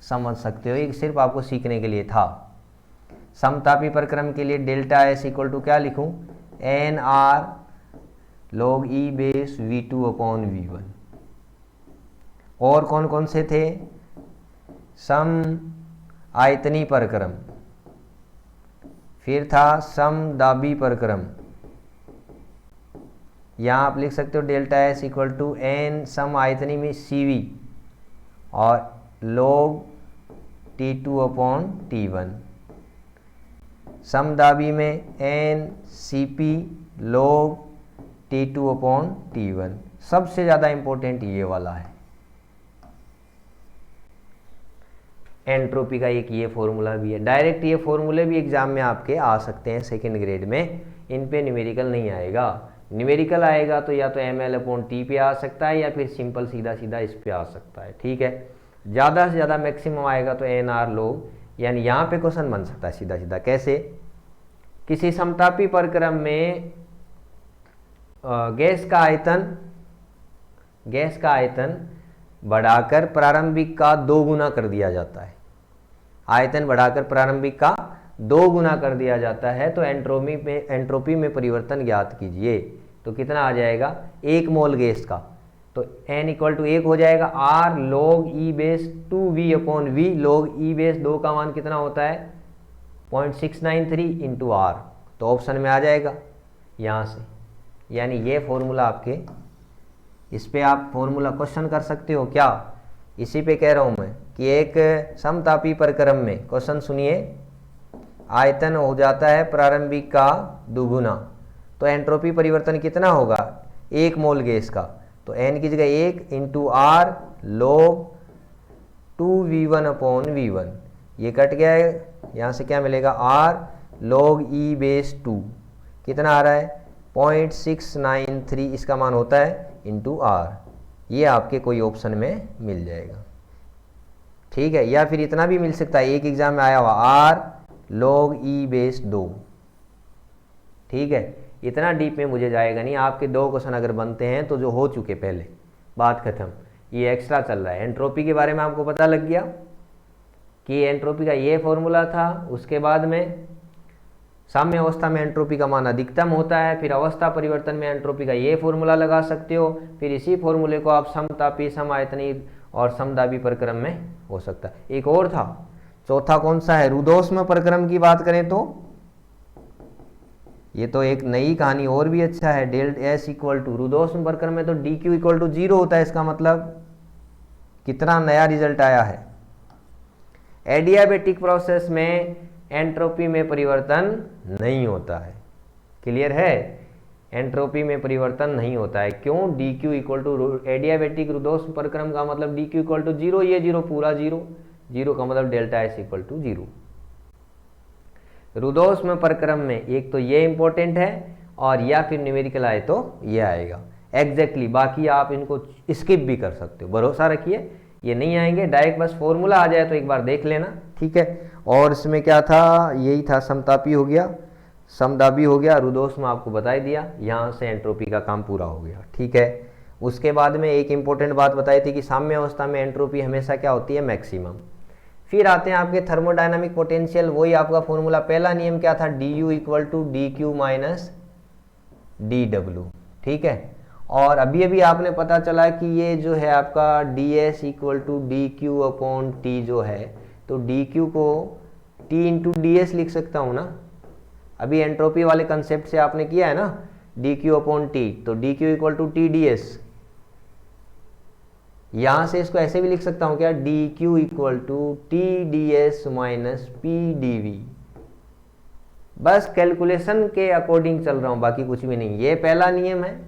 समझ सकते हो, ये सिर्फ आपको सीखने के लिए था। समतापी प्रक्रम के लिए डेल्टा एस इक्वल टू क्या लिखूं, N R log E base V2 upon V1। और कौन कौन से थे, सम आयतनी प्रक्रम, फिर था समदाबी प्रक्रम। यहाँ आप लिख सकते हो delta S equal to n सम आयतनी में CV और log T2 अपॉन T1। समदाबी में N CP log T2 upon T1। सबसे ज़्यादा इंपॉर्टेंट ये वाला है। एंट्रोपी का एक ये फॉर्मूला भी है, डायरेक्ट ये फॉर्मूले भी एग्जाम में आपके आ सकते हैं सेकेंड ग्रेड में, इन पे न्यूमेरिकल नहीं आएगा। न्यूमेरिकल आएगा तो या तो ml अपॉन टी पे आ सकता है या फिर सिंपल सीधा सीधा इस पे आ सकता है, ठीक है। ज़्यादा से ज़्यादा मैक्सिमम आएगा तो एन आर log, यानी यहाँ पे क्वेश्चन बन सकता है सीधा सीधा। कैसे, किसी समतापी प्रक्रम में गैस का आयतन बढ़ाकर प्रारंभिक का 2 गुना कर दिया जाता है। आयतन बढ़ाकर प्रारंभिक का 2 गुना कर दिया जाता है, तो एंट्रोपी में परिवर्तन ज्ञात कीजिए। तो कितना आ जाएगा, 1 मोल गैस का, तो n इक्वल टू 1 हो जाएगा r log e base 2v upon v। log e base 2 का मान कितना होता है, 0.693 इंटू r, तो ऑप्शन में आ जाएगा यहाँ से। यानी ये फॉर्मूला आपके, इस पे आप फॉर्मूला क्वेश्चन कर सकते हो क्या, इसी पे कह रहा हूँ मैं कि एक समतापी प्रक्रम में क्वेश्चन सुनिए, आयतन हो जाता है प्रारंभिक का 2 गुना, तो एंट्रोपी परिवर्तन कितना होगा, 1 मोल गैस का, तो n की जगह 1 into r log 2v1 upon v1, ये कट गया है, यहाँ से क्या मिलेगा r log e बेस 2, कितना आ रहा है 0.693 इसका मान होता है इंटू r। ये आपके कोई ऑप्शन में मिल जाएगा। ठीक है, या फिर इतना भी मिल सकता है, एक एग्जाम में आया हुआ आर log e बेस 2, ठीक है, इतना डीप में मुझे जाएगा नहीं। आपके 2 क्वेश्चन अगर बनते हैं तो जो हो चुके पहले, बात खत्म, ये एक्स्ट्रा चल रहा है। एंट्रोपी के बारे में आपको पता लग गया कि एंट्रोपी का ये फॉर्मूला था। उसके बाद में साम्य अवस्था में एंट्रोपी का मान अधिकतम होता है, फिर अवस्था परिवर्तन में एंट्रोपी का ये फॉर्मूला लगा सकते हो, फिर इसी फॉर्मूले को आप समतापी, समायतनी और समदाबी प्रक्रम में हो सकता है। एक और था, चौथा कौन सा है, रुदोष्म प्रक्रम की बात करें तो ये तो एक नई कहानी और भी अच्छा है। डेल्ट एस इक्वल टू, रुदोष्म प्रक्रम में तो डी क्यू इक्वल टू 0 होता है। इसका मतलब कितना नया रिजल्ट आया है। एडियाबेटिक प्रोसेस में एंट्रोपी में परिवर्तन नहीं होता है। क्लियर है, एंट्रोपी में परिवर्तन नहीं होता है। क्यों, d Q equal to, adiabatic रुदोष्म प्रक्रम का मतलब डी क्यू इक्वल टू 0, ये 0 पूरा 0, 0 का मतलब डेल्टा एस इक्वल टू 0। रुदोष्म प्रक्रम में एक तो ये इंपॉर्टेंट है, और या फिर न्यूमेरिकल आए तो ये आएगा एग्जैक्टली। बाकी आप इनको स्किप भी कर सकते हो, भरोसा रखिए ये नहीं आएंगे। डायरेक्ट बस फॉर्मूला आ जाए तो एक बार देख लेना, ठीक है। और इसमें क्या था, यही था, समतापी हो गया, समदाबी हो गया, रुदोष्म आपको बता ही दिया। यहाँ से एंट्रोपी का काम पूरा हो गया, ठीक है। उसके बाद में एक इंपॉर्टेंट बात बताई थी कि साम्य अवस्था में एंट्रोपी हमेशा क्या होती है, मैक्सिमम। फिर आते हैं आपके थर्मोडायनामिक पोटेंशियल, वही आपका फॉर्मूला, पहला नियम क्या था, D U equal to D Q minus D W, ठीक है। और अभी अभी आपने पता चला कि ये जो है आपका D S equal to D Q upon T जो है, तो डी क्यू को टी इंटू डी एस लिख सकता हूँ ना। अभी एंट्रोपी वाले कंसेप्ट से आपने किया है ना, डी क्यू अपॉन टी, तो D Q equal to T D S. यहां से इसको ऐसे भी लिख सकता हूं क्या, D Q equal to T D S minus P D V. बस कैलकुलेशन के अकॉर्डिंग चल रहा हूं, बाकी कुछ भी नहीं। ये पहला नियम है,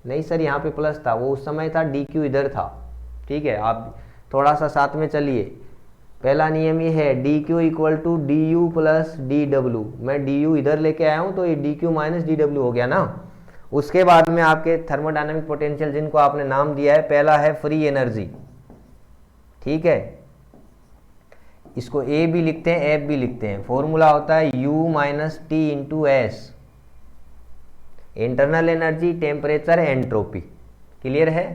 नहीं सर यहाँ पे प्लस था, वो उस समय था, डी क्यू इधर था, ठीक है। आप थोड़ा सा साथ में चलिए। पहला नियम ये है, D Q equal to D you plus D W. मैं डी यू इधर लेके आया हूं तो ये D Q minus D W हो गया ना। उसके बाद में आपके थर्मोडायनामिक पोटेंशियल जिनको आपने नाम दिया है, पहला है फ्री एनर्जी, ठीक है। इसको ए भी लिखते हैं, एफ भी लिखते हैं। फॉर्मूला होता है U minus T into S, internal energy, temperature, entropy. Clear है।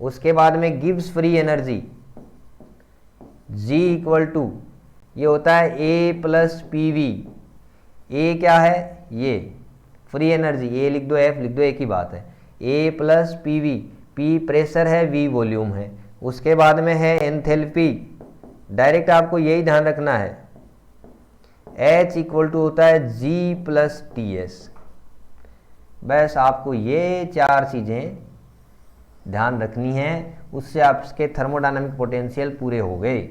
उसके बाद में Gibbs free energy, G equal to, ये होता है A plus P V. A क्या है, ये फ्री एनर्जी, ए लिख दो, एफ लिख दो, एक ही बात है। A plus P V, P pressure है, वी वॉल्यूम है। उसके बाद में है एंथैल्पी, डायरेक्ट आपको यही ध्यान रखना है, एच इक्वल टू होता है जी प्लस टी एस। बस आपको ये 4 चीजें ध्यान रखनी है, उससे आपके थर्मोडायनामिक पोटेंशियल पूरे हो गए।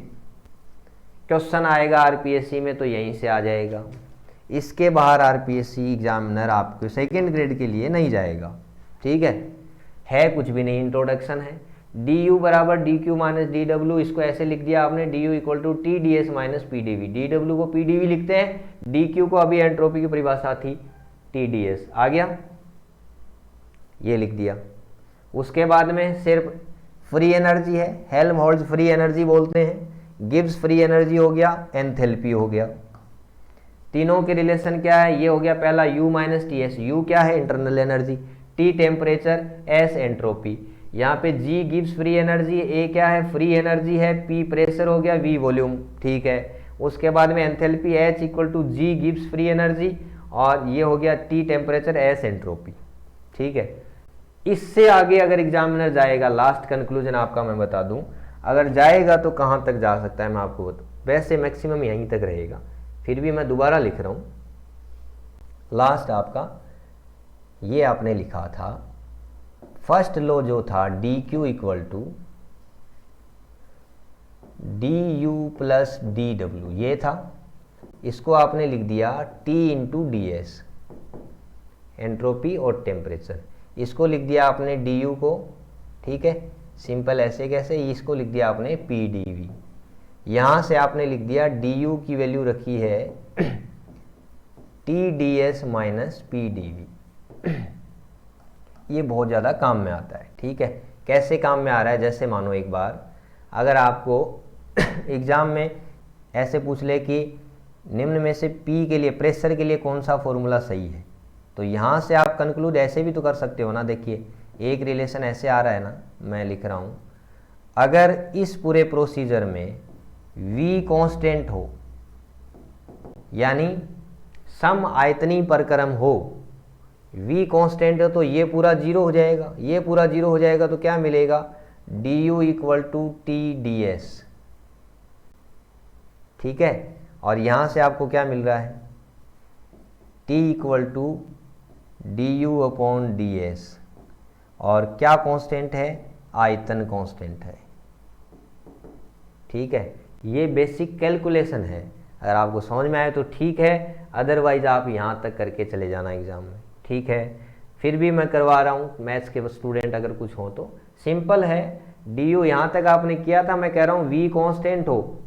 क्वेश्चन आएगा आरपीएससी में तो यहीं से आ जाएगा, इसके बाहर आरपीएससी एग्जामिनर आपको सेकेंड ग्रेड के लिए नहीं जाएगा, ठीक है कुछ भी नहीं, इंट्रोडक्शन है। डी यू बराबर D Q minus D W, इसको ऐसे लिख दिया आपने, D U equal to T D S minus P D V. D W को पी डी वी लिखते हैं, डी क्यू को अभी एंट्रोपी की परिभाषा थी टी डी एस, आ गया, ये लिख दिया। उसके बाद में सिर्फ फ्री एनर्जी है, हेल्महोल्ट्ज फ्री एनर्जी बोलते हैं, गिब्स फ्री एनर्जी हो गया, एंथैल्पी हो गया। तीनों के रिलेशन क्या है, ये हो गया पहला U minus T S. U क्या है, internal energy, T temperature, S entropy. यहाँ पे G Gibbs free energy, A क्या है, फ्री एनर्जी है, P प्रेशर हो गया, V वॉल्यूम, ठीक है। उसके बाद में enthalpy H equal to G Gibbs free energy, और ये हो गया T टेम्परेचर, S एंट्रोपी, ठीक है। इससे आगे अगर एग्जामिनर जाएगा, लास्ट कंक्लूजन आपका मैं बता दूं, अगर जाएगा तो कहाँ तक जा सकता है मैं आपको बताऊँ, वैसे मैक्सिमम यहीं तक रहेगा, फिर भी मैं दोबारा लिख रहा हूँ। लास्ट आपका ये आपने लिखा था, फर्स्ट लॉ जो था D Q equal to D you plus D W, ये था। इसको आपने लिख दिया T into D S, entropy और टेम्परेचर। इसको लिख दिया आपने डी यू को, ठीक है, सिंपल ऐसे कैसे, इसको लिख दिया आपने पी डी वी। यहाँ से आपने लिख दिया डी यू की वैल्यू रखी है T D S minus P D V. ये बहुत ज़्यादा काम में आता है, ठीक है। कैसे काम में आ रहा है, जैसे मानो एक बार अगर आपको एग्ज़ाम में ऐसे पूछ ले कि निम्न में से P के लिए, प्रेशर के लिए कौन सा फॉर्मूला सही है, तो यहाँ से आप कंक्लूड ऐसे भी तो कर सकते हो ना। देखिए एक रिलेशन ऐसे आ रहा है ना, मैं लिख रहा हूँ, अगर इस पूरे प्रोसीजर में V कांस्टेंट हो, यानी सम आयतनी परक्रम हो, V कांस्टेंट हो, तो ये पूरा जीरो हो जाएगा, ये पूरा जीरो हो जाएगा, तो क्या मिलेगा, du equal to T D S. ठीक है, और यहाँ से आपको क्या मिल रहा है, t equal to D U upon D S, और क्या कांस्टेंट है, आयतन कांस्टेंट है। ठीक है, ये बेसिक कैलकुलेशन है, अगर आपको समझ में आए तो ठीक है, अदरवाइज आप यहाँ तक करके चले जाना एग्ज़ाम में। ठीक है, फिर भी मैं करवा रहा हूँ, मैथ्स के स्टूडेंट अगर कुछ हो तो सिंपल है, डी यू यहाँ तक आपने किया था, मैं कह रहा हूँ वी कांस्टेंट हो,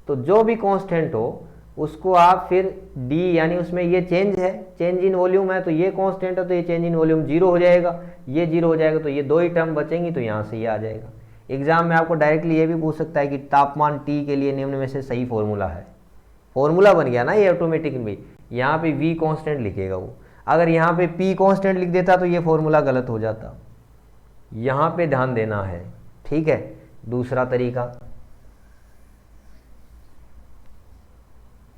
तो जो भी कांस्टेंट हो उसको आप फिर डी, यानी उसमें ये चेंज है, चेंज इन वॉल्यूम है, तो ये कांस्टेंट है तो ये चेंज इन वॉल्यूम जीरो हो जाएगा, ये जीरो हो जाएगा, तो ये दो ही टर्म बचेंगी, तो यहाँ से ये आ जाएगा। एग्जाम में आपको डायरेक्टली ये भी पूछ सकता है कि तापमान T के लिए निम्न में से सही फॉर्मूला है, फॉर्मूला बन गया ना ये ऑटोमेटिक में, यहाँ पे V कांस्टेंट लिखेगा वो, अगर यहाँ पे P कांस्टेंट लिख देता तो ये फॉर्मूला गलत हो जाता, यहाँ पे ध्यान देना है। ठीक है, दूसरा तरीका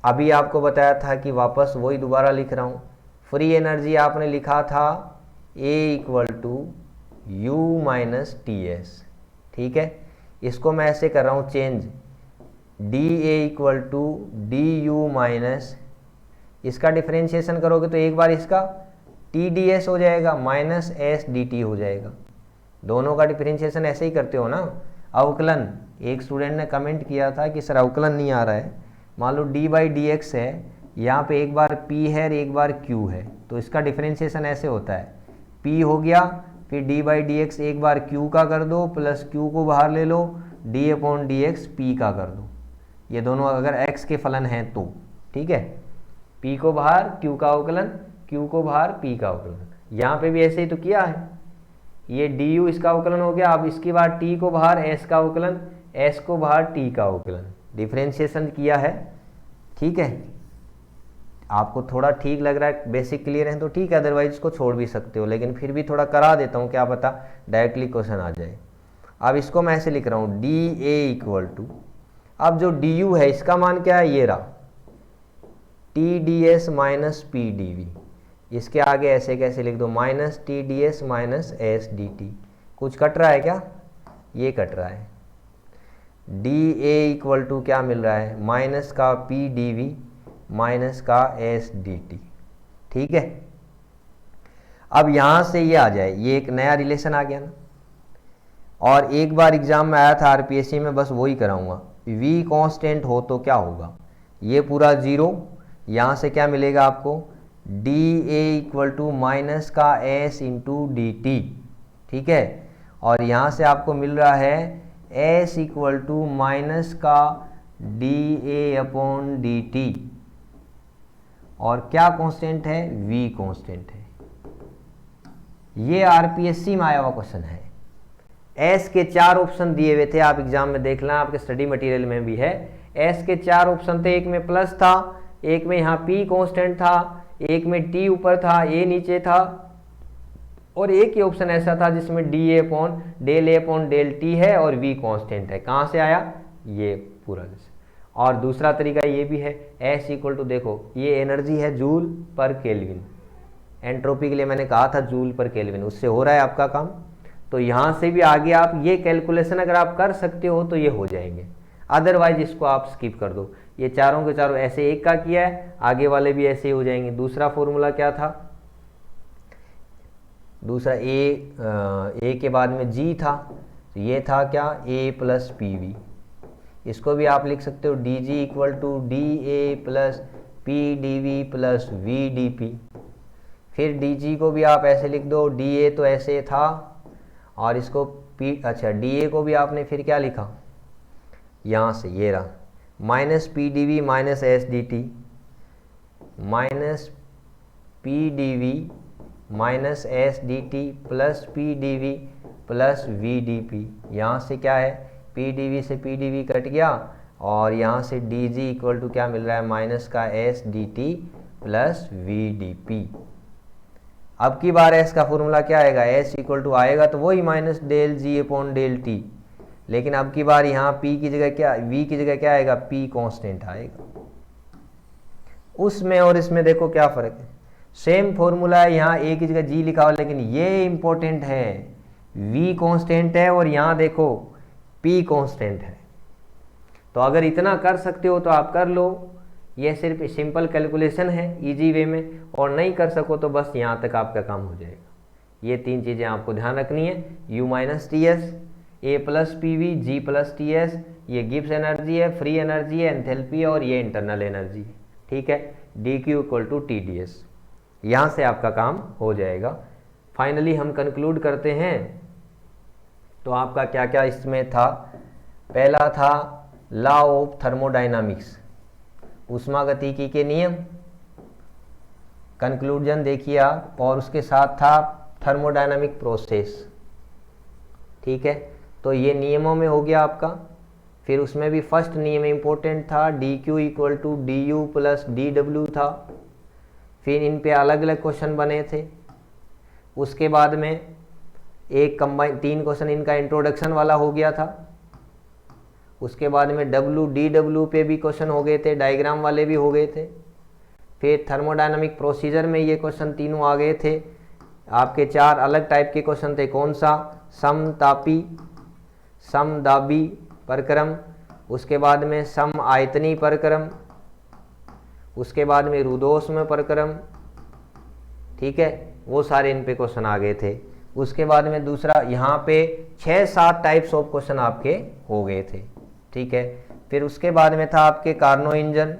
अभी आपको बताया था कि वापस वही दोबारा लिख रहा हूँ, फ्री एनर्जी आपने लिखा था A equal to U minus T S. ठीक है, इसको मैं ऐसे कर रहा हूँ change, D A equal to D U minus, इसका डिफ्रेंशिएशन करोगे तो एक बार इसका टी डी एस हो जाएगा, माइनस एस डी टी हो जाएगा, दोनों का डिफ्रेंशिएशन ऐसे ही करते हो ना। अवकलन, एक स्टूडेंट ने कमेंट किया था कि सर अवकलन नहीं आ रहा है, मान लो डी बाई डी एक्स है, यहाँ पे एक बार p है और एक बार q है, तो इसका डिफ्रेंशिएशन ऐसे होता है, p हो गया, फिर d बाई डी एक्स एक बार q का कर दो, प्लस q को बाहर ले लो, d upon D x p का कर दो, ये दोनों अगर x के फलन हैं तो। ठीक है, p को बाहर q का अवकलन, q को बाहर p का अवकलन, यहाँ पे भी ऐसे ही तो किया है, ये du इसका अवकलन हो गया, अब इसके बाद t को बाहर s का अवकलन, s को बाहर t का अवकलन, डिफ्रेंशिएशन किया है। ठीक है, आपको थोड़ा ठीक लग रहा है, बेसिक क्लियर है तो ठीक है, अदरवाइज इसको छोड़ भी सकते हो, लेकिन फिर भी थोड़ा करा देता हूँ, क्या पता डायरेक्टली क्वेश्चन आ जाए। अब इसको मैं ऐसे लिख रहा हूँ डी ए इक्वल टू, अब जो डी यू है इसका मान क्या है, ये रहा, T D S minus P D V, इसके आगे ऐसे कैसे लिख दो, minus T D S minus S D T. कुछ कट रहा है क्या, ये कट रहा है, डी ए इक्वल टू क्या मिल रहा है, माइनस का पी डी वी माइनस का एस डी टी। ठीक है, अब यहाँ से ये आ जाए, ये एक नया रिलेशन आ गया ना, और एक बार एग्जाम में आया था आरपीएससी में, बस वही कराऊंगा, वी कांस्टेंट हो तो क्या होगा, ये पूरा जीरो, यहाँ से क्या मिलेगा आपको, D A equal to minus का एस इंटू डी टी। ठीक है, और यहाँ से आपको मिल रहा है s इक्वल टू माइनस का D A upon D T, और क्या कांस्टेंट है, v कांस्टेंट है। ये आरपीएससी में आया हुआ क्वेश्चन है, s के 4 ऑप्शन दिए हुए थे, आप एग्जाम में देख लेना, आपके स्टडी मटेरियल में भी है, s के 4 ऑप्शन थे, एक में प्लस था, एक में यहाँ p कांस्टेंट था, एक में t ऊपर था, a नीचे था, और एक ही ऑप्शन ऐसा था जिसमें D A upon del T है और v कांस्टेंट है। कहाँ से आया, ये पूरा जैसे। और दूसरा तरीका ये भी है, S इक्वल टू, देखो ये एनर्जी है जूल पर केल्विन, एंट्रोपी के लिए मैंने कहा था जूल पर केल्विन, उससे हो रहा है आपका काम, तो यहाँ से भी आगे आप ये कैलकुलेशन अगर आप कर सकते हो तो ये हो जाएंगे, अदरवाइज इसको आप स्किप कर दो। ये चारों के चारों ऐसे एक का किया है, आगे वाले भी ऐसे ही हो जाएंगे। दूसरा फॉर्मूला क्या था, दूसरा ए के बाद में जी था, तो ये था क्या, ए प्लस पी वी, इसको भी आप लिख सकते हो D G equal to D A plus P D V plus V D P. फिर डी जी को भी आप ऐसे लिख दो, डी ए तो ऐसे था, और इसको पी, अच्छा डी ए को भी आपने फिर क्या लिखा, यहाँ से ये रहा, minus P D V minus S D T, minus P D V minus S D T plus P D V plus V D P. यहाँ से क्या है, पी डी वी से पी डी वी कट गया, और यहाँ से डी जी इक्वल टू क्या मिल रहा है, माइनस का S D T plus V D P. अब की बार एस का फॉर्मूला क्या आएगा, एस इक्वल टू आएगा तो वही माइनस डेल जी अपॉन डेल टी, लेकिन अब की बार यहाँ पी की जगह क्या, वी की जगह क्या आएगा, पी कांस्टेंट आएगा। उसमें और इसमें देखो क्या फ़र्क है, सेम फॉर्मूला है, यहाँ ए की जगह जी लिखा हुआ, लेकिन ये इंपॉर्टेंट है, वी कांस्टेंट है और यहाँ देखो पी कांस्टेंट है। तो अगर इतना कर सकते हो तो आप कर लो, ये सिर्फ सिंपल कैलकुलेशन है इजी वे में, और नहीं कर सको तो बस यहाँ तक आपका काम हो जाएगा। ये 3 चीज़ें आपको ध्यान रखनी है, U minus T S, A plus P V, G plus T S, ये गिब्स एनर्जी है, फ्री एनर्जी है, एंथैल्पी है, और ये इंटरनल एनर्जी है। ठीक है, D Q equal to T D S, यहाँ से आपका काम हो जाएगा। फाइनली हम कंक्लूड करते हैं। तो आपका क्या क्या इसमें था, पहला था लॉ ऑफ थर्मोडायनामिक्स, ऊष्मागतिकी के नियम, कंक्लूजन देखिए आप, और उसके साथ था थर्मोडायनामिक प्रोसेस। ठीक है, तो ये नियमों में हो गया आपका। फिर उसमें भी फर्स्ट नियम इंपॉर्टेंट था, D Q equal to D you plus D W था। फिर इन पे अलग अलग क्वेश्चन बने थे। उसके बाद में एक कंबाइन 3 क्वेश्चन इनका इंट्रोडक्शन वाला हो गया था। उसके बाद में डब्ल्यू डी डब्ल्यू पे भी क्वेश्चन हो गए थे, डायग्राम वाले भी हो गए थे। फिर थर्मोडायनामिक प्रोसीजर में ये क्वेश्चन तीनों आ गए थे। आपके 4 अलग टाइप के क्वेश्चन थे, कौन सा, समतापी, समदाबी परक्रम, उसके बाद में सम आयतनी परक्रम, उसके बाद में रुदोष्म परक्रम। ठीक है, वो सारे इन पे क्वेश्चन आ गए थे। उसके बाद में दूसरा यहाँ पे 6-7 टाइप्स ऑफ क्वेश्चन आपके हो गए थे। ठीक है, फिर उसके बाद में था आपके कार्नो इंजन।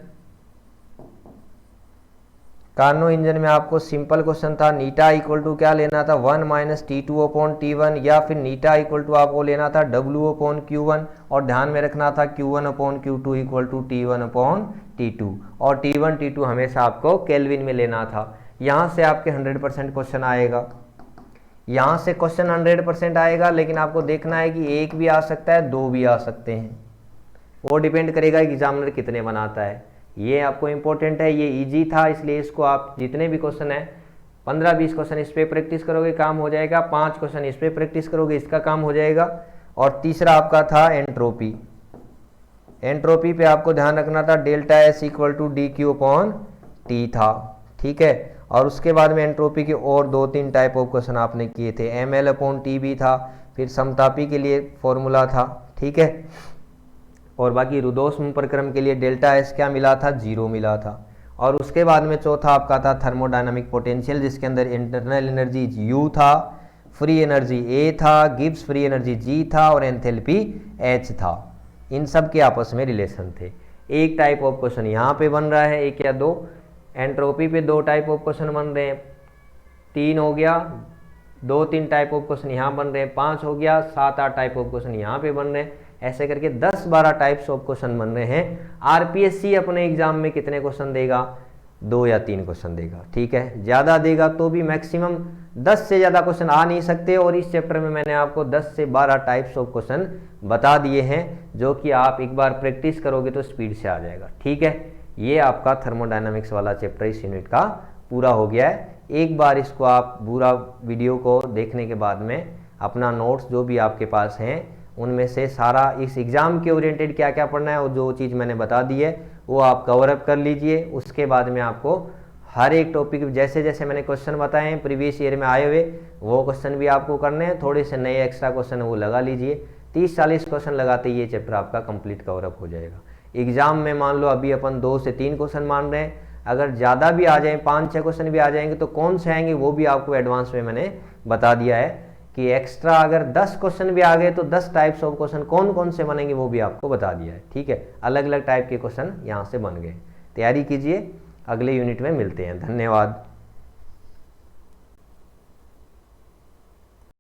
कार्नो इंजन में आपको सिंपल क्वेश्चन था, नीटा इक्वल टू क्या लेना था, 1 माइनस T2 अपॉन T1, या फिर नीटा इक्वल टू आपको लेना था W अपॉन Q1, और ध्यान में रखना था Q1 upon Q2 equal to T1 upon T2, और T1 T2 हमेशा आपको केल्विन में लेना था। यहाँ से आपके 100% क्वेश्चन आएगा, यहाँ से क्वेश्चन 100% आएगा, लेकिन आपको देखना है कि 1 भी आ सकता है, 2 भी आ सकते हैं, वो डिपेंड करेगा एग्जामिनर कितने बनाता है। ये आपको इंपॉर्टेंट है, ये इजी था, इसलिए इसको आप जितने भी क्वेश्चन है 15-20 क्वेश्चन इस पे प्रैक्टिस करोगे काम हो जाएगा, 5 क्वेश्चन इस पे प्रैक्टिस करोगे इसका काम हो जाएगा। और तीसरा आपका था एंट्रोपी। एंट्रोपी पे आपको ध्यान रखना था delta S equal to D Q upon T था। ठीक है, और उसके बाद में एंट्रोपी के और 2-3 टाइप ऑफ क्वेश्चन आपने किए थे, एम एल अपॉन टी भी था, फिर समतापी के लिए फॉर्मूला था। ठीक है, और बाकी रुदोष्म प्रक्रम के लिए डेल्टा एस क्या मिला था, 0 मिला था। और उसके बाद में चौथा आपका था थर्मोडायनामिक पोटेंशियल, जिसके अंदर इंटरनल एनर्जी U था, फ्री एनर्जी A था, गिब्स फ्री एनर्जी G था, और एंथैल्पी H था। इन सब के आपस में रिलेशन थे। एक टाइप ऑफ क्वेश्चन यहाँ पे बन रहा है, 1 या 2, एंट्रोपी पे 2 टाइप ऑफ क्वेश्चन बन रहे हैं, 3 हो गया, 2-3 टाइप ऑफ क्वेश्चन यहाँ बन रहे हैं, 5 हो गया, 7-8 टाइप ऑफ क्वेश्चन यहाँ पे बन रहे हैं, ऐसे करके 10-12 टाइप्स ऑफ क्वेश्चन बन रहे हैं। आरपीएससी अपने एग्जाम में कितने क्वेश्चन देगा, 2 या 3 क्वेश्चन देगा। ठीक है, ज़्यादा देगा तो भी मैक्सिमम 10 से ज़्यादा क्वेश्चन आ नहीं सकते, और इस चैप्टर में मैंने आपको 10 से 12 टाइप्स ऑफ क्वेश्चन बता दिए हैं, जो कि आप एक बार प्रैक्टिस करोगे तो स्पीड से आ जाएगा। ठीक है, ये आपका थर्मोडायनामिक्स वाला चैप्टर इस यूनिट का पूरा हो गया है। एक बार इसको आप पूरा वीडियो को देखने के बाद में अपना नोट्स जो भी आपके पास हैं उनमें से सारा इस एग्ज़ाम के ओरिएंटेड क्या क्या पढ़ना है और जो चीज़ मैंने बता दी है वो आप कवर अप कर लीजिए। उसके बाद में आपको हर एक टॉपिक जैसे जैसे मैंने क्वेश्चन बताए हैं प्रीवियस ईयर में आए हुए, वो क्वेश्चन भी आपको करने हैं, थोड़े से नए एक्स्ट्रा क्वेश्चन वो लगा लीजिए। 30-40 क्वेश्चन लगाते ही ये चैप्टर आपका कंप्लीट कवर अप हो जाएगा। एग्जाम में मान लो अभी अपन 2 से 3 क्वेश्चन मान रहे हैं, अगर ज़्यादा भी आ जाएँ, 5-6 क्वेश्चन भी आ जाएंगे तो कौन से आएंगे वो भी आपको एडवांस में मैंने बता दिया है कि एक्स्ट्रा अगर 10 क्वेश्चन भी आ गए तो 10 टाइप्स ऑफ क्वेश्चन कौन कौन से बनेंगे वो भी आपको बता दिया है। ठीक है, अलग अलग टाइप के क्वेश्चन यहाँ से बन गए। तैयारी कीजिए, अगले यूनिट में मिलते हैं। धन्यवाद।